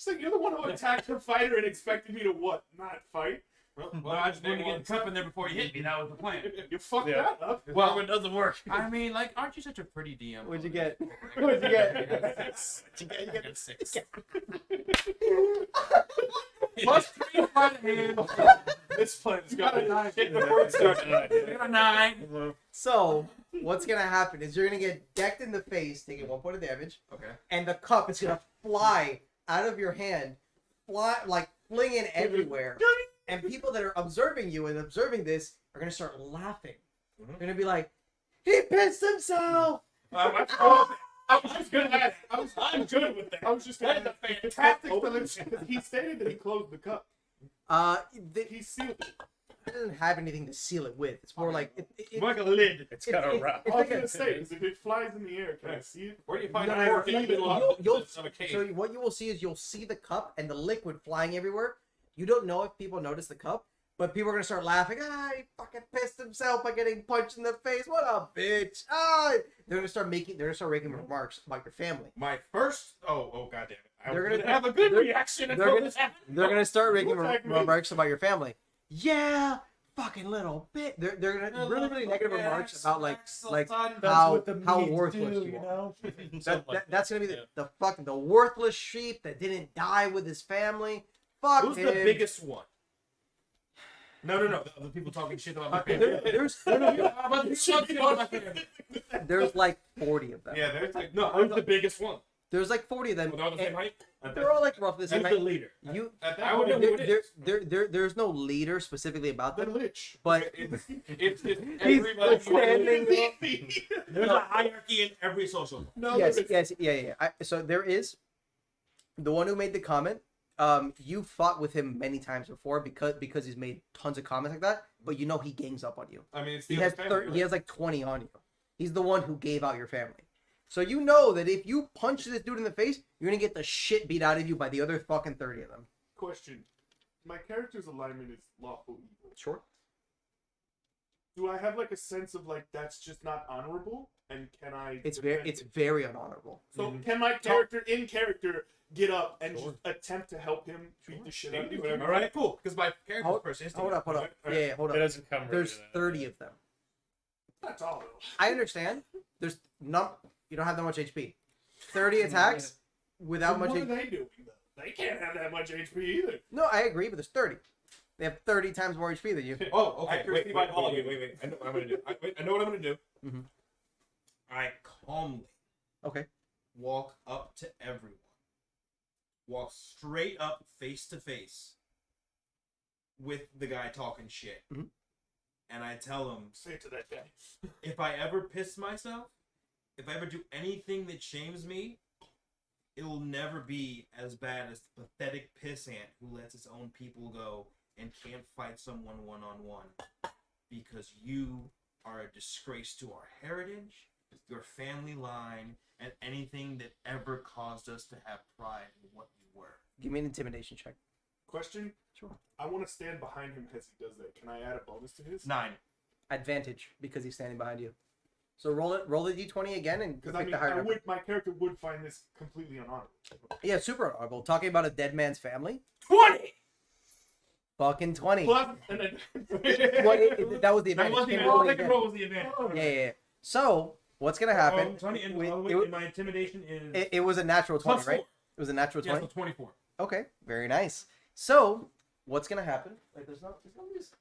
like you're the one who attacked the fighter and expected me to what? Not fight? Well, I just wanted to get the cup in there before you hit me. That was the plan. You fucked that up. Well, it doesn't work. I mean, like, aren't you such a pretty DM? What'd you get? What'd you get? I got a 6. Plus 3 front hand. This plan's got a 9. Get the word started. I got a 9. So what's gonna happen is you're gonna get decked in the face, taking 1 point of damage, Okay. and the cup is gonna fly out of your hand, flinging everywhere. And people that are observing you and observing this are gonna start laughing. They're gonna be like, "He pissed himself." I was just gonna ask. I'm good with that. I was just gonna ask. The tactics because he stated that he closed the cup. He sealed it. It doesn't have anything to seal it with. It's more like Like a lid. It's got a wrap. I was gonna say is if it flies in the air, can I see it? Where do you find No, a fork in the middle of a cave? So what you will see is you'll see the cup and the liquid flying everywhere. You don't know if people notice the cup, but people are gonna start laughing. He fucking pissed himself by getting punched in the face. What a bitch! They're gonna start making remarks about your family. My first. Oh, goddamn it! I They're was gonna gonna have a good reaction they're until gonna- this happened. They're gonna start making Attack me. remarks about your family. Yeah, fucking little bit. They're gonna really negative remarks about like how worthless you are. That's gonna be the fucking the worthless sheep that didn't die with his family. Fuck Who's him. the biggest one? No. The people talking shit about my family. There's like 40 of them. Yeah, there's like who's the biggest one? There's like 40 of them. They're all the same height. They're all like roughly the same Who's the height. leader? You, At that point, who it is. there's no leader specifically about The them, lich. but It's he's everybody. standing. There's a hierarchy in every social. No, Yes, there is. yeah. So there is the one who made the comment. You fought with him many times before because he's made tons of comments like that. But you know he gangs up on you. I mean, it's He the has family, he has like 20 on you. He's the one who gave out your family. So you know that if you punch this dude in the face, you're gonna get the shit beat out of you by the other fucking 30 of them. Question. My character's alignment is lawful evil. Sure. Do I have like a sense of like that's just not honorable? And can I? It's defend very it? unhonorable. So can my character in character get up and just attempt to help him beat the shit out of you? All right, cool. Because my character's Hold person is Hold up. Yeah, hold It up. doesn't come. There's 30 of them. That's all. Though. I understand. There's not. You don't have that much HP. 30 attacks without much What are HP. they doing though? They can't have that much HP either. No, I agree, but there's 30. They have 30 times more HP than you. Oh, okay. Accuracy Wait. by volume. I know what I'm gonna do. I know what I'm gonna do. Mhm. I calmly Okay. walk up to everyone. Walk straight up, face to face, with the guy talking shit, Mhm. and I tell him, Say it to that guy. if I ever piss myself, if I ever do anything that shames me, it will never be as bad as the pathetic pissant who lets his own people go and can't fight someone one-on-one. Because you are a disgrace to our heritage, your family line, and anything that ever caused us to have pride in what you were. Give me an intimidation check. Question. Sure. I want to stand behind him as he does that. Can I add a bonus to his? 9. Advantage because he's standing behind you. So roll the d20 again and pick Because I mean, the higher number. my character would find this completely unhonorable. Yeah, super honorable. Talking about a dead man's family. 20! Fucking 20. Plus, and then That was the That advantage. was the Came advantage. rolling Second again. roll was the advantage. Yeah. So what's gonna happen? Oh, 20 and It- my intimidation is It was a natural 20, plus right? 4. It was a natural Yeah, 20. so 24. Okay, very nice. So what's gonna happen? Like, there's no music.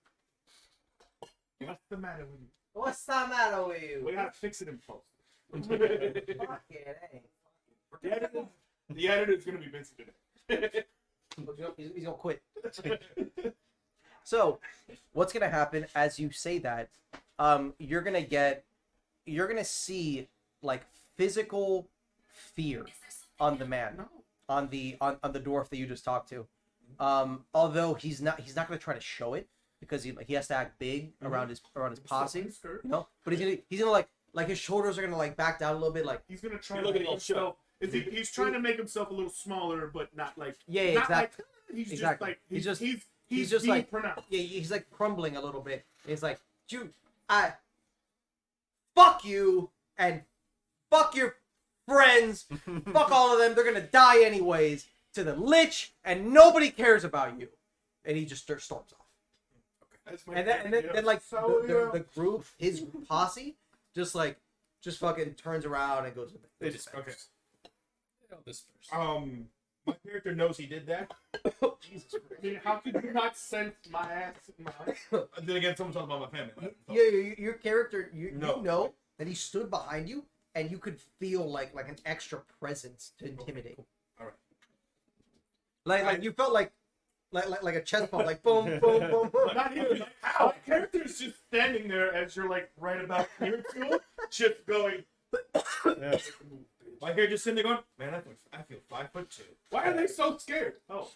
what's the matter with you? What's the matter with you? We gotta fix it in post. Fuck it, eh? The editor's gonna be Vincent today. He's gonna quit. So, what's gonna happen as you say that? You're gonna get you're gonna see like physical fear on the man, No. on the dwarf that you just talked to. Although he's not gonna try to show it because he has to act big around his posse, you know. But he's gonna like his shoulders are gonna like back down a little bit, like He's gonna try You're to looking make all shut himself. He's trying to make himself a little smaller, but not like yeah, not exactly. Like, he's Exactly. just like He's just being like pronounced. yeah, he's like crumbling a little bit. He's like, dude, fuck you and fuck your friends, fuck all of them. They're gonna die anyways. To the Lich, and nobody cares about you. And he just storms off. That's my And then like the group, his posse, just fucking turns around and goes. They just Okay. This first. My character knows he did that. Oh, Jesus I Christ. mean, how could you not sense my ass in my eyes? Then again, someone's talking about my family. Your character, you No. know that he stood behind you, and you could feel like an extra presence to intimidate. All right. Like you felt like a chest bump, like boom, boom, boom, boom. Not even. Like, my character is just standing there as you're like right about here to him, just going. Yeah. My character's sitting there going, man, I feel 5'2". Why are they so scared? Oh.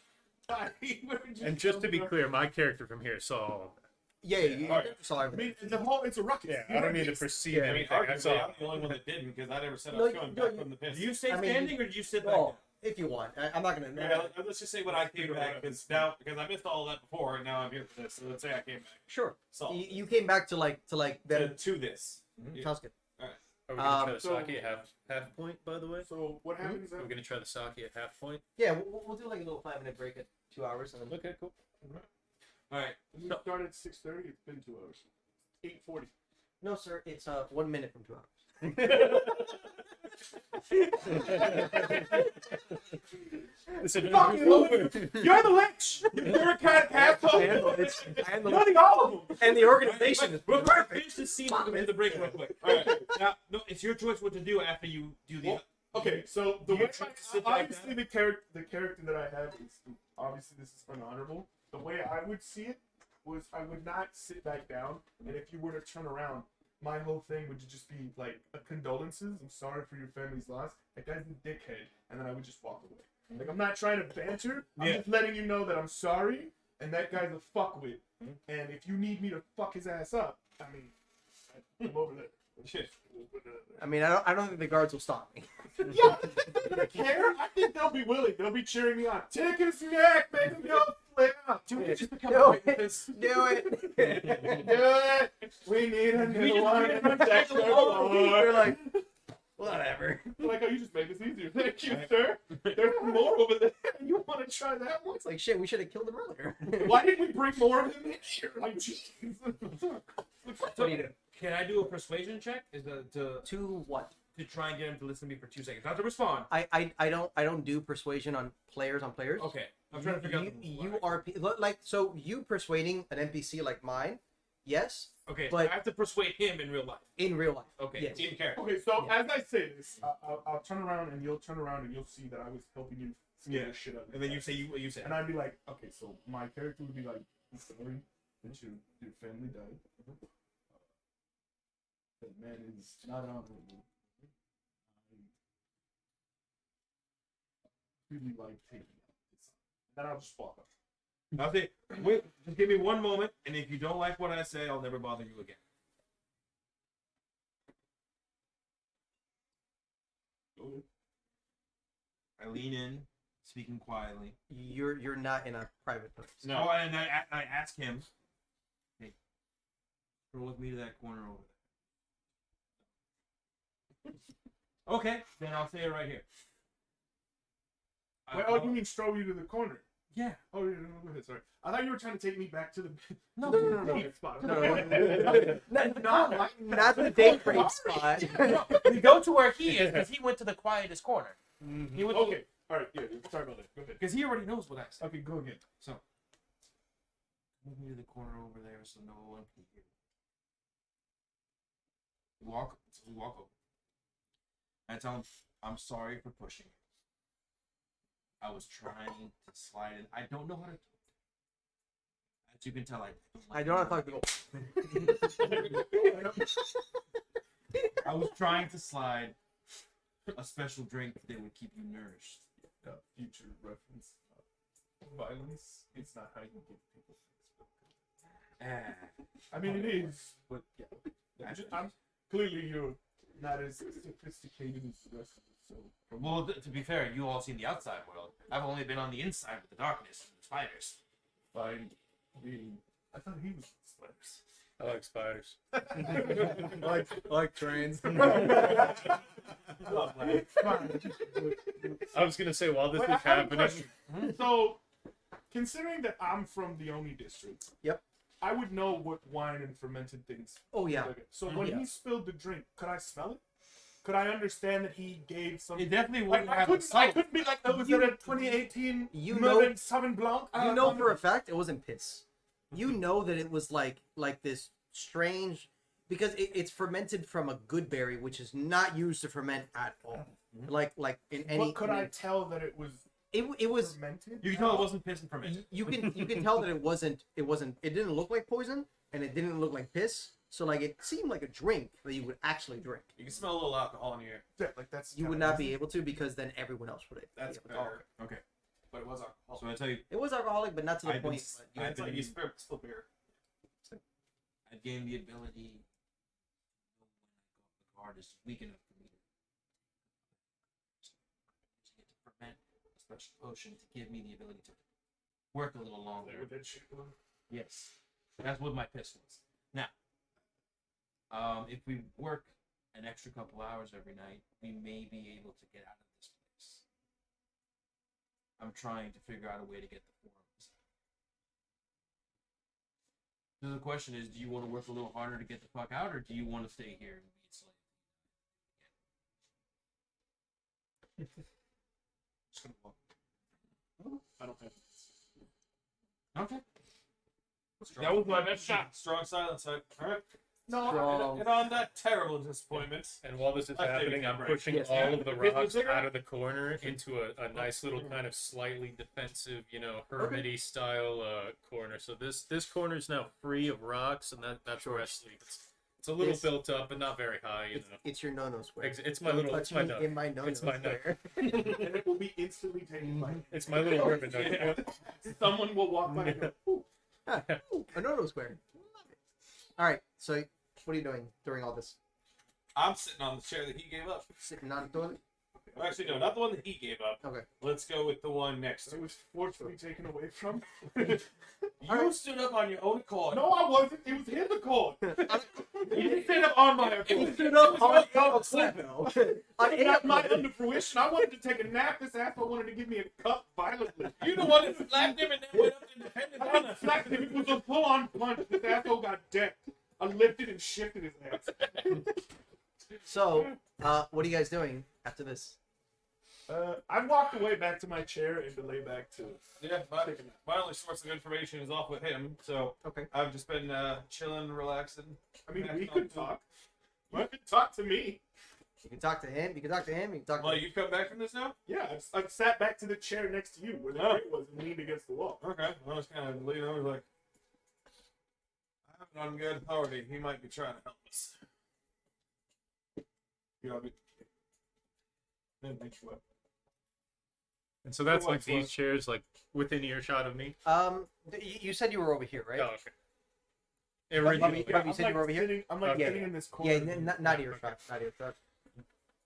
And just to be clear, my character from here saw all of that. Yeah, you Alright. saw I everything. mean, the whole it's a ruckus. Yeah, I don't need to perceive Yeah. I mean, anything. I arguably, saw. I'm the only one that didn't because I never said I No, was going no, back you- from the piss. I Do you stay mean, standing or do you sit back Oh, down? if you want, I'm not gonna. Yeah, let's just say when I came back because I missed all of that before and now I'm here for this. So let's say I came back. Sure. So You came back to that. to this. Yeah. Sounds good. Are we gonna try the so- sake at half point? By the way, So what happens? are we gonna try the sake at half point? Yeah, we'll do like a little 5-minute break at 2 hours, and then Okay, cool. All right. We started at 6:30. It's been 2 hours. 8:40. no, sir, it's 1 minute from 2 hours. Fuck you! You're the Lich. You're a kind of asshole. You're the all of them. And the organization is We're going to finish this scene. We're going to do the break real quick. All right. Now, no, it's your choice what to do after you do the. Well, Okay, so the You way try to sit back obviously the character that I have is obviously this is unhonorable. The way I would see it was I would not sit back down, and if you were to turn around, my whole thing would just be like a condolences. I'm sorry for your family's loss. That guy's a dickhead, and then I would just walk away. Like I'm not trying to banter. I'm just letting you know that I'm sorry, and that guy's a fuckwit. And if you need me to fuck his ass up, I mean, I'm over there. Shit. I mean, I don't think the guards will stop me. Yeah, they're gonna care. I think they'll be willing. They'll be cheering me on. Take his neck, make him go flare out. Dude, just become Do a it. Do it. Do it. We need a new one. You're like, whatever. Like, oh, you just made this easier. Thank you, sir. There's more over there. You want to try that one? It's like shit. We should have killed him earlier. Why didn't we bring more of them in here? Like, jeez. What do you do? Can I do a persuasion check? Is that To what? to try and get him to listen to me for 2 seconds, not to respond? I don't do persuasion on players. Okay, I'm trying to figure out. You are like, so you persuading an NPC like mine, yes, Okay, but- I have to persuade him in real life. in real life. Okay, Yes. in character. Okay, so as I say this, I'll turn around and you'll turn around and you'll see that I was helping you scare the shit out of And then me. you say you say. And I'd be like, okay, so my character would be like, I'm sorry that your family died. That man is not honorable. I really like taking out this. Then I'll just walk up. I'll say, wait, just give me one moment, and if you don't like what I say, I'll never bother you again. I lean in, speaking quietly. You're not in a private place. No, oh, and I ask him, hey, go with me to that corner over there. Okay, then I'll say it right here. Wait, oh, you mean stroll you to the corner? Yeah. Oh, yeah, no, go ahead, sorry. I thought you were trying to take me back to the No. date spot. Not the date rape spot. We go to where he is because he went to the quietest corner. He went Okay, all right, yeah, sorry about that. Go ahead. Because he already knows what I said. Okay, go again. So, move me to the corner over there so no one can hear. We walk over. I tell him, I'm sorry for pushing you. I was trying to slide in. I don't know how to. As you can tell, I don't want to talk to people. I was trying to slide a special drink that would keep you nourished. Future reference. Violence. It's not how you give people things. I mean, it is, but yeah. I'm clearly you're not as sophisticated as the rest of us. So Well, to be fair, you all seen the outside world. I've only been on the inside with the darkness and the spiders. fine. I thought he was spiders. I like spiders. like trains. I was gonna say while this Wait, was I have a happening. question. So, considering that I'm from the Oni district, Yep. I would know what wine and fermented things. Oh yeah. So when he spilled the drink, could I smell it? Could I understand that he gave some? It definitely Like, wouldn't I have a couldn't. I subtle. couldn't be like, oh, was it a 2018 You know- Merlin Sauvignon Blanc? You know for a fact it wasn't piss. You know that it was like this strange, because it's fermented from a good berry, which is not used to ferment at all. Like in any. What could I tell that it was It was. fermented? You can tell it wasn't pissing from it. You can tell that it wasn't. It didn't look like poison, and it didn't look like piss. So like it seemed like a drink that you would actually drink. You can smell a little alcohol in the air. Yeah, like that's. You would not be able to, because then everyone else would. That's be able to. fair. Okay. But it was alcohol. So I tell you, It was alcoholic, but not to the I've been point. s- But I've It's like you still beer. I've gained the ability. The card is weak enough for me to get to ferment a special potion to give me the ability to work a little longer. With that shit on. Yes, that's what my piss was. Now, if we work an extra couple hours every night, we may be able to get out of this place. I'm trying to figure out a way to get the forms. So the question is, do you want to work a little harder to get the fuck out, or do you want to stay here and be enslaved? Just gonna walk. I don't have. Okay. That was my best shot. Strong silence. All right. No, Strong. And on that terrible disappointment, And while this is I think happening, I'm right. pushing Yes. all of the Hit the rocks trigger? out of the corner into a nice little kind of slightly defensive, hermity style corner. So this corner is now free of rocks, and that's where I sleep. It's a little Yes. built up, but not very high. it's your no square. It's my Don't little. touch It's my me nook. in my no It's my nook. square. and it will be instantly taken by. It's my little ribbon nook. Yeah. Someone will walk by and go, ooh. Ooh, a no square. All right. So what are you doing during all this? I'm sitting on the chair that he gave up. Sitting on the toilet. Actually, no, not the one that he gave up. Okay. Let's go with the one next to It it. was forcefully taken away from. You stood up on your own accord. No, I wasn't. It was his accord. You didn't stand up on my accord. Stood up on It got my under fruition. I wanted to take a nap. This asshole wanted to give me a cup violently. You the one that slapped him and then went up and defended I on didn't us. slap him. It was a full-on punch. This asshole got decked. I lifted and shifted his ass. So, what are you guys doing after this? I walked away back to my chair and to lay back to. Yeah, my only source of information is off with him, so Okay. I've just been chilling, relaxing. I mean, we could talk. You could talk to me. You can talk to him. You can talk to him. You can talk Well, to you come back from this now? Yeah, I've sat back to the chair next to you where the crate was and leaned against the wall. Okay. I was kind of leaning over like, I have an ungood party. He might be trying to help us. You know, then reach what? And so that's What like these was- chairs, like within earshot of me. You said you were over here, right? Oh, okay. Bobby, Originally, Bobby, you said you were over here? Sitting, I'm like Okay. sitting in this corner. Yeah, not earshot. Not earshot.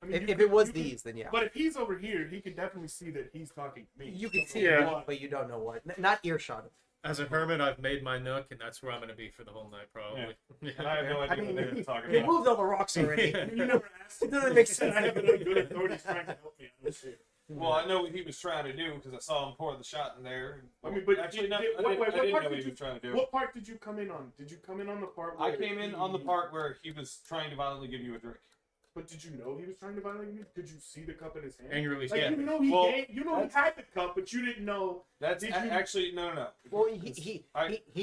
I mean, If you it could- was you could- these, then yeah. But if he's over here, he can definitely see that he's talking to me. You can see Yeah. it, but you don't know what. Not earshot of. as a hermit, I've made my nook, and that's where I'm going to be for the whole night, probably. And I have no I idea mean, what they're talking you about. moved all the rocks already. You never asked. It doesn't make I sense. have an good authority trying to help me out of here. Well, I know what he was trying to do because I saw him pour the shot in there. I mean, but actually, no, did- I wait, didn't, what I didn't part know did what he you- was trying to do. What part did you come in on? Did you come in on the part where I came in on the he- part where he was trying to violently give you a drink. But did you know he was trying to violate me? Could you see the cup in his hand? Angrily Like, stabbed you me. know he Well, gave, you know he had the cup, but you didn't know. That's Did you- actually no. Well, he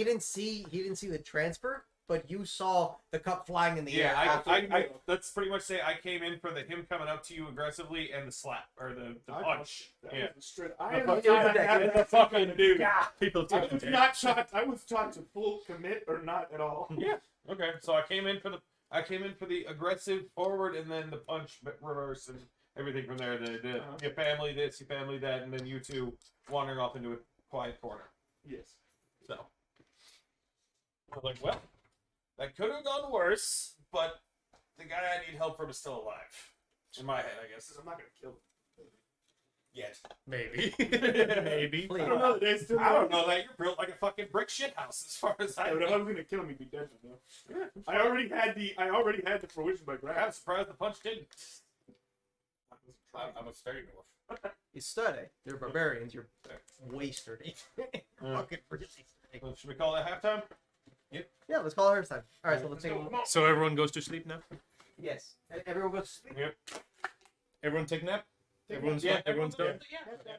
didn't see the transfer, but you saw the cup flying in the air. Yeah, after- I let's pretty much say I came in for him coming up to you aggressively and the slap or the punch. That Yeah. was straight. I am fuck- not it was a having deck. that fucking dude. People I took was it. not taught. I was taught to full commit or not at all. Yeah. Okay, so I came in for I came in for the aggressive forward and then the punch reverse and everything from there. Your family this, your family that, and then you two wandering off into a quiet corner. Yes. So I was like, well, that could have gone worse, but the guy I need help from is still alive. In my head, I guess. I'm not gonna kill him. Yet. Maybe. Maybe. I don't know. They still I don't know that you're built like a fucking brick shit house as far as I But if I know. was gonna kill him, he'd be dead by now. I already had the fruition by I'm grab. surprised the punch didn't. I'm a sturdy dwarf. You sturdy. You're barbarians. You're way sturdy. Fucking really sturdy. Well, should we call that halftime? Yeah, let's call it first time. All right, so let's take. So everyone goes to sleep now? Yes, everyone goes to sleep. Everyone take a nap? Everyone's Yeah, done? Everyone's done? Yeah.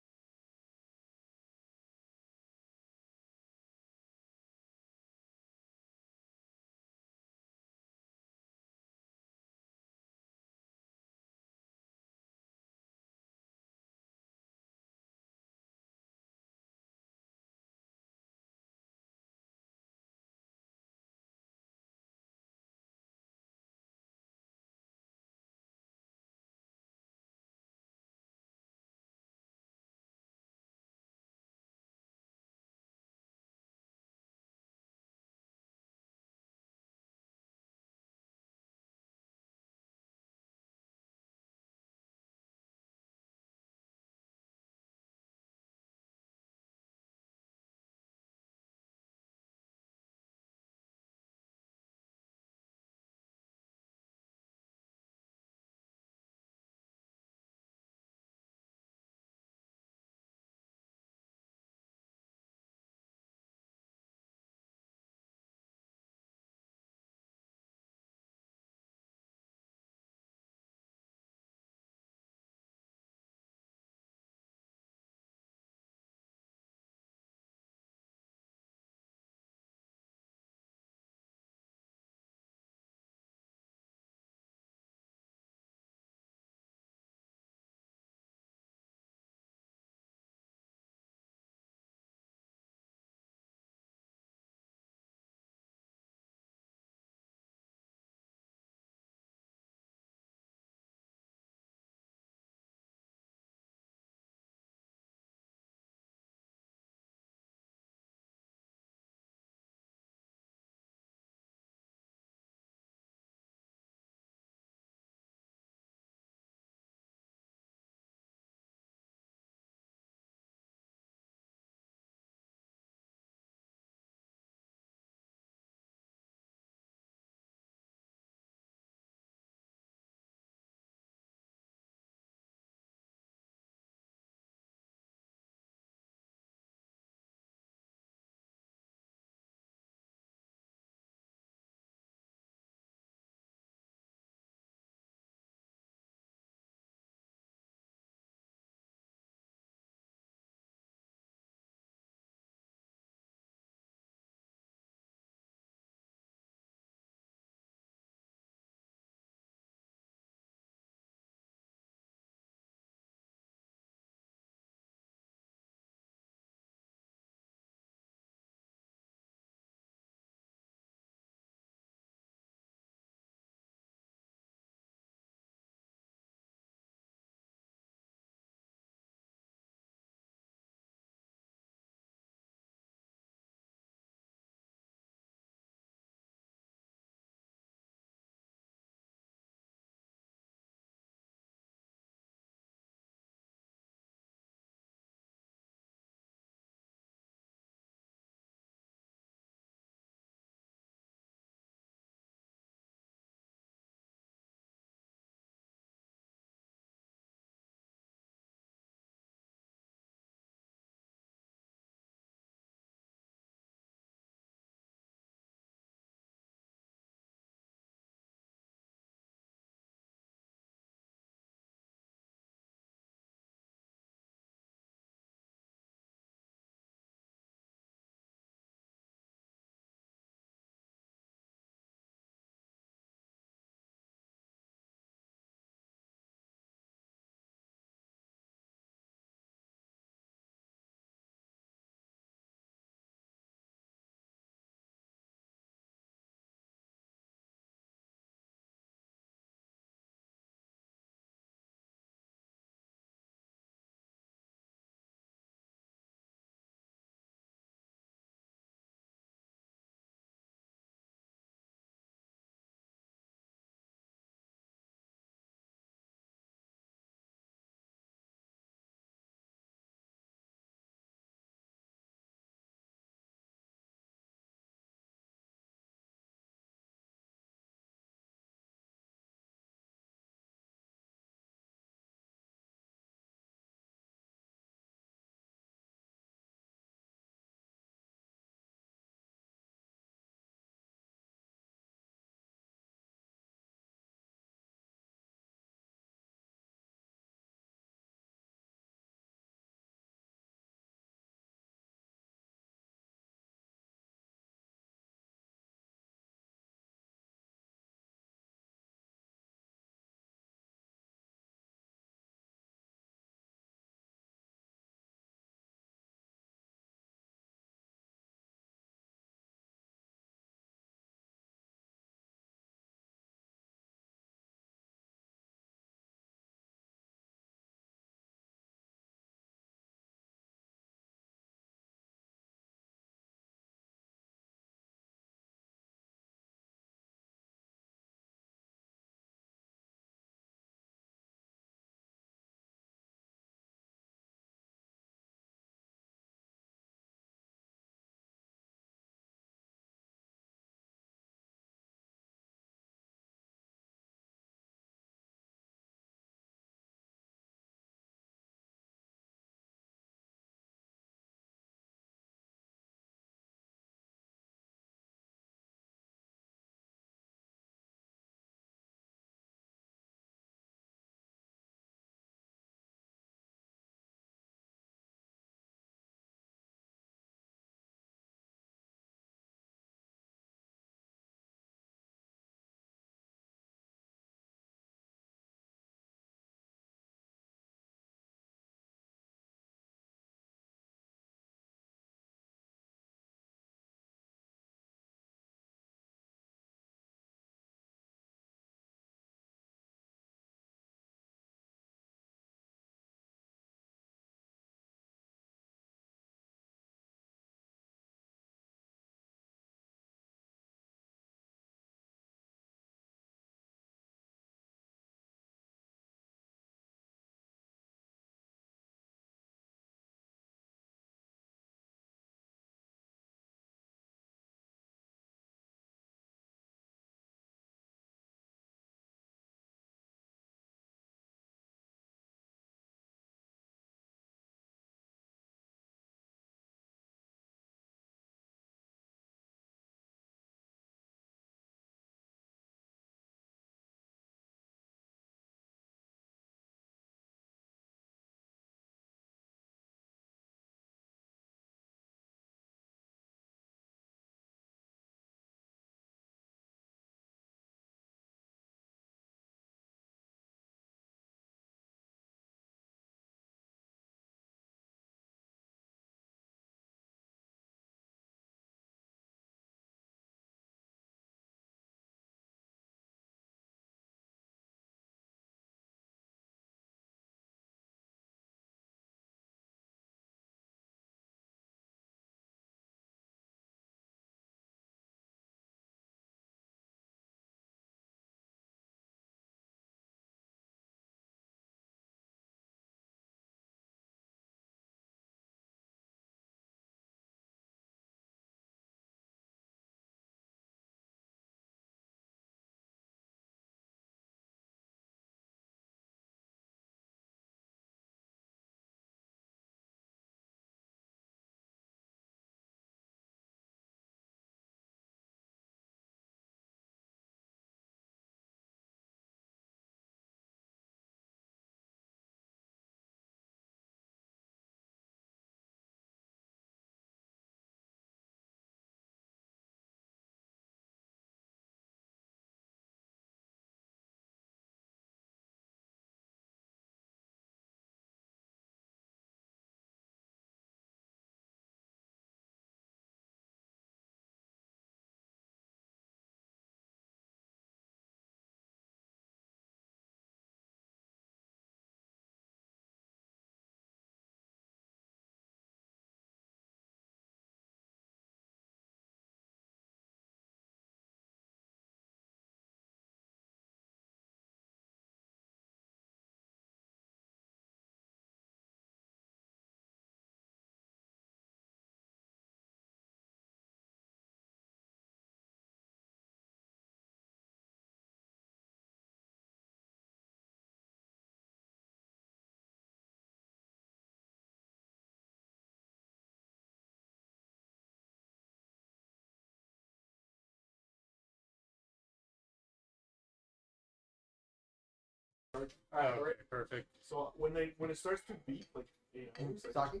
Alright, Perfect. so when it starts to beat, like 8 hours, Saki?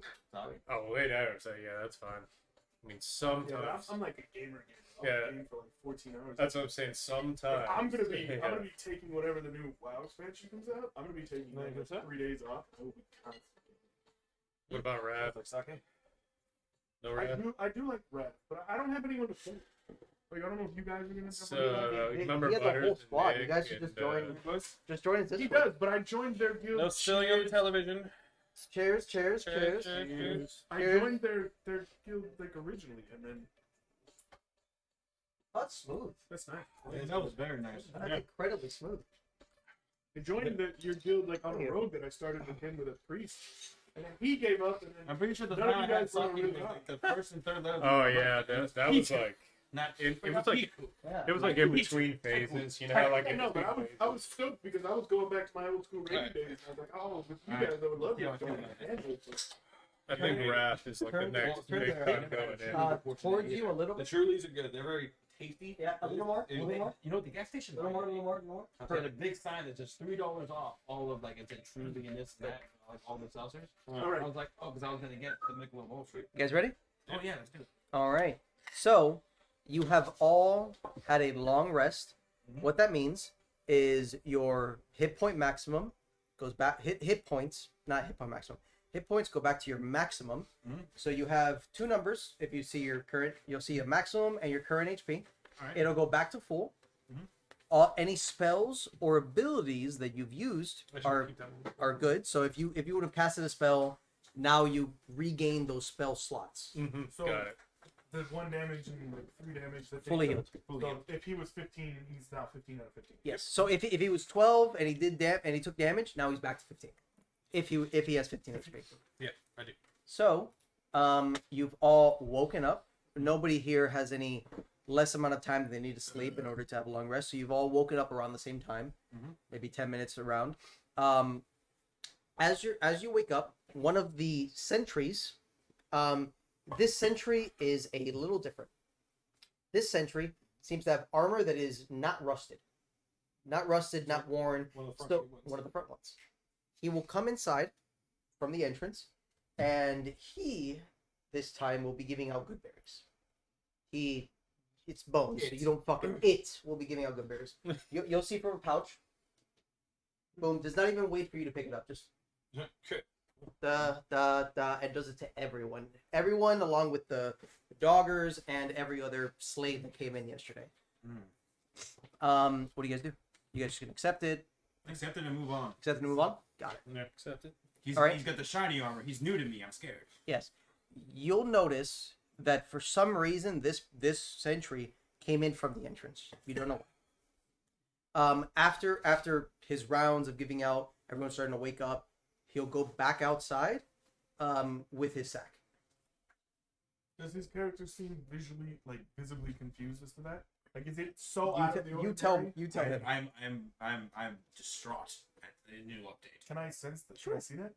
Oh, 8 hours. So yeah, that's fine. I mean, sometimes. yeah, I'm like a gamer again. I'll Yeah. game for like 14 hours. That's what I'm saying. Sometimes. I'm gonna be Yeah. I'm gonna be taking whatever the new WoW expansion comes out. I'm gonna be taking like 3 days off. I will be constantly. What about Wrath? Like sake? No Wrath? I do like Red, but I don't have anyone to play. Like I don't know if you guys are gonna jump So, on that. remember he has a whole Butters squad. and You guys Nick should just and, join. Just join his He Discord. does, but I joined their guild. No silly on television. Cheers, cheers, cheers. Cheers. I Cheers. joined their guild like originally, and then That's smooth. that's nice. Yeah, that was very nice. That's incredibly smooth. I joined your guild like on a road that I started with him with a priest, and then he gave up, and then I'm pretty sure the None of final you guys had were sake really was hot. like the first and third level. Oh yeah, that was like Not it was not like peak. Yeah. it was like in between phases. You know how like I in know, but between I was phases. stoked because I was going back to my old school raiding Right. days. And I was like, oh, with you Right. guys, I would love to Yeah, join okay. a handle. But I think Wrath is like the Turn- next turn big there. thing going in. Towards you a little The bit. Trulies are good. They're very tasty. Yeah, a little more. A little more. You know the gas station? A little more. A little more. A little more. They had a big sign that says $3 off all of like it's a Truly and this that like all the seltzers. all right, I was like, oh, because I was gonna get the Michelob Ultra. You guys ready? Oh yeah, let's do it. All right. So you have all had a long rest. What that means is your hit point maximum goes back. Hit points, not hit point maximum. Hit points go back to your maximum. So you have two numbers. If you see your current, you'll see a maximum and your current HP. Alright. It'll go back to full. Any spells or abilities that you've used are good. So if you would have casted a spell, now you regain those spell slots. so Got it. the 1 damage and like 3 damage that Fully takes healed. So if he was 15, he's now 15 out of 15. Yes. So if he was 12 and he did and he took damage, now he's back to 15. If he has 15 HP. Yeah, I do. So, you've all woken up. Nobody here has any less amount of time that they need to sleep in order to have a long rest. So you've all woken up around the same time, maybe 10 minutes around. As you wake up, one of the sentries, this sentry is a little different. This sentry seems to have armor that is not rusted, not worn. One of the front Still, ones. one of the front ones. He will come inside from the entrance, and he this time will be giving out good berries. It's bones, so you don't fucking. It will be giving out good berries. You'll see from a pouch. Boom! Does not even wait for you to pick it up. Just and does it to everyone. Everyone, along with the doggers and every other slave that came in yesterday. What do you guys do? You guys just gonna accept it? Accept it and move on. Accept it and move on? Got it. Yeah, accepted. He's, All right. he's got the shiny armor. He's new to me. I'm scared. Yes. You'll notice that for some reason this sentry came in from the entrance. You don't know why. After his rounds of giving out, everyone's starting to wake up. He'll go back outside with his sack. Does his character seem visibly confused as to that? Like, is it so You, out te- of the you ordinary? tell him. I'm distraught at the new update. Can I sense that? Should I see that?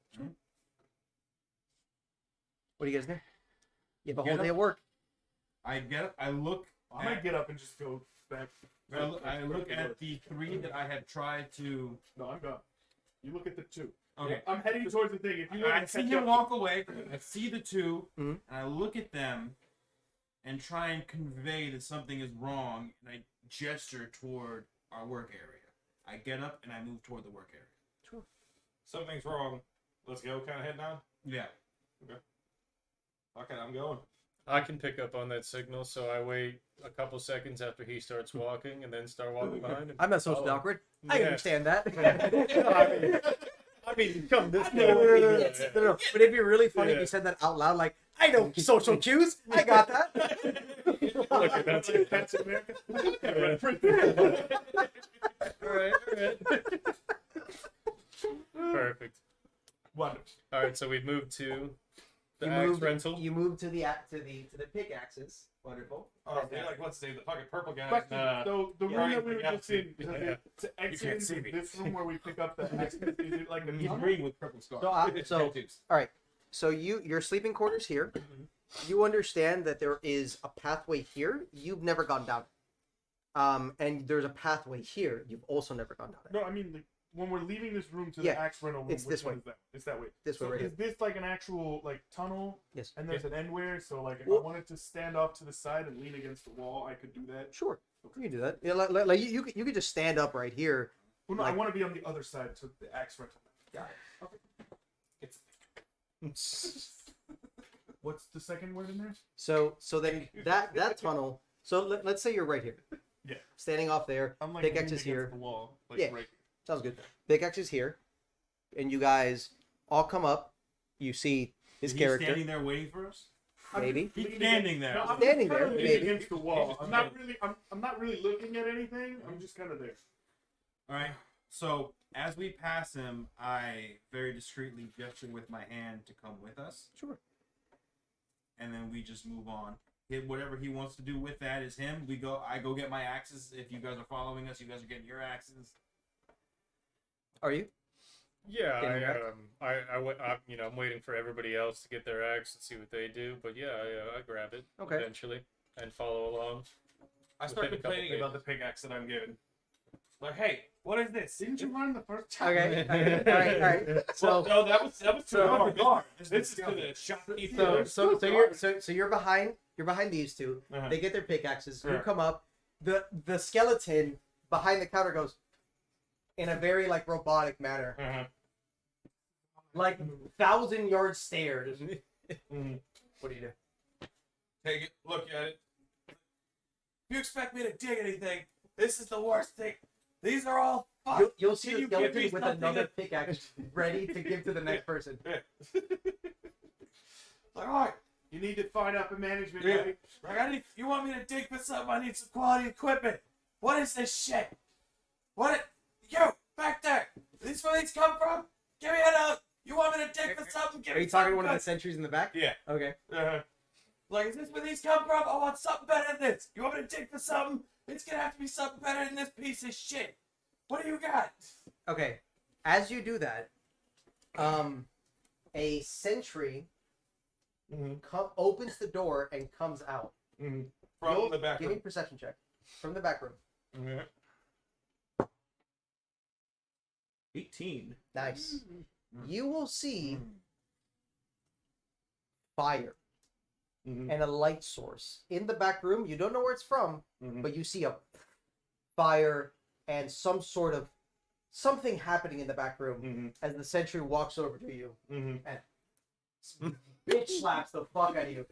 What do you guys do? You have a Get whole day up. of work. I get up. I look. I might get up and just go back. I look at the 3 that I had tried to. No, I'm gone. You look at the 2. Okay. I'm heading towards the thing. If you I see him walk away. I see the 2, Mhm. and I look at them, and try and convey that something is wrong. And I gesture toward our work area. I get up and I move toward the work area. Something's wrong. Let's go. Kind of head down. Yeah. Okay, I'm going. I can pick up on that signal, so I wait a couple seconds after he starts walking, and then start walking behind him. I'm not socially Oh. awkward. I Yeah. understand that. I mean, come this way. No. But it'd be really funny if Yeah. you said that out loud, like, I know social cues. I got that. Look, that's it. That's America. All right. Perfect. Wonderful. All right, so we moved to the You axe moved- rental. You move to the pickaxes. Wonderful. Oh, okay, like let's say the fucking purple guy. Question. So the yeah, room you that we were got just to- in, yeah. to exit can't see into me. this room where we pick up the axes, is it like a He's tunnel? green with purple scar. So, Tattoos. all right. So your sleeping quarters here. You understand that there is a pathway here. You've never gone down it. And there's a pathway here. You've also never gone down it. No, I mean when we're leaving this room to Yeah, the axe rental room, it's this which one way. is that? It's that way. This way So right is this like an actual like tunnel? Yes. And there's an endway, so like if Well- I wanted to stand off to the side and lean against the wall, I could do that. Sure. You can do that. Yeah, like you could just stand up right here. Well, no, Like- I want to be on the other side to the axe rental. Got it. What's the second word in there? So then that tunnel. So let's say you're right here. Yeah. Standing off there. I'm like Pickaxe leaned is here. against the wall, like Yeah. right. Sounds good. Pickaxe is here, and you guys all come up. You see his He's character. standing there waiting for us. Maybe. He's Leaning standing there. No, I'm Standing kind of there, leaning maybe. against the wall. I'm not really. I'm not really looking at anything. I'm just kind of there. All right. So as we pass him, I very discreetly gesture with my hand to come with us, Sure. and then we just move on. Whatever he wants to do with that is him. I go get my axes. If you guys are following us, you guys are getting your axes. Are you? Yeah, Getting back? I'm waiting for everybody else to get their axe and see what they do. But yeah, I grab it Okay. eventually and follow along. I start Within a couple complaining about the pickaxe that I'm given. Like, hey, what is this? Didn't you run the first time? Okay. All right. So No, that was too So- far. This is to the shopkeeper. so you're behind these two. Uh-huh. They get their pickaxes. You Yeah. come up. The skeleton behind the counter goes in a very like robotic manner, Uh-huh. like 1,000-yard stare. Just- Mhm. What do you do? Take it, look at it. If you expect me to dig anything, this is the worst thing. These are all fucked. You'll see Can the you give skeleton me with something another that- pickaxe ready to give to the next person. Like, all right, You need to find upper management. Yeah. Right? like, you want me to dig for something? I need some quality equipment. What is this shit? You, back there. Is this where these come from? Give me another. You want me to dig for something? Give Are me you talking to something one of the good. sentries in the back? Yeah. Okay. Like, is this where these come from? I want something better than this. You want me to dig for something? It's gonna have to be something better than this piece of shit. What do you got? Okay. As you do that, a sentry opens the door and comes out. From Roll- the back Give me room. a perception check from the back room. 18. Nice. You will see fire and a light source in the back room. You don't know where it's from, but you see a fire and some sort of something happening in the back room as the sentry walks over to you and bitch slaps the fuck out of you.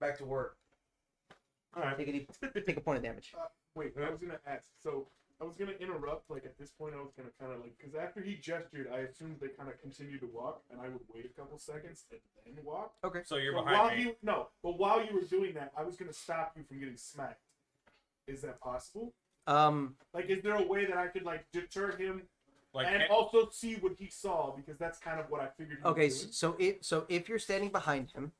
Back to work. All right. Take a point of damage. Wait, I was gonna ask. So I was gonna interrupt. Like at this point, I was gonna kind of like because after he gestured, I assumed they kind of continued to walk, and I would wait a couple seconds and then walk. So you're But behind me. but while you were doing that, I was gonna stop you from getting smacked. Is that possible? Like, is there a way that I could like deter him Like, and also see what he saw? Because that's kind of what I figured. He okay, was doing. so if you're standing behind him,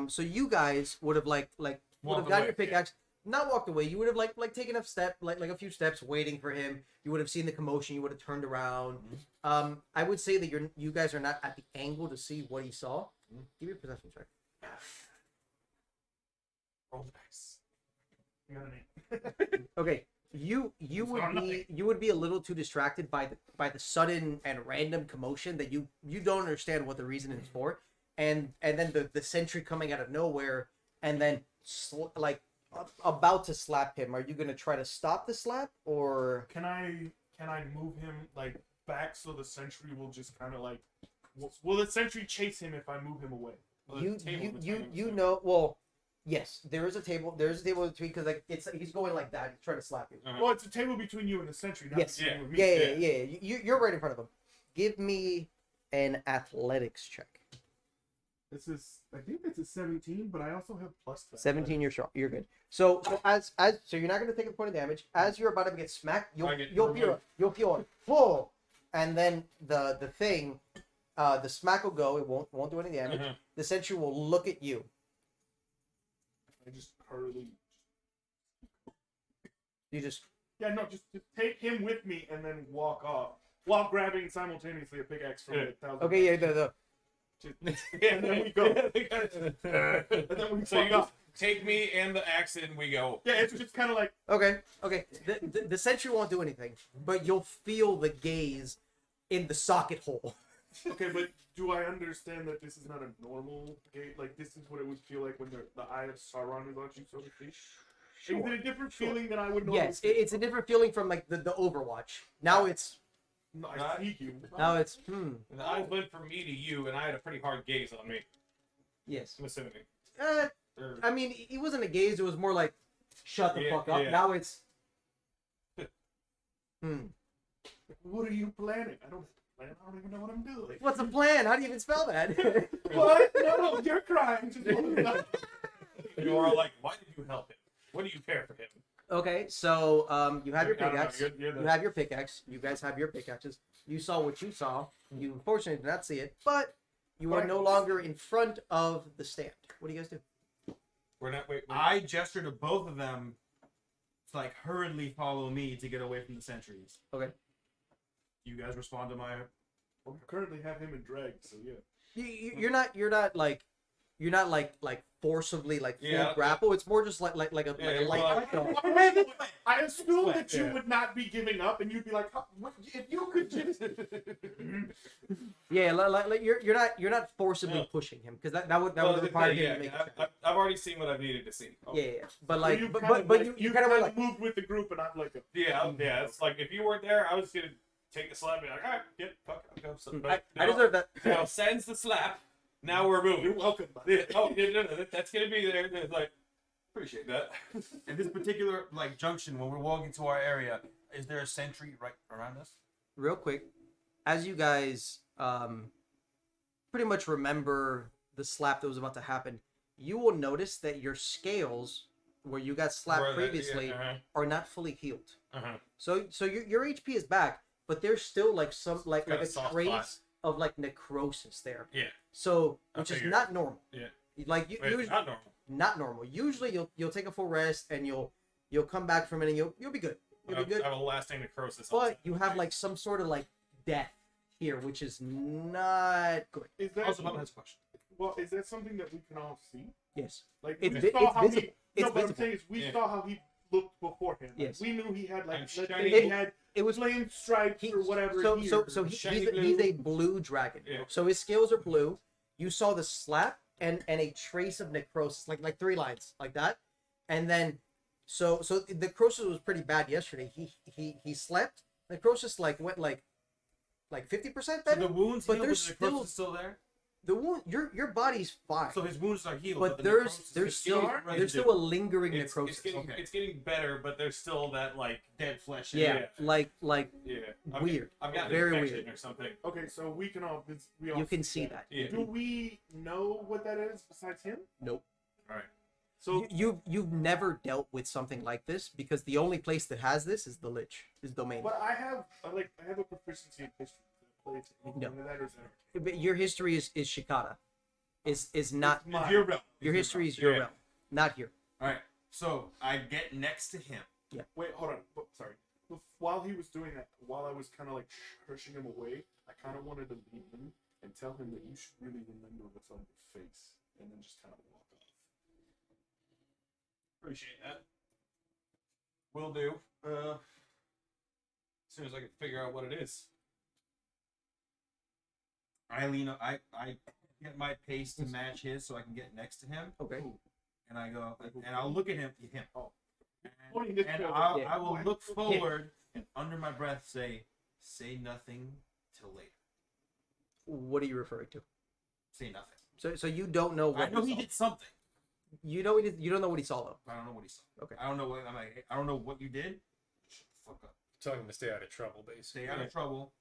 so you guys would have would have Walked gotten away, your pickaxe, not walked away. You would have like taken a step, like a few steps, waiting for him. You would have seen the commotion. You would have turned around. I would say that you guys are not at the angle to see what he saw. Give me a perception check. roll dice. You got an 8. Okay, you would be a little too distracted by the sudden and random commotion that you don't understand what the reason is for, and then the sentry coming out of nowhere and then about to slap him. Are you gonna try to stop the slap or? Can I move him like back so the sentry will just kind of like? Will the sentry chase him if I move him away? You know, well, yes, there is a table. There's a table between because like he's going like that. He's trying to slap you. Well, it's a table between you and the sentry. Not Yes. between you and me. Yeah. You're right in front of him. Give me an athletics check. This is, I think it's a 17, but I also have plus 17. You're sharp. You're good. So so you're not going to take a point of damage. As you're about to get smacked, you'll feel a pull, and then the thing, the smack will go. It won't do any damage. The sentry will look at you. I just hurriedly. You just Just take him with me and then walk off while grabbing simultaneously a pickaxe from the 1,000. okay. Yeah. And then we go. And then we fuck off. take me and the axe and we go. Yeah, it's just kind of like Okay. The sentry won't do anything, but you'll feel the gaze in the socket hole. okay, but do I understand that this is not a normal gate? Like this is what it would feel like when the eye of Sauron is on you, so to speak. Is it a different feeling than I would normally? Yes, it's a different feeling from like the Overwatch. Now it's No, I see you. now it's And the eyes went from me to you, and I had a pretty hard gaze on me. yes. I'm assuming. Or- I mean, it wasn't a gaze. It was more like, shut the Yeah, fuck up. yeah. Now it's. What are you planning? I don't even know what I'm doing. What's the plan? How do you even spell that? What? No, you're crying. Just You are like, why did you help him? What do you care for him? Okay, so you have your I don't know, pickaxe. you're the- You have your pickaxe. You guys have your pickaxes. You saw what you saw. You unfortunately did not see it, but you are no longer in front of the stand. What do you guys do? We're not. Wait. I gesture to both of them to like hurriedly follow me to get away from the sentries. Okay. You guys respond to my. I currently have him in drag, so yeah. You're not like forcibly like full Yeah. grapple. It's more just like a Yeah, light. well, I assume Sweat, that you yeah. would not be giving up, and you'd be like, what, if you could just. Yeah, like you're not forcibly Yeah. pushing him because that would Well, require him yeah, to make a yeah, check. I've already seen what I've needed to see. Yeah, but So like you've but kind of, but like, you kind of were like moved with the group, and I'm like, Yeah. It's like if you weren't there, I was gonna take the slap and be like, all right, get fuck, I'll go. So, but I deserve that. now sends the slap. Now we're moving. you're welcome. Yeah, oh, no, that's gonna be there. It's like, appreciate that. In this particular like junction, when we're walking to our area, is there a sentry right around us? Real quick, as you guys pretty much remember the slap that was about to happen, you will notice that your scales, where you got slapped Where the- previously, yeah, are not fully healed. uh-huh. So your HP is back, but there's still like some like Got a a soft trace spot. of like necrosis there. Yeah. So I which is figured. not normal. Yeah. Like you Wait, usually not normal. not normal. Usually you'll take a full rest and you'll come back from it and you'll be good. You'll be good. I have a lasting necrosis. But you have like some sort of like death here, which is not good. Is that Also, Bubba has a question. well? Is that something that we can all see? Yes. Like It's we vi- saw it's how visible. he. It's No, but I'm visible. saying is we Yeah. saw how he looked beforehand. Like, Yes. we knew he had like And let's say shiny- he had It was flame stripes he, or whatever. so here. he's Shiny he's a blue. blue dragon. Yeah. So his scales are blue. You saw the slap and a trace of necrosis, like 3 lines like that, and then so the necrosis was pretty bad yesterday. He slept. Necrosis went like 50% So better. the wounds but healed, there's but the necrosis still- is still there. The wound, your body's fine. So his wounds are healed, but the there's necrosis there's is still residue. there's still a lingering It's necrosis. getting, Okay. it's getting better, but there's still that like dead flesh. yeah, yeah. like yeah. Weird. I've got Very an infection weird. or something. Okay, so we can all we all you can see that. Yeah. Do we know what that is besides him? Nope. All right. So You've never dealt with something like this because the only place that has this is the Lich, is domain. but I have a proficiency in history. No. That is But your history is Shikata, is not mine. Your realm. your history is your Yeah. realm, not here. All right. So I get next to him. Wait, hold on. Sorry. While he was doing that, while I was kind of like pushing him away, I kind of wanted to leave him and tell him that you should really remember what's on your face, and then just kind of walk off. Appreciate that. Will do. As soon as I can figure out what it is. I lean. I get my pace to match his, so I can get next to him, Okay. and I go, and I'll look at him. Oh. And, Pointing this and way. Yeah. I will look forward and under my breath say nothing till later. What are you referring to? Say nothing. So you don't know what I know he saw. did something. You don't know what he saw though. I don't know what he saw. Okay. I don't know what I'm like. I don't know what you did. Shut the fuck up. Telling him to stay out of trouble, basically. Stay out of trouble.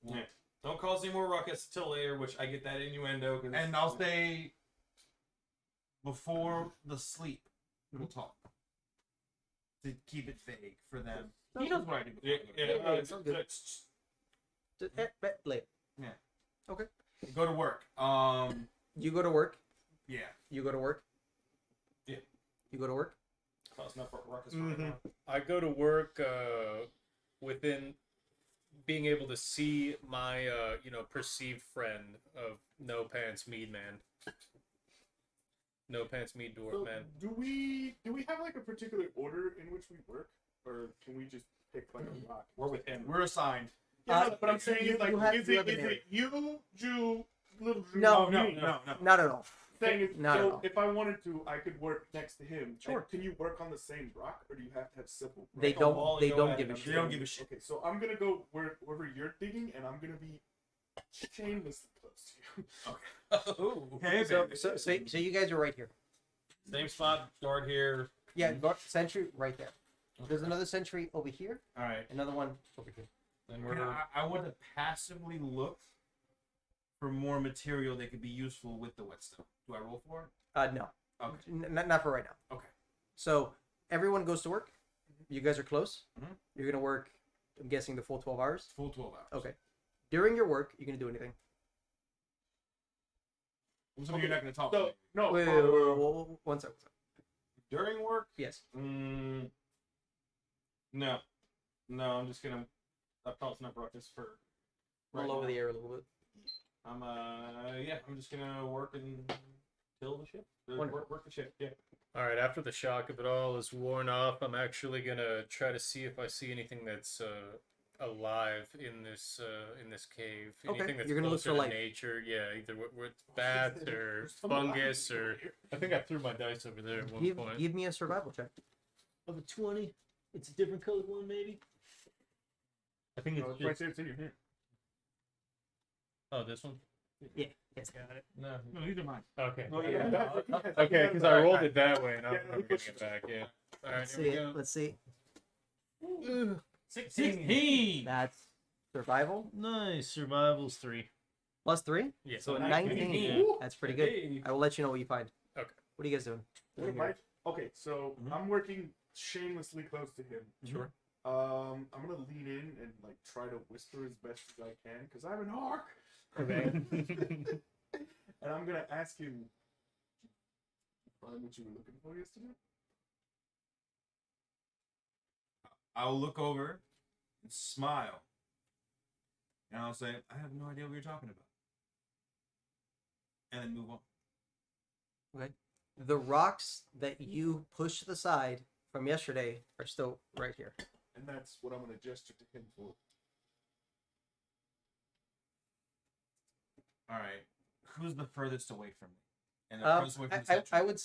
Yeah. Don't cause any more ruckus till later, which I get that innuendo. 'Cause And I'll say before the sleep, we'll talk. To keep it vague for them. He knows what I do. Before Yeah, I go to bed. Yeah, sounds good. Later. Go to work. You go to work. Yeah. You go to work. Yeah. You go to work. Cause enough ruckus for Mhm. right now. I go to work within being able to see my, perceived friend of No Pants Mead Man. No pants meat dwarf So, man. do we have like a particular order in which we work, or can we just pick like a rock? We're with him. We're assigned. Yeah, but I'm saying you- is like, you have- is you it have an you, Jew, little Jew? No, or No, me? no, no. Not at all. Saying is, Not at so all. if I wanted to, I could work next to him. Sure. Like, can you work on the same rock, or do you have to have civil? They a wall don't. They and go don't at give it. a They shit. don't give a shit. Okay, so I'm gonna go wherever you're digging, and I'm gonna be shamelessly close to you. Okay, So you guys are right here. Same spot. Start here. Yeah, sentry right there. There's another sentry over here. All right. Another one over here. And Okay, we're I want to passively look for more material that could be useful with the whetstone. Do I roll for it? No. Okay. Not for right now. Okay. So everyone goes to work. You guys are close. Mhm. You're gonna work. I'm guessing the full 12 hours. Full 12 hours. Okay. During your work, you gonna do anything? So you're not going to talk So to me. no, Wait, one second. During work? Yes. No. No, I'm just going to... I've tossed enough ruckus for... Roll over the air a little bit. I'm just going to work and kill the ship. Wonderful. Work the ship, yeah. All right. After the shock of it all is worn off, I'm actually gonna try to see if I see anything that's alive in this cave. Okay, Anything that's you're gonna look closer for to life. nature. Yeah, either with bats or fungus or. I think I threw my dice over there at one point. Give me a survival check. of a 20. It's a different colored one, maybe. I think no, it's it's right just. there. It's in your hand. Oh, this one. Yeah. Yes. Got it. No. No, these are mine. Okay. Oh, Yeah, Okay, because I rolled it that way, and I'm Yeah, getting it back. Yeah. All right, Let's here see we it. go. Let's see. 16. That's survival Nice. Survival's 3. plus 3. Yeah. So 19. 19. Yeah. That's pretty good. Hey. I will let you know what you find. Okay. What are you guys doing? What am I? Okay, so I'm working shamelessly close to him. Sure. I'm gonna lean in and like try to whisper as best as I can because I'm an orc. Okay. And I'm gonna ask him, find what you were looking for yesterday? I'll look over and smile. And I'll say, I have no idea what you're talking about. And then move on. Okay. The rocks that you pushed to the side from yesterday are still right here. And that's what I'm gonna gesture to him for. All right. Who's the furthest away from me? And the Um, furthest away from the I sentry? would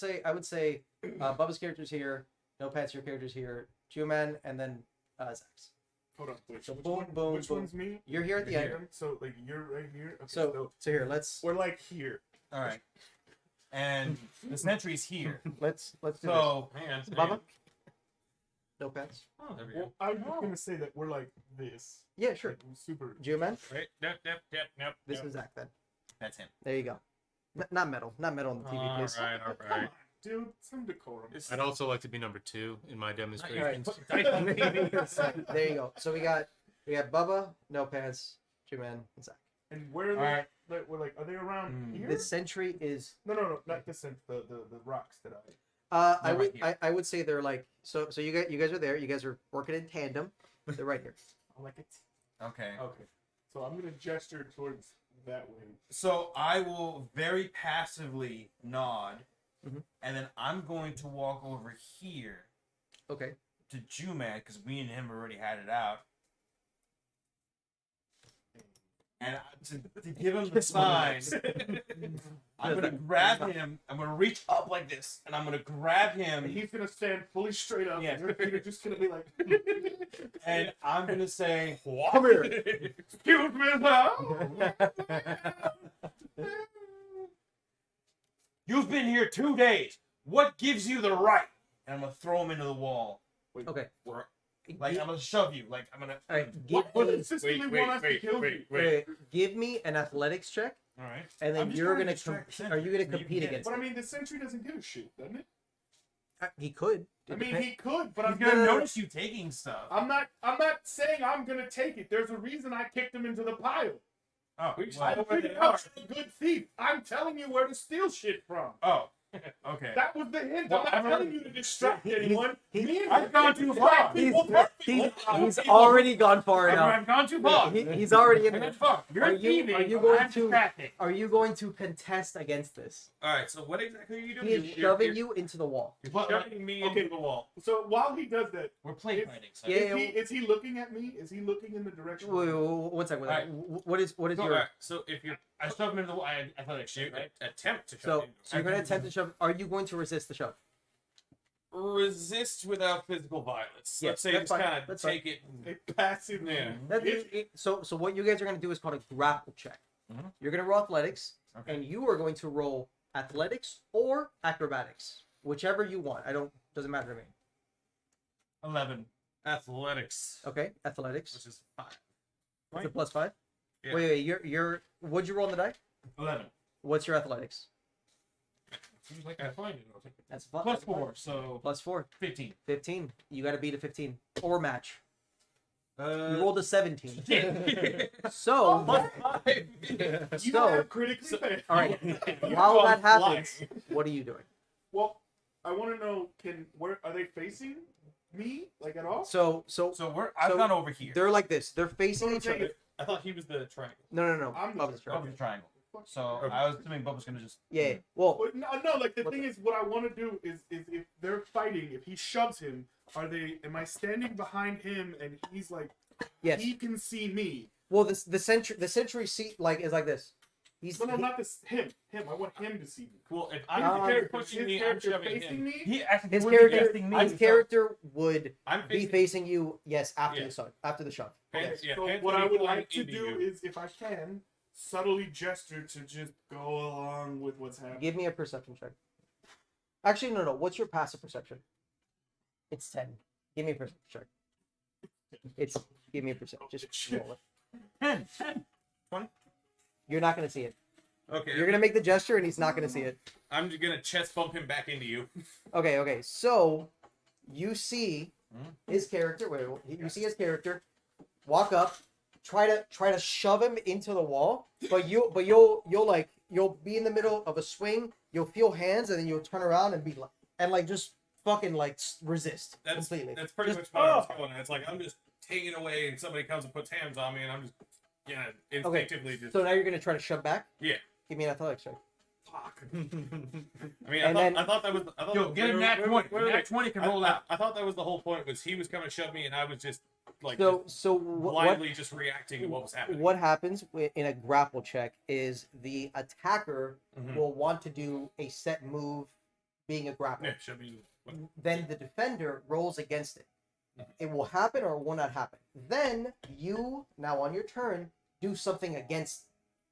say Bubba's character's here. No Pat's your character's here. Juman and then Zach's. Hold on, wait. So which boom, one, boom, which boom. one's me? You're here at the You're end. here. So like you're right here. Okay, So here, let's we're like here. All right. And the sentry's here. let's do So, Hang on. this. Bubba. No Pats. oh, there we Well, go. I was just gonna say that we're like this. Yeah, sure. Like, super. Juman. Right. Nope. This is Zach then. That's him. There you go. Not metal. Not metal on the TV, All please. right. All Come right. on, dude, some decorum. I'd also like to be number 2 in my All right. demonstrations. Put the dice on the TV. There you go. So we got Bubba, No Pants, Juman, and Zach. And where are they? All right. Like, we're like, are they around here? The sentry is. No, not the scent. The rocks that I. I They're would right here. I would say they're like so you guys are there. You guys are working in tandem. They're right here. I like it. Okay. Okay. So I'm gonna gesture towards that way. So I will very passively nod, Mhm. and then I'm going to walk over here Okay. to Juman because we and him already had it out. And to give him the sign, I'm gonna grab him. I'm gonna reach up like this, and I'm gonna grab And him, he's gonna stand fully straight up. Yeah. And your feet are just gonna be like. and I'm gonna say, Come here. Excuse me now. "You've been here 2 days. What gives you the right?" And I'm gonna throw him into the wall. Okay. Like I'm gonna shove you. Like I'm gonna. All right. What would insistently want us to kill you? Wait. Give me an athletics check, All right. and then I'm just you're trying to gonna. distract the Are you gonna sentry so you can compete get it. against? But I him? mean, the sentry doesn't give a shit, doesn't it? He could. I It mean, depend- he could, but He's I'm gonna gonna notice you taking stuff. I'm not saying I'm gonna take it. There's a reason I kicked him into the pile. Oh, I figured out you're a good thief. I'm telling you where to steal shit from. Oh, Okay. That was the hint. Well, I'm I've not telling you to distract anyone. I've gone too far. He's already gone far enough. I've gone too far. He's already in I've there. gone too far. You're Are you thieving. going I'm to distracting. are you going to contest against this? All right. So what exactly are you doing? He is shoving you into the wall. You're shoving me Okay. into the wall. So while he does that, We're play fighting. So. Yeah. is he looking at me? Is he looking in the direction? Wait, one second. Alright. What is So, your so if you're I shoved him into the wall. I thought it you shoot, right? attempt to shove so me, so you're gonna attempt to shove? Are you going to resist the shove? resist without physical violence. Yeah, Let's say that's just fine, kind of that's take it. And, A passive. yeah. So what you guys are gonna do is called a grapple check. Mhm. You're gonna roll athletics, Okay. and you are going to roll athletics or acrobatics, whichever you want. Doesn't matter to me. 11. Athletics, Okay, athletics. which is 5. It's a +5. Yeah. Wait, you're. What'd you roll on the die? 11. What's your athletics? Seems like I find it. I'll take it. That's Plus 4, so +4. 15. 15. You got to beat a 15 or match. You Uh, rolled a 17. Shit. So, plus 5. You so have critically failed. all right. You're While going that happens, flying. what are you doing? Well, I want to know. Where are they facing me? Like at all? So So I've So- gone over here. they're like this. They're facing So each I'm other. saying I thought he was the triangle. No. I'm Bubba's the right. Over the triangle. So Okay. I was assuming Bubba's gonna just. Yeah. Well, But no, like the What thing is, what I want to do is if they're fighting, if he shoves him, am I standing behind him and he's like, yes. he can see me? Well, the sentry seat is like this. He's No, not this, him. I want him to see me. Well, if His I'm character- pushing his me, I'm character shoving facing him. me? He actually his would be character. facing me, His so- character would I'm be facing. facing you. Yes, after Yeah. the shove. After the shove. Hands- yeah, So hands what will I be would flying like to into do you. is, if I can, subtly gesture to just go along with what's happening. Give me a perception check. Actually, no. What's your passive perception? It's 10. Give me a perception check. Give me a perception. Just roll it. 10. 20. You're not gonna see it. Okay. You're gonna make the gesture, and he's not gonna see it. I'm just gonna chest bump him back into you. Okay. So you see his character. You see his character walk up, try to shove him into the wall, but you'll be in the middle of a swing. You'll feel hands, and then you'll turn around and be like, just fucking resist That's completely. That's pretty Just- much what I was going. It's like I'm just taking away, and somebody comes and puts hands on me, and I'm just instinctively just. So now you're gonna try to shove back. Yeah. Give me an athletics check. Fuck. I mean, And then- I thought that was. I thought Yo, get him nat 20. Nat 20 can roll out. I thought that was the whole point. Was he was coming to shove me, and I was just like So what blindly just reacting to what was happening. what happens in a grapple check is the attacker Mhm. will want to do a set move, being a grapple. Yeah, shove me. Then the defender rolls against it. Mhm. It will happen or it will not happen. Then you, now on your turn, do something against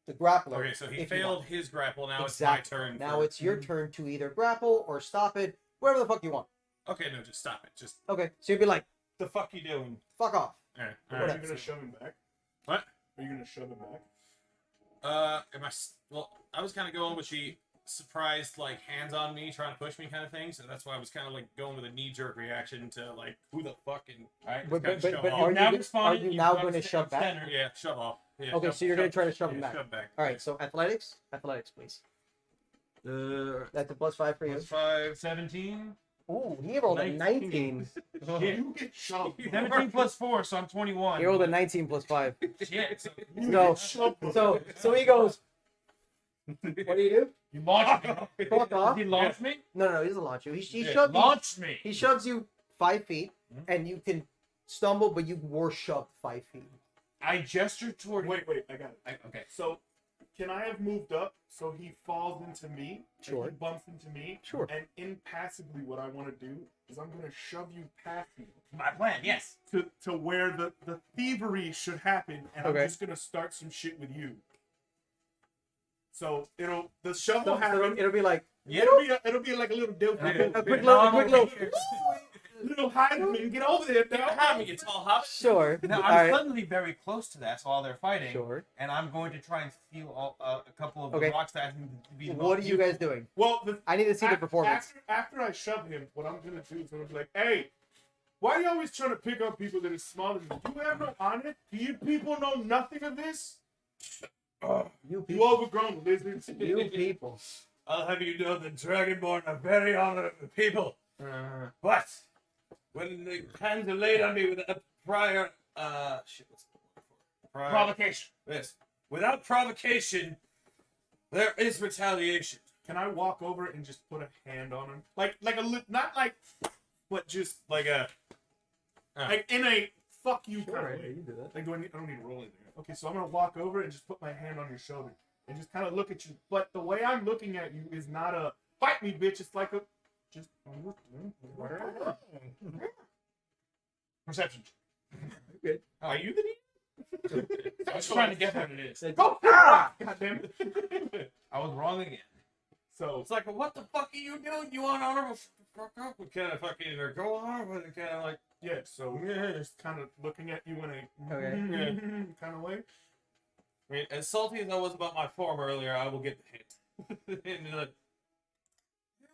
the grappler. Okay, so he if you failed want. his grapple. Now Exactly. it's my turn. Now for- it's your turn to either grapple or stop it, whatever the fuck you want. Okay, no, just stop it. Just Okay, so you'd be like, the fuck you doing? fuck off. All right. Are you gonna shove him back? What? Are you gonna shove him back? Well, I was kind of going with the surprised, hands on me, trying to push me kind of thing. So that's why I was kind of going with a knee jerk reaction to who the fucking. Alright. But kinda shove are off. you, now are responded, you you've now got going to to shove stand back? center. Yeah, shove off. Yeah, Okay, so you're going to try to shove him yeah, back. Shove back. All right, so athletics, please. That's a +5 for you. Plus 5. 17. Ooh, he rolled a 19. Shit. You get shoved. 17 plus 4, so I'm 21. He rolled a 19 +5. Shit. So he goes. What do you do? You launched me. Fuck off. Did he launch me? No, he doesn't launch you. He Yeah, shoves you. Launch me. He shoves you 5 feet, Mhm. and you can stumble, but you were shoved 5 feet. I gestured toward. Wait, I got it. Okay. So, can I have moved up so he falls into me? and Sure. He bumps into me. Sure. And impassively, what I want to do is I'm going to shove you past me My plan, yes. to where the thievery should happen, and Okay. I'm just going to start some shit with you. So the shove So will happen. it'll be like It'll be like a little deal. a quick little. Little Heisman, get over there, Get dog. behind me, you tall hobbit. Sure. Now All I'm right. suddenly very close to that while they're fighting, Sure. and I'm going to try and steal a couple of Okay. the rocks that I think to be the What are most you guys doing? Well, I need to see the performance. After I shove him, what I'm gonna do is I'm gonna be like, hey, why are you always trying to pick up people that are smaller than you? Do you have no honor? Do you people know nothing of this? You You people. overgrown lizards. You people. I'll have you know that Dragonborn are very honorable people. But when the hands are laid on me with a prior shit, what's the word for it? Provocation. Yes. Without provocation, there is retaliation. Can I walk over and just put a hand on him? Not like, but just Like a like in a fuck you Sure, kind right, of way. you can do that. Like, I don't need to roll anything. Okay, so I'm gonna walk over and just put my hand on your shoulder and just kind of look at you. But the way I'm looking at you is not a fight me, bitch. It's like a just Perception. Good. Are you the demon? I was trying to guess what it is. go. God damn it. I was wrong again. So It's like, what the fuck are you doing? You unhonorable fuck up? We kind of fucking or go on, but it kind of like, yeah, so just kind of looking at you in a Okay. kind of way. I mean, as salty as I was about my form earlier, I will get the hint. And you're like,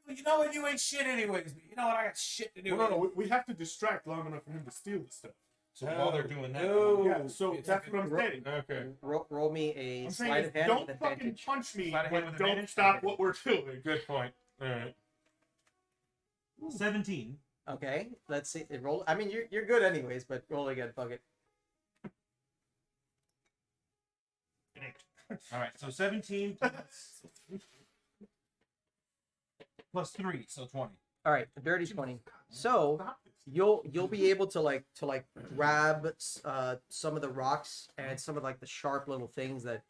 "Well, you know what? You ain't shit anyways. But you know what? I got shit to do. Well, no, we have to distract long enough for him to steal the stuff. So while they're doing that, Yeah, so that's what I'm saying. Okay. Roll me a I'm sleight saying of hand don't with fucking advantage. punch me, Sleight of hand but with don't advantage? stop Okay. what we're doing. Good point. All right. 17. Okay, let's see. Roll. I mean, you're good anyways, but roll again. Fuck it. All right, so 17 plus 3, so 20. All right, a dirty 20. So Stop this. you'll be able to grab some of the rocks and some of like the sharp little things that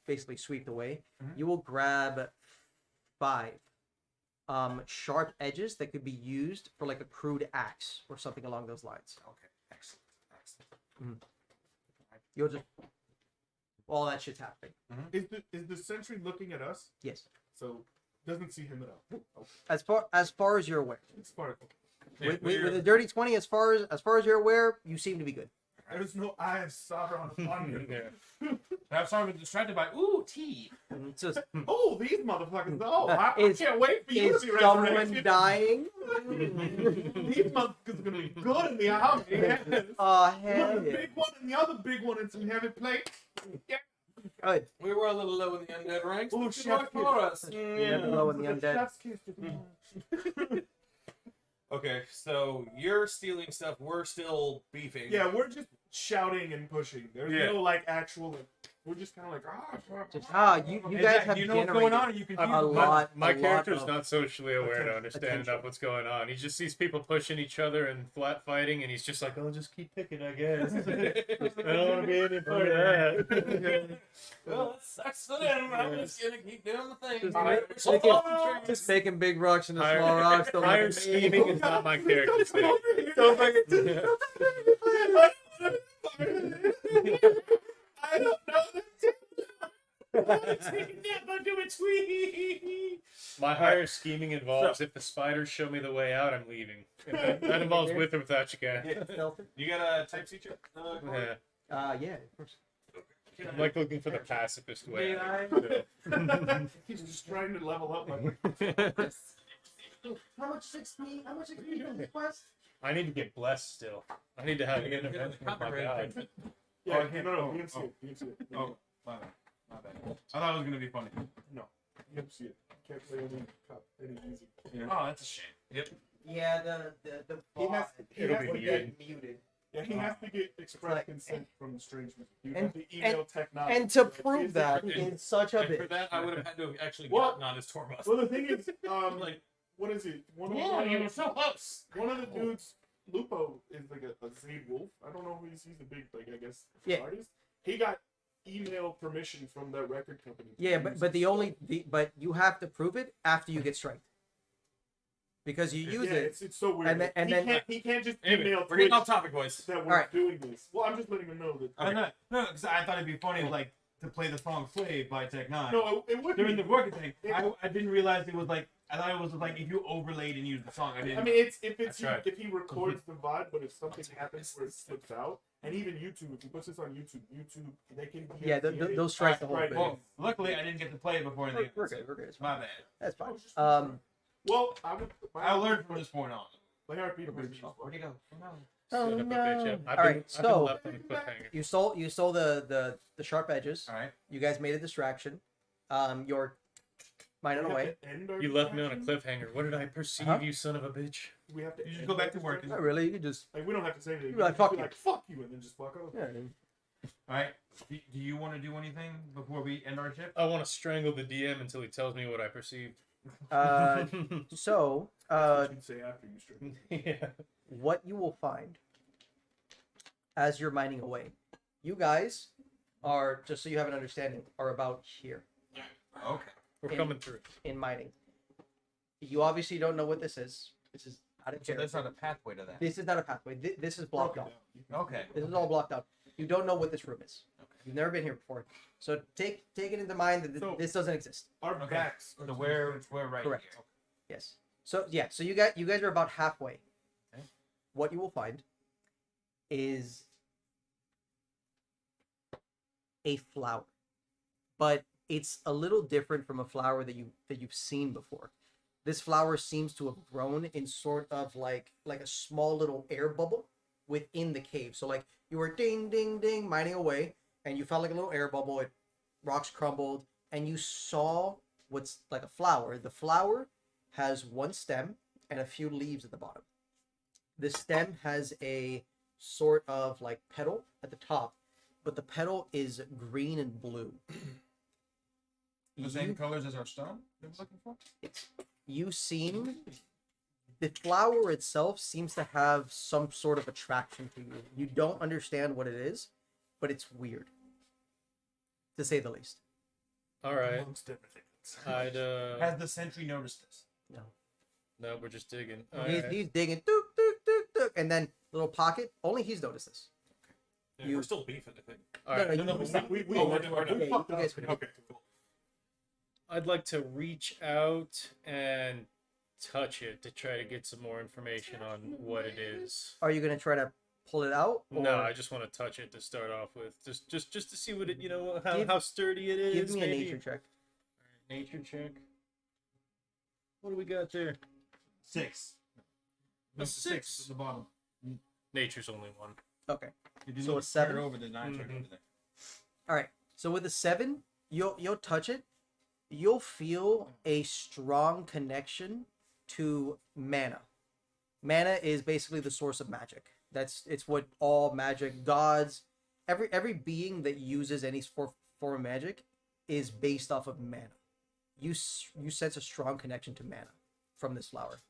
basically sweep the way. Mhm. You will grab 5 sharp edges that could be used for like a crude axe or something along those lines. Okay, excellent. Excellent. You'll just all that shit's happening. Is the sentry looking at us? Yes, So doesn't see him at all. as far as you're aware. It's far. With a dirty 20, as far as you're aware, you seem to be good. There's no eye of Sauron upon you. I'm sorry, but distracted by, ooh, tea. It's just, Oh, these motherfuckers! Oh, I Is- can't wait for you is to be someone resurrected. dying? These motherfuckers are gonna be good in the army. Yes. Oh, One hell the yeah. big one and the other big one and some heavy plates. Good. We were a little low in the undead ranks. Oh, but chef's good luck kiss. for us. Never low in the undead. Chef's kiss to Okay, so you're stealing stuff. We're still beefing. Yeah, we're just shouting and pushing. There's Yeah. no like actual. We're just kind of like You Hey, guys Jack, have do you know what's generated going on? Or you confused? a lot. My a lot character's of- not socially aware to attention- understand attention. enough what's going on. He just sees people pushing each other and flat fighting, and he's just like, "I'll just keep picking, I guess." I don't want to be any part of that. Well, that sucks for them. I'm just gonna keep doing the thing. Just Alright, make- we're make so it- long. Just making big rocks into Higher- small rocks. Don't Higher look at me. scheming is not my character's thing. Don't make it. I don't know the Never do a tweet. My higher scheming involves if the spiders show me the way out, I'm leaving. And that involves with or without you guys. You got a type C check? Yeah. Yeah, of course. I'm like looking for the pacifist way. He's just trying to level up. How much XP? How much XP do you request? I need to get blessed still. I need to have an intervention with my god. Yeah, no, you can see it. You can see it. Oh, my bad. My bad. I thought it was going to be funny. You can see it. Can't play any cop any easy. Oh, that's a shame. Yep. Yeah, the He has, he It'll has be to muted. get muted. Yeah, he has to get express like- consent from the strangeman. You and- have to email technology. and to prove that And- in such a And for bit. that, I would have had to have actually What? gotten on his tour bus. Well, the thing is, Like, what is it? Yeah, you were so close. One of the dudes, Lupo, is like a Zade Wolf. I don't know who he is. He's the big, like, I guess, Yeah. artist. He got email permission from that record company. to Yeah, use but his but you have to prove it after you get striked. Because you stuff. use Yeah, it. it's so weird. and then- he can't just anyway, email we're getting Twitch off topic, boys. that we're Alright. doing this. Well, I'm just letting him know that. No, because I thought it'd be funny, like, to play the song Slave by Tech Nine. No, it would During be. the working thing, I didn't realize it was like, I thought it was like if you overlaid and used the song. I didn't. I mean, it's if That's right. if he records the vibe, but if something happens where it slips out, and even YouTube, if he puts this on YouTube, they can. Yeah, they'll strike the whole Right. thing. Well, luckily I didn't get to play it before anything. We're good. We're good. It's My fine. bad. That's Oh, fine. it's just- Well, I'll learn from this point on. My heartbeat was Where'd he go? Oh, Son of a no. bitch, yeah. All right, I've been so- left on the cliffhanger. You stole the sharp edges. All right. You guys made a distraction. Mining We have away. to end our You left me on a action? cliffhanger. What did I perceive, Huh? you son of a bitch? We have to. You just end go back our to work. discussion? Not really. You can just Like we don't have to say anything. You're like, You can "Fuck be you." like fuck you, and then just walk off. yeah. All right. Do you want to do anything before we end our shift? I want to strangle the DM until he tells me what I perceived. So That's what you'd say after you straight. Yeah. what you will find as you're mining away, you guys are, just so you have an understanding, are about here Okay. We're In- coming through. in mining. You obviously don't know what this is. This is out of So there's character. not a pathway to that. This is not a pathway. This is blocked Broken off. down. Okay. This is all blocked out. You don't know what this room is. You've never been here before. So take it into mind that So- this doesn't exist. Our Okay. backs. are So to the we're fence. right Correct. here. Yes. So yeah. So you guys are about halfway. Okay. What you will find is a flower, but it's a little different from a flower that you've seen before. This flower seems to have grown in sort of like a small little air bubble within the cave. So like you were ding ding ding mining away, and you felt like a little air bubble. Rocks crumbled, and you saw what's like a flower. The flower has one stem and a few leaves at the bottom. The stem has a sort of like petal at the top, but the petal is green and blue. The same colors as our stone that we're looking for? You seem, the flower itself seems to have some sort of attraction to you. You don't understand what it is, but it's weird, to say the least. All right. Amongst everything. I'd Has the sentry noticed this? no, we're just digging. He's digging, dook, dook, dook, dook, and then little pocket. Only he's noticed this. Yeah, You- we're still beefing, I think. All right. No, no, we we- stopped. we- Oh, we- we're doing we it. fucked you up. guys would- Okay, cool. I'd like to reach out and touch it to try to get some more information on what it is. Are you gonna try to pull it out? Or No, I just want to touch it to start off with, just to see what it, how, Give- how sturdy it is. give me a maybe. nature check. Nature check. What do we got there? 6. A No, six. at the bottom. Nature's only one. Okay. If you So look a 7? over the 9 check Mhm. over there. All right. So with the 7, you'll touch it. You'll feel a strong connection to mana. Mana is basically the source of magic. It's what all magic gods, every being that uses any form of magic is based off of mana. You sense a strong connection to mana from this flower.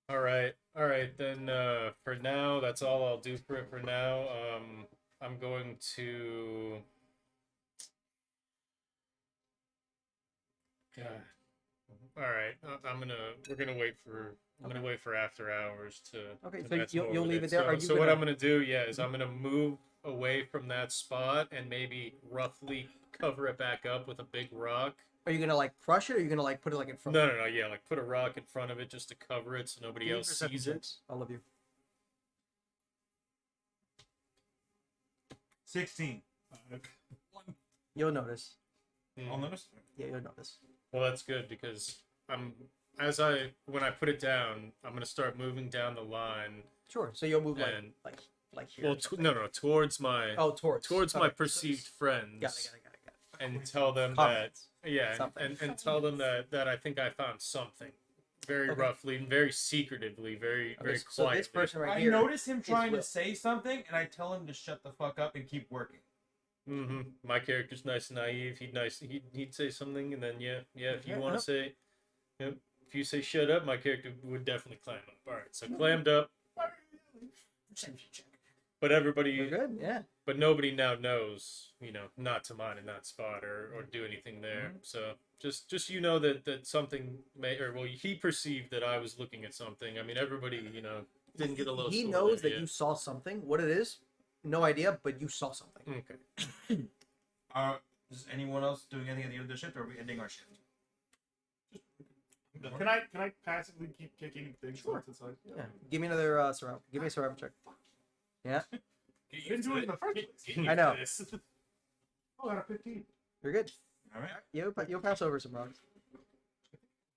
All right. Then for now, that's all I'll do for it for now. I'm going to. God. All right. We're gonna wait for. I'm gonna wait for after hours to. Okay, to so mess you'll more with leave it there? So, Are you so what gonna- I'm gonna do, is I'm gonna move away from that spot and maybe roughly cover it back up with a big rock. Are you gonna like crush it, or are you gonna like put it like in front? No, yeah, like put a rock in front of it just to cover it so nobody Give me else perception sees it. checks, all of you. 16. You'll notice. I'll notice. Yeah, you'll notice. Well, that's good because when I put it down, I'm gonna start moving down the line. Sure. So you'll move And- like here. Well, or something. no, towards my towards my Okay. perceived friends, Got it. and tell them Comments. that Something. and tell them that I think I found something, very Okay. roughly and very secretively, very Okay, so quietly. this person right I here. notice him trying Will. to say something, and I tell him to shut the fuck up and keep working. My character's nice and naive. He'd say something, and then if you Yeah, want no. to say, if you say shut up, my character would definitely clam up. All right, so clammed up. Perception check. But everybody, We're good. Yeah. but nobody now knows, not to mine in that spot or do anything there. So just that something he perceived that I was looking at something. I mean, everybody, didn't get a little. He score knows there that yet. you saw something. What it is, no idea, but you saw something. Okay. Is anyone else doing anything at the end of the shift, or are we ending our shift? Can I passively keep kicking things Sure. once inside? Yeah. Give me another surround. Give me a survival check. Yeah. You didn't do it in the first place. I know. Oh, I got a 15. You're good. All right. You'll pass over some rocks.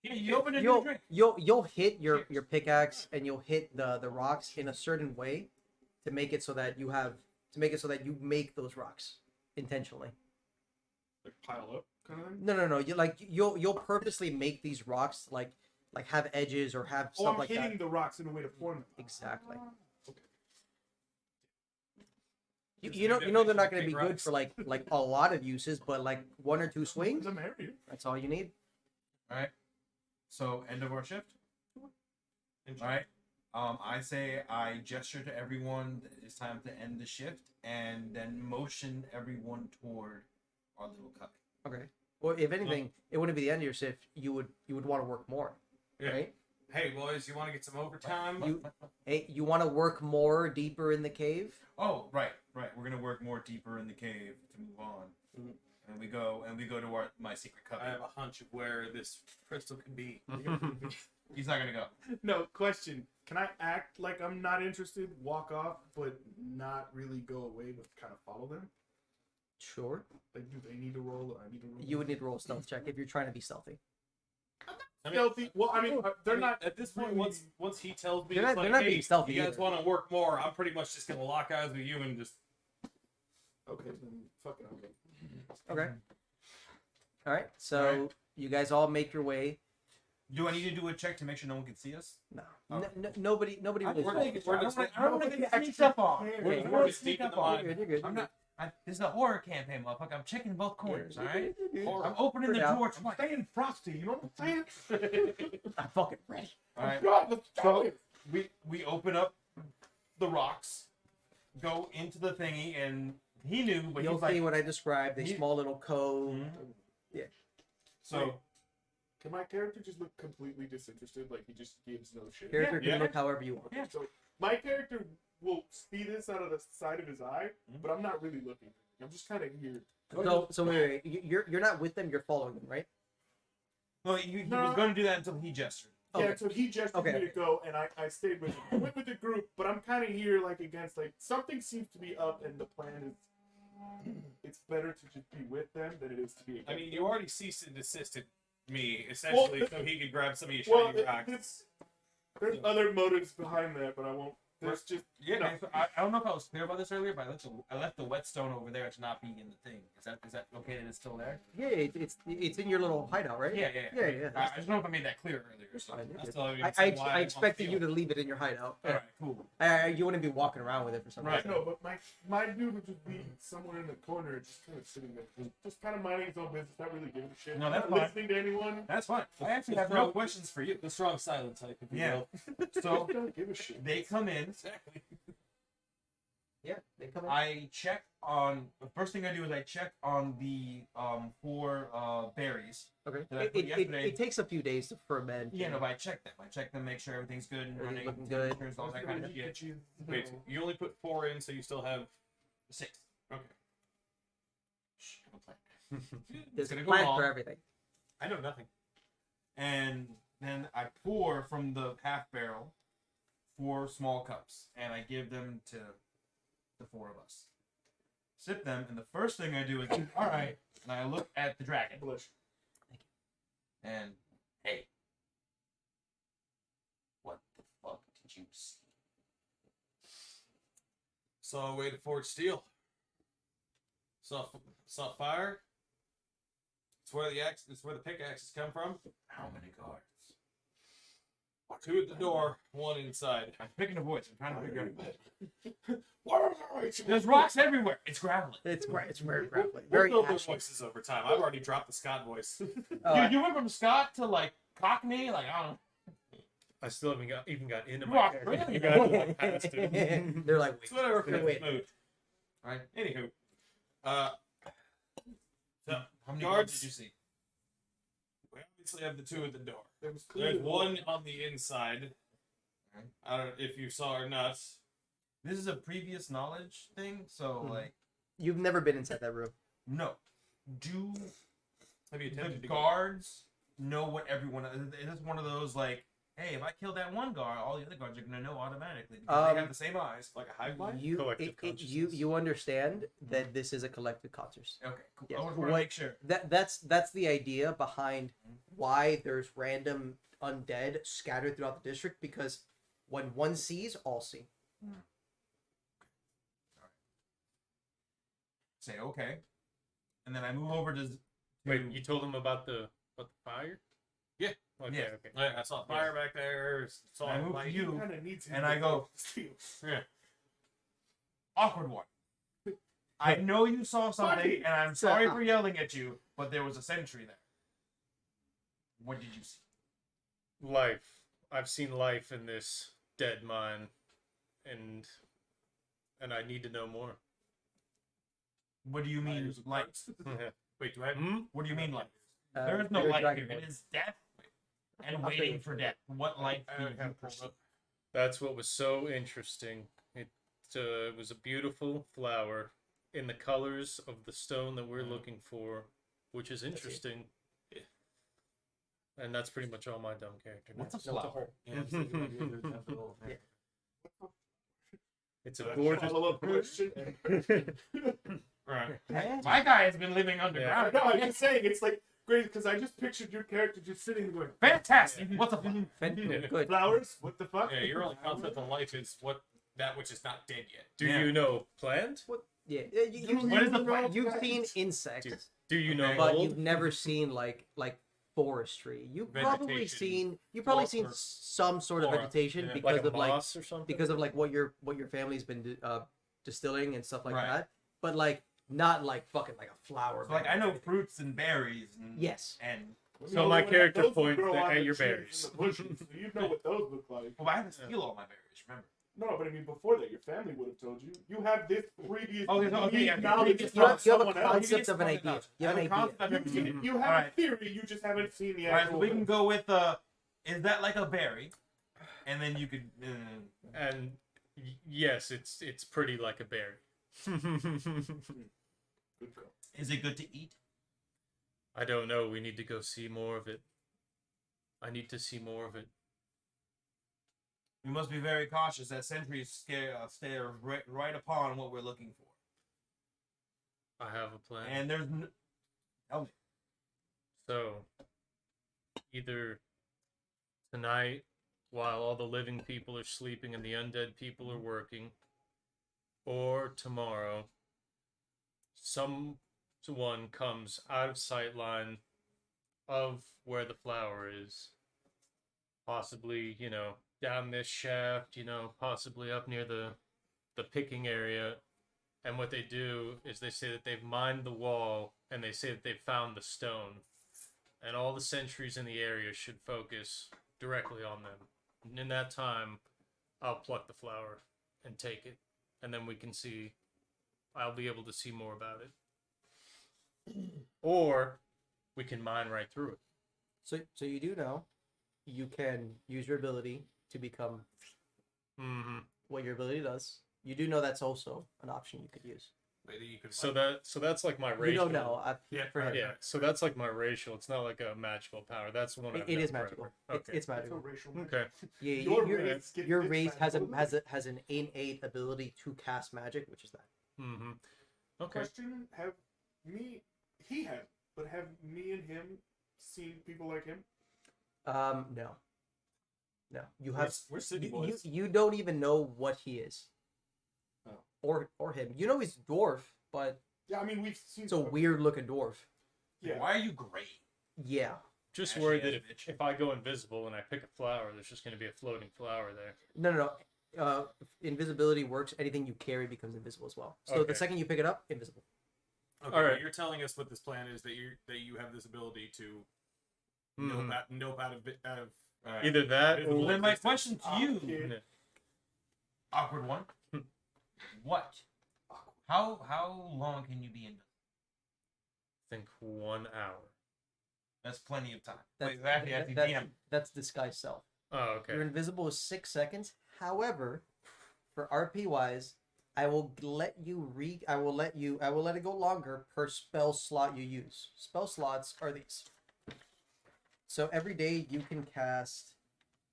Yeah, you open a new You'll drink. you'll hit your pickaxe and you'll hit the rocks in a certain way to make it so that you make those rocks intentionally. Like pile up kind of thing. No. You'll purposely make these rocks like have edges or have Oh, stuff I'm like hitting that. the rocks in a way to form them. Exactly. Okay. You know they're not going to be good for like a lot of uses, but like 1 or 2 swings. I'm married. That's all you need. All right. So end of our shift. All right. I say I gesture to everyone that it's time to end the shift, and then motion everyone toward our little cubby. Okay. Well, if anything, it wouldn't be the end of your shift. You would want to work more, Yeah. right? Hey, boys, you want to get some overtime? You want to work more deeper in the cave. Oh, right. We're gonna work more deeper in the cave to move on, and we go to my secret cubby. I have a hunch of where this crystal could be. He's not gonna go. No, question. Can I act like I'm not interested, walk off, but not really go away, but kind of follow them? Sure. Like, do they need to roll or I need to roll? You would need to roll a stealth check if you're trying to be stealthy. I mean, Stealthy. Well, I mean, they're not. At this point. really- Once he tells me, They're it's not- like, they're not hey, being stealthy you guys either. want to work more? I'm pretty much just gonna lock eyes with you and just. Okay, then fuck it. Okay. Okay. All right. So Alright. you guys all make your way. Do I need to do a check to make sure no one can see us? No. Oh. Nobody really. I don't saw want you. to get sneak up on. We're- I we're wanna just sneak deep in up the on. mine. You're good. I'm not. This is a horror campaign, motherfucker. I'm checking both corners. All right. All I'm opening the Yeah. door twice. Staying frosty, you know what I'm saying? I'm fucking ready. All right. God, let's go. So we open up the rocks, go into the thingy, and he knew, but You'll he's like, see what I described. A he- small little cove. so Can my character just look completely disinterested, like he just gives no shit? Character Yeah. can look however you want. Yeah. So my character will see this out of the side of his eye, but I'm not really looking. I'm just kind of here. So wait. You're not with them. You're following them, right? well, he No. was going to do that until he gestured. Yeah, Okay. so he gestured Okay. me to go, and I stayed with him. I went with the group, but I'm kind of here, like, against, like, something seems to be up, and the plan is, it's better to just be with them than it is to be against I mean, them. you already ceased and desisted me essentially, Well, so he could grab some of your Well, shiny rocks. there's other motives behind that, but I won't. There's just Yeah, no. I don't know if I was clear about this earlier, but I left the whetstone over there to not be in the thing. Is that okay? That it's still there? Yeah. It's in your little hideout, right? Yeah. Yeah. I just don't know if I made that clear earlier. So. Fine, you're That's good. all you I, said I, why I want expected to you to leave it in your hideout. All right, cool. You wouldn't be walking around with it for some Right. reason. No, but my dude would just be somewhere in the corner, just kind of sitting there, just kind of minding his own business, not really giving a shit, No, that's not fine. listening to anyone. That's fine. I actually have no questions for you. The strong silent type, if you Yeah. will. So Don't give a shit. they come in. Exactly. Yeah, they come in. I check on the first thing I do is I check on the 4 berries. Okay. Did I put yesterday? It takes a few days to ferment. Yeah, no, but I check them. I check them, make sure everything's good and Everything's running, looking good. temperatures, all that kind of shit. Wait, you only put 4 in, so you still have 6. okay. Shh, I have a plan. There's It's a gonna go plan long. for everything. I know nothing. And then I pour from the half barrel 4 small cups, and I give them to the 4 of us. Sip them, and the first thing I do is, all right, and I look at the dragon, Bless and hey, what the fuck did you see? Saw a way to forge steel. Saw fire. It's where the axe. It's where the pickaxes come from. How many guards? 2 at the door, 1 inside. I'm picking a voice. I'm trying to figure out. you. There's rocks everywhere. It's gravelly. It's very grappling. We'll Very build their ashy. voices over time. I've already dropped the Scott voice. Dude, you went from Scott to like Cockney, like I don't know. I still haven't even got into Rock, my character. really? You guys are like past it. They're like, It's whatever fits Wait. the mood. Right. Anywho, So, how many guards- guards did you see? we obviously have the 2 at the door. There was clearly There's 1 on the inside. Okay. I don't know if you saw or not. This is a previous knowledge thing, so Mhm. like, you've never been inside that room. no. Do Have you the attempted to guards know what everyone? Is this one of those like, hey, if I kill that one guard, all the other guards are gonna know automatically because they have the same eyes. go like a hive mind? You Collective you understand that this is a collective conscious. Okay, cool. Yes. I just want to What- make sure. That's the idea behind why there's random undead scattered throughout the district, because when one sees, all see. Say okay, and then I move over to. Wait, you told him about the fire? Yeah. Okay, Yeah. okay. I saw fire back there. Saw I moved light. to you, Kind of needs him and to I go, Yeah. awkward one. I know you saw something, and I'm sorry for yelling at you, but there was a sentry there. What did you see? Life. I've seen life in this dead mine, and I need to know more. What do you mean, light? Wait, do I? What do you mean, light? There is no you're a light dragon here. lord. It is death and I'll waiting take for it. death. What light do I you have perceive? pulled up. That's what was so interesting. It was a beautiful flower in the colors of the stone that we're looking for, which is interesting. Yeah. And that's pretty much all my dumb character. What's a knows. flower? Yeah, I'm thinking like, there's definitely a little- It's a That's gorgeous. Follow-up question. Right. My guy has been living I underground. know, I'm just saying, it's like great because I just pictured your character just sitting there going, Fantastic. What's a flower? Good. flowers? What the fuck? Yeah, your only concept of life is that which is not dead yet. Do Yeah. you know plant? Yeah, What is the plant? you've seen insects, Do you know but mold? you've never seen like forestry. You've probably Vegetation. seen Or some sort of flora. vegetation Yeah. because like a of like moss or something? because of like what your family's been distilling and stuff like Right. that. But like not like fucking like a flower. So, like, bed I or know anything. fruits and berries. And, Yes. And So my character Those would points grow on at the your trees and berries. the bushes, so you'd know what those look like. well, I had to steal all my berries. Remember? No, but I mean, before that, your family would have told you. You have this previous Okay, yeah, knowledge previous You have, from you have a someone else. concept of an Previous idea. You have an I have a idea. concept I've never seen. You have Alright. a theory, you just haven't seen the All right, so actual. we can go with is that like a berry? And then you could. And yes, it's pretty like a berry. Good call. Is it good to eat? I don't know. We need to go see more of it. I need to see more of it. We must be very cautious that sentries stare right upon what we're looking for. I have a plan. And there's. Tell me. So, either tonight, while all the living people are sleeping and the undead people are working, or tomorrow, someone comes out of sight line of where the flower is. Possibly, down this shaft, possibly up near the picking area. And what they do is they say that they've mined the wall and they say that they've found the stone. And all the sentries in the area should focus directly on them. And in that time, I'll pluck the flower and take it. And then I'll be able to see more about it. Or we can mine right through it. So you do know you can use your ability to become Mm-hmm. what your ability does. You do know that's also an option you could use. Maybe you could. So that's like my racial. You don't know. For him. Yeah, so that's like my racial. It's not like a magical power. That's one I've It known is forever. magical. Okay. It's That's a magical. racial. Okay. Yeah, Your your race gets your this race magical. has an innate ability to cast magic, which is that. Mm-hmm. Okay. Question: have me and him seen people like him? No. You have We're city you, boys. you don't even know what he is. Oh. Or him. You know he's dwarf, but Yeah, I mean we've seen. it's a weird looking dwarf. Yeah. Why are you gray? Yeah. Just Ashy worried as that a bitch. if I go invisible and I pick a flower, there's just going to be a floating flower there. No. Invisibility works. Anything you carry becomes invisible as well. So Okay. the second you pick it up, invisible. Okay, All right. but you're telling us what this plan is that you have this ability to Mhm. nope out of Either that Invisible. or Then my question to Oh, you, kid. awkward one. What? How long can you be in? I think 1 hour. That's plenty of time. That's, Wait, actually, that- that's that- DM. that's disguise self. Oh, okay. You're invisible is 6 seconds. However, for RP wise, I will let it go longer per spell slot you use. Spell slots are these. So every day you can cast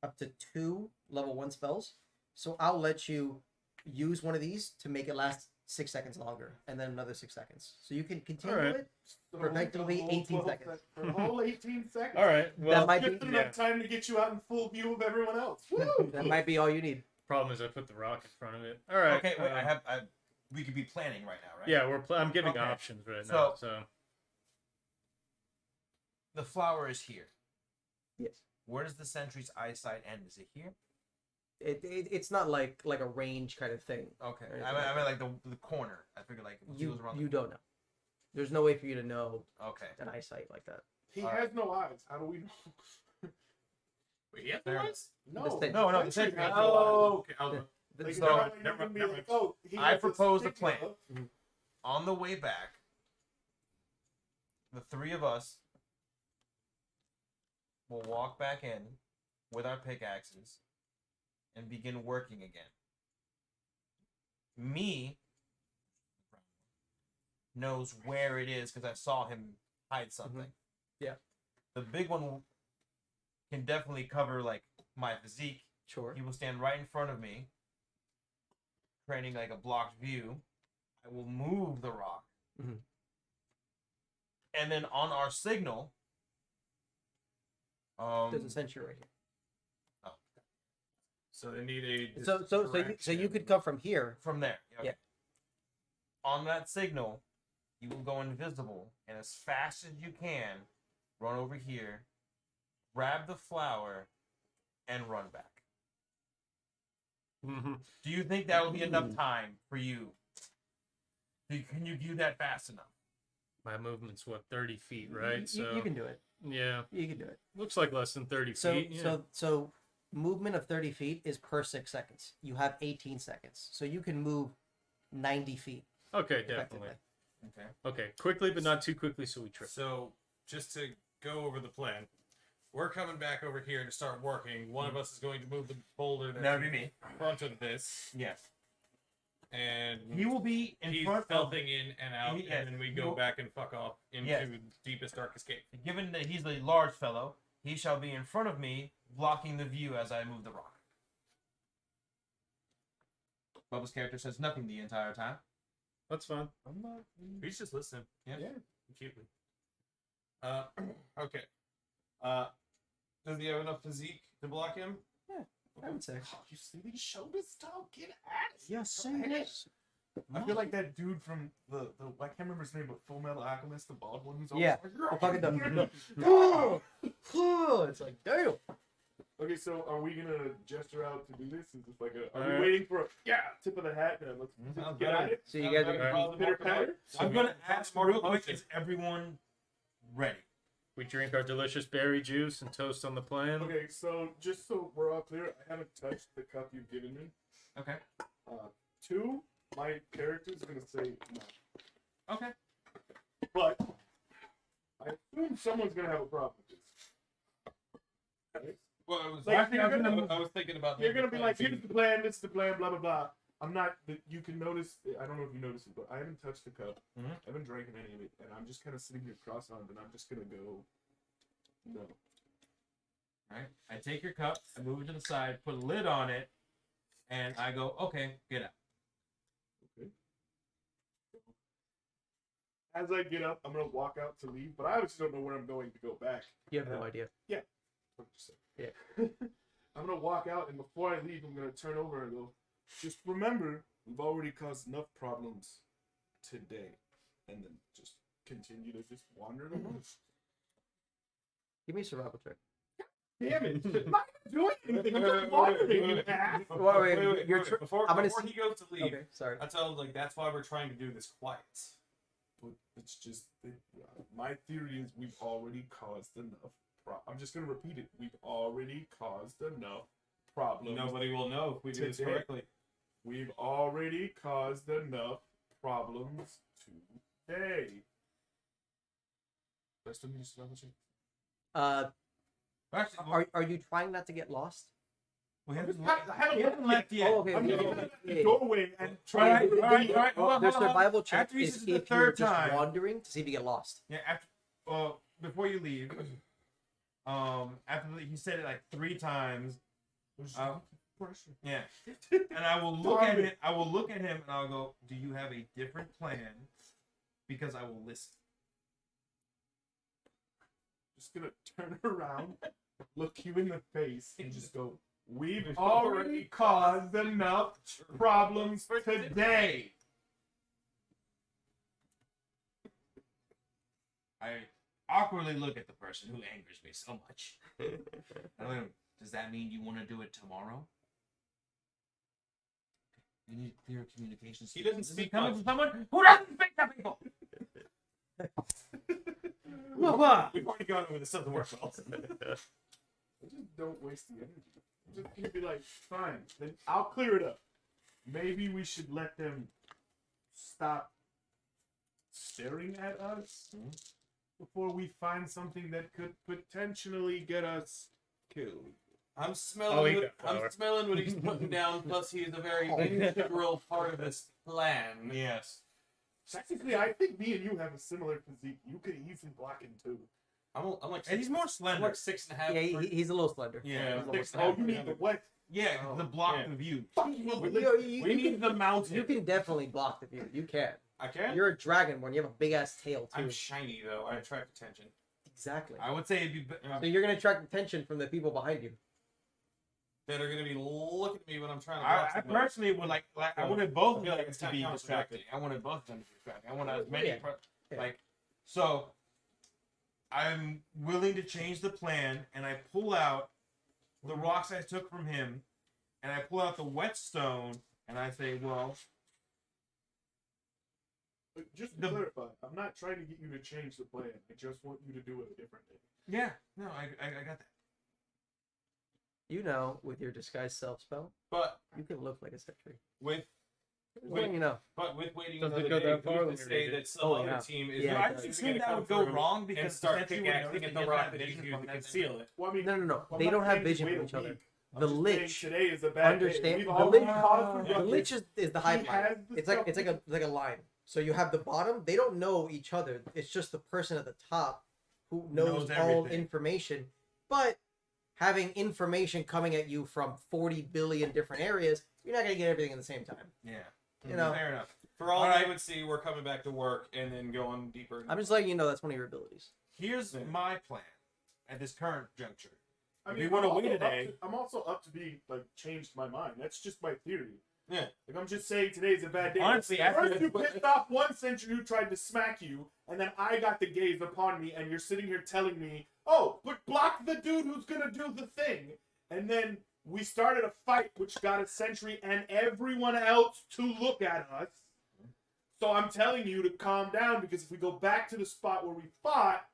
up to 2 level 1 spells. So I'll let you use one of these to make it last 6 seconds longer, and then another 6 seconds. So you can continue Alright. it. For effectively the whole 18 12 seconds. For a whole 18 seconds. All right. Well, might Just be- enough time to get you out in full view of everyone else. Woo! That might be all you need. problem is I put the rock in front of it. All right. Okay, wait. We could be planning right now, right? Yeah, I'm giving Okay. options right So- now. So the flower is here. Yes. Where does the sentry's eyesight end? Is it here? It's not like a range kind of thing. Okay. Or anything I like mean like the corner. I figured like if he You goes around you don't know. There's no way for you to know Okay. an eyesight like that. He All has no eyes. How do we know? Wait, he has Fair no enough. eyes? No, The No, the the sentry sentry has has no eyes. Oh, okay. I was, The- Like, so- they're not even never gonna be mind. like, oh, he I has a propose a stigma. plan. On the way back, the three of us will walk back in with our pickaxes and begin working again. Me knows where it is because I saw him hide something. Yeah. The big one can definitely cover like my physique. Sure. He will stand right in front of me, creating like a blocked view. I will move the rock. Mhm. And then on our signal, There's a sentry right here. so they need a. So you could come from here. from there. Okay. Yeah. On that signal, you will go invisible, and as fast as you can, run over here, grab the flower, and run back. Do you think that will be enough time for you? Can you do that fast enough? My movement's what, 30 feet, right? You can do it. Yeah, You can do it. looks like less than 30 So feet. Yeah. so movement of 30 feet is per 6 seconds. You have 18 seconds, so you can move 90 feet Okay, effectively. definitely. Okay. Okay, quickly, but not too quickly, so we trip. So, just to go over the plan, we're coming back over here to start working. One of us is going to move the boulder that's That would be me. in front of this, Yes. and He will be in he's front of. felting in and out, Yes. and then we go You'll- back and fuck off into Yes. the deepest, darkest cave. Given that he's a large fellow, he shall be in front of me, blocking the view as I move the rock. Bubba's character says nothing the entire time. That's fine. I'm not. He's just listening. Yeah. Cutely. Okay. Does he have enough physique to block him? I would say. Oh, you see these shoulders, dog? Get at it. Yes, Go ahead. I feel like that dude from the I can't remember his name, but Full Metal Alchemist, the bald one who's always Yeah. like, Fucking dumb. It's like damn. Okay, so are we gonna gesture out to do this? Is this like a? Are we Alright. waiting for a tip of the hat? And let's Sounds get at it. So you guys Alright. are Pitter patter. I'm gonna ask real quick: is everyone ready? We drink our delicious berry juice and toast on the plan. Okay, so just so we're all clear, I haven't touched the cup you've given me. Okay. 2, my character's gonna say no. Okay. But I assume someone's gonna have a problem with this. Okay? Well, I was, Like, actually, you're gonna- I was thinking about. You're gonna be like, here's the plan, this is the plan, blah blah blah. I'm not. You can notice. I don't know if you noticed it, but I haven't touched the cup. Mhm. I haven't drank any of it, and I'm just kind of sitting here cross-armed, and I'm just gonna go. No. All right. I take your cup, I move it to the side, put a lid on it, and I go, okay, get out. As I get up, I'm gonna walk out to leave, but I obviously don't know where I'm going to go back. You have no idea. I'm just saying. I'm gonna walk out, and before I leave, I'm gonna turn over and go. Just remember, we've already caused enough problems today, and then just continue to just wander the woods. Give me a survival check. Damn it! I'm not doing anything. I'm just wandering. You ass. Wait, you're tr- before I'm gonna before see- he goes to leave, Okay, sorry. I tell him like that's why we're trying to do this quiet. But it's just my theory is we've already caused enough. I'm just gonna repeat it. We've already caused enough problems. Nobody will know if we do this Today. correctly. We've already caused enough problems today. Do I still need to survival check? Actually, Are you trying not to get lost? we I haven't haven't left yet. Oh, okay. I'm okay, looking okay. at the doorway and All trying right, to all right, all right. Well, Hold the on, hold on. survival check After he is says if the you're third just time. wandering to see if you get lost. Yeah, after before you leave, after he said it like 3 times. pressure. Yeah, and I will look at Darn it. I will look at him and I'll go, "Do you have a different plan?" Because I will listen. Just gonna turn around, look you in the face, and just go. We've already caused enough problems for today. awkwardly look at the person who angers me so much. Does that mean you want to do it tomorrow? You need clear communication. He doesn't This is speak coming much. from someone who doesn't speak to people. We've already gone over this somewhere else. Just don't waste the energy. Just gonna be like, fine, then I'll clear it up. Maybe we should let them stop staring at us before we find something that could potentially get us killed. I'm Oh, smelling. he what, got I'm power. smelling what he's putting down. Plus, he's a very integral part of this plan. Yes. Technically, I think me and you have a similar physique. You could easily block him too. I'm like, And he's more I'm slender. like 6.5. Yeah, he's a little slender. Yeah. He's a little Oh, slender. you need the what? Yeah, Oh. the block Yeah. the view. We need the mountain. You can definitely block the view. You can. I can. You're a dragonborn. You have a big ass tail too. I'm shiny though. I attract attention. Exactly. I would say it'd be. So you're gonna attract attention from the people behind you. That are gonna be looking at me when I'm trying to. I block somebody. personally would like I So, wanted both I of feel them like it's to not be counterproductive. distracted. I wanted both of them to be distracted. I wanted as many. Yeah. Yeah. Like, so I'm willing to change the plan, and I pull out the rocks I took from him, and I pull out the whetstone, and I say, well, But just to The- clarify, I'm not trying to get you to change the plan. I just want you to do it differently. yeah, no, I got that. You know, with your disguise self spell, But you can look like a sentry. with Just letting you know. waiting Doesn't another go day, that far, who's then to you're say gonna that some Oh, other yeah. team is Yeah, not it I does. just gonna assumed that come would go through wrong because and start the sentry would pickaxing notice at that the he rock had that vision he's from using to that conceal center. it. Well, I mean, No. I'm They not don't have saying vision wait for a each other. week. I'm The just saying Lich today is a bad understand- day. We've the already Lich- caused The ruckus. Lich is the hive He mind. has the It's like stuff- it's like a line. So you have the bottom. They don't know each other. It's just the person at the top who knows all everything. information. But having information coming at you from 40 billion different areas, you're not gonna get everything at the same time. Yeah, You know. fair enough. For all Alright. I would see, we're coming back to work and then going deeper. I'm just letting you know that's one of your abilities. Here's my plan at this current juncture. I If mean, you wanna I'm wait also a day- I'm also up to be like changed my mind. That's just my theory. Yeah. Like I'm just saying today's a bad day. Honestly, after First you pissed off one sentry who tried to smack you, and then I got the gaze upon me, and you're sitting here telling me, "Oh, but block the dude who's gonna do the thing." And then we started a fight, which got a sentry and everyone else to look at us. So I'm telling you to calm down, because if we go back to the spot where we fought,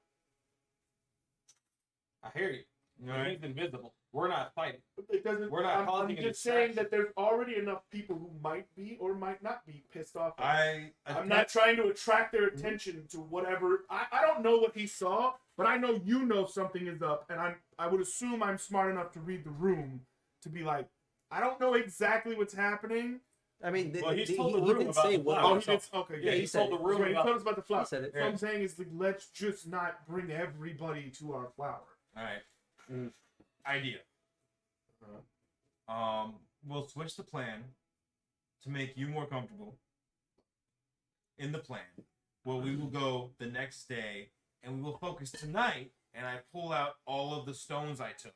I hear you. Alright. He's invisible. We're not fighting. it doesn't. We're not I'm causing a just saying distraction. that there's already enough people who might be or might not be pissed off. at us. I'm I'm not trying to attract their attention to whatever. I don't know what he saw, but I know you know something is up, and I would assume I'm smart enough to read the room to be like, I don't know exactly what's happening. I mean, Well, he's told he the room did about say the what. flower. Oh, he did. Okay, Yeah, he he said told the it. room Right, he about told us about the flower. He said it. So I'm saying is like, let's just not bring everybody to our flower. Alright. Idea. We'll switch the plan to make you more comfortable in the plan. Well, we will go the next day and we will focus tonight, and I pull out all of the stones I took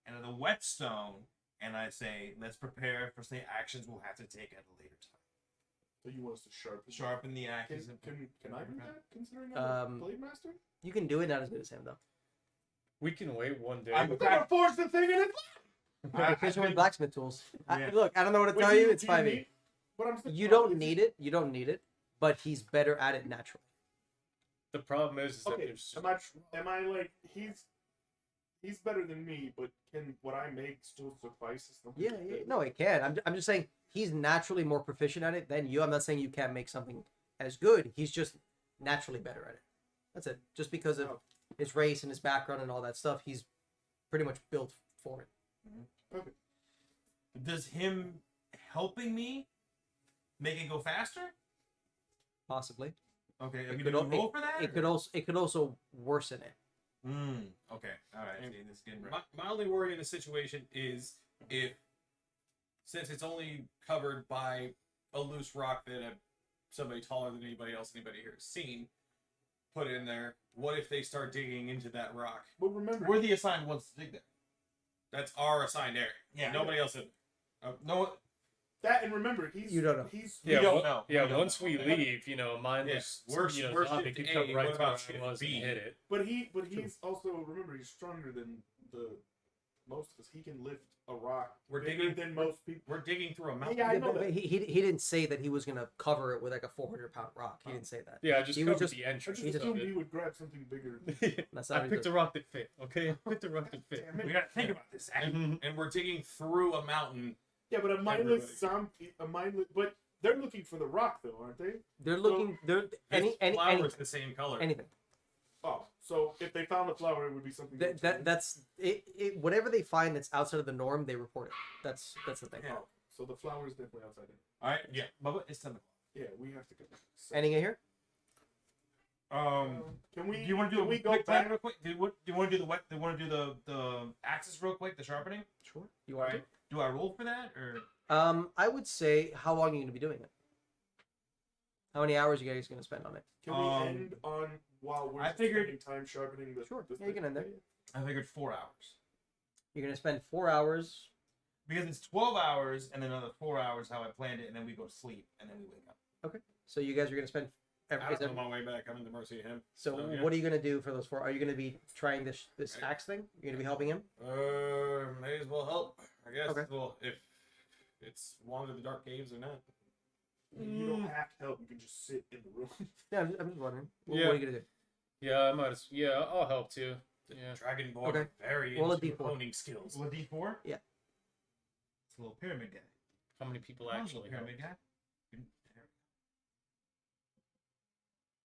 and the whetstone, and I say, let's prepare for some actions we'll have to take at a later time. So you want us to sharpen? Sharpen the Can, axes. can I do that? Considering I'm a blade master, You can do it, not as good as him though. We can wait one day. I'm I'm gonna force the thing in it. Because with blacksmith tools. Yeah. Look, I don't know what to Wait, tell do you. It's do you 5e. need- But I'm still, You don't need it. You don't need it. But he's better at it naturally. The problem is that Okay, there's am I like he's better than me, but can what I make still suffice as something? Yeah, yeah. No, it can. I'm just saying he's naturally more proficient at it than you. I'm not saying you can't make something as good. He's just naturally better at it. That's it. Just because of his race and his background and all that stuff, he's pretty much built for it. Perfect. Does him helping me make it go faster? Possibly. Okay, are It we could gonna al- roll for that? It could also worsen it. Okay. All right. See, this is getting right. My only worry in the situation is if, since it's only covered by a loose rock that somebody taller than anybody here has seen, put in there, what if they start digging into that rock? But remember, We're the assigned ones to dig there. That's our assigned area. Yeah. Nobody else is. No. That and remember, he's You don't know. He's We don't on- know. Yeah, We don't once know. we leave, you know, a mindless, Yeah, we're- you know, we're zombie shift could come A, right what to about where I shift was and B? hit it. but he's also remember he's stronger than the most because he can lift a rock. We're bigger digging than most people. We're digging through a mountain. Yeah, I Yeah, know but that. he didn't say that he was gonna cover it with like a 400-pound rock. He didn't say that. Yeah, I just He was covered just- the I entrance. just of assumed it. he would grab something bigger. That's I not what he picked did. a rock that fit. Okay, I picked a rock that fit. Damn it. We gotta think about this. Mhm. And we're digging through a mountain. Yeah, but a mindless zombie, but they're looking for the rock though, aren't they? They're looking. They're This flower's anything. the same color. Anything. Oh, so if they found the flower, it would be something. That's it. Whatever they find that's outside of the norm, they report it. That's the thing. Yeah. So the flower is definitely outside it. All right. Yeah. Bubba, it's 10 o'clock. Yeah, we have to go. So, Anything in here? can we? Do you want to do can a we go quick plan back? real quick? Do you want to do the what? Do you want to do the axes real quick? The sharpening. Sure. You All want right. Do I roll for that or? to? I would say, how long are you gonna be doing it? How many hours are you guys gonna spend on it? Can we end on while we're I figured- spending time sharpening the? Sure. the Yeah, you can end there. I figured 4 hours You're gonna spend 4 hours. because it's 12 hours and then another 4 hours how I planned it, and then we go to sleep and then we wake up. So you guys are gonna spend. I don't know my way back. I'm in the mercy of him. So yeah. what are you gonna do for those 4? Are you gonna be trying this axe thing? You're gonna be helping him? May as well help. I guess. Okay. Well, if it's wander the dark caves or not. You don't have to help. You can just sit in the room. Yeah, I'm just wondering. Yeah. What are you gonna do? Yeah, I might. Yeah, I'll help too. Yeah. Dragonborn Okay. very Roll a into D4. honing skills. Roll a D4. Yeah. It's a little pyramid guy. How many people Come on, actually little help? pyramid guy.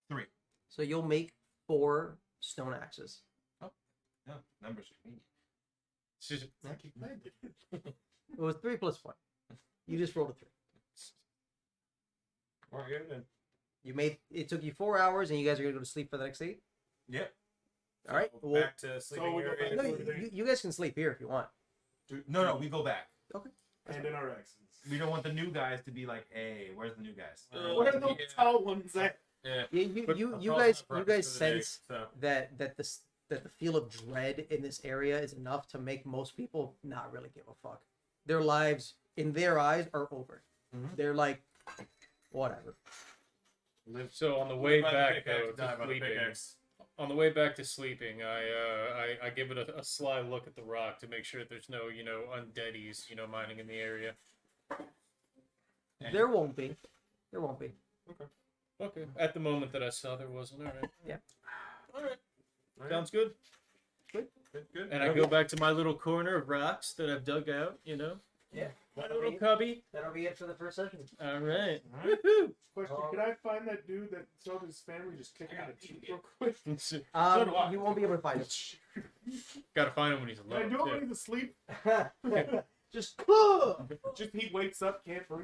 3. So you'll make 4 stone axes. No, numbers are convenient. It's just- It was 3 plus 1. You just rolled a 3. All right, then. You made it. Took you 4 hours, and you guys are gonna go to sleep for the next 8. Yep. All right. So Well, back to sleeping we go area. back no, to you guys can sleep here if you want. No, we go back. And in our axes. We don't want the new guys to be like, "Hey, where's the new guys?" Where are those tall ones at? Yeah. You But you I'll you call guys it my you breakfast guys for the day, sense so. that the feel of dread in this area is enough to make most people not really give a fuck. Their lives, in their eyes, are over. Mhm. They're like, whatever. So on the way Live by the back pickaxe, though, die to by the sleeping, pickaxe. on the way back to sleeping, I give it a sly look at the rock to make sure that there's no undeadies mining in the area. There won't be. There won't be. Okay. At the moment that I saw, there wasn't. All right. Yeah. All right. Sounds good. Good. And I go back to my little corner of rocks that I've dug out. Yeah. My little cubby. That'll be it for the first session. All right. Question: Could I find that dude that saw his family just kicking in the teeth real quick? Woohoo! You won't be able to find it. Gotta find him when he's Can I alone. do it too. when he's asleep? Just Just he wakes up, can't breathe.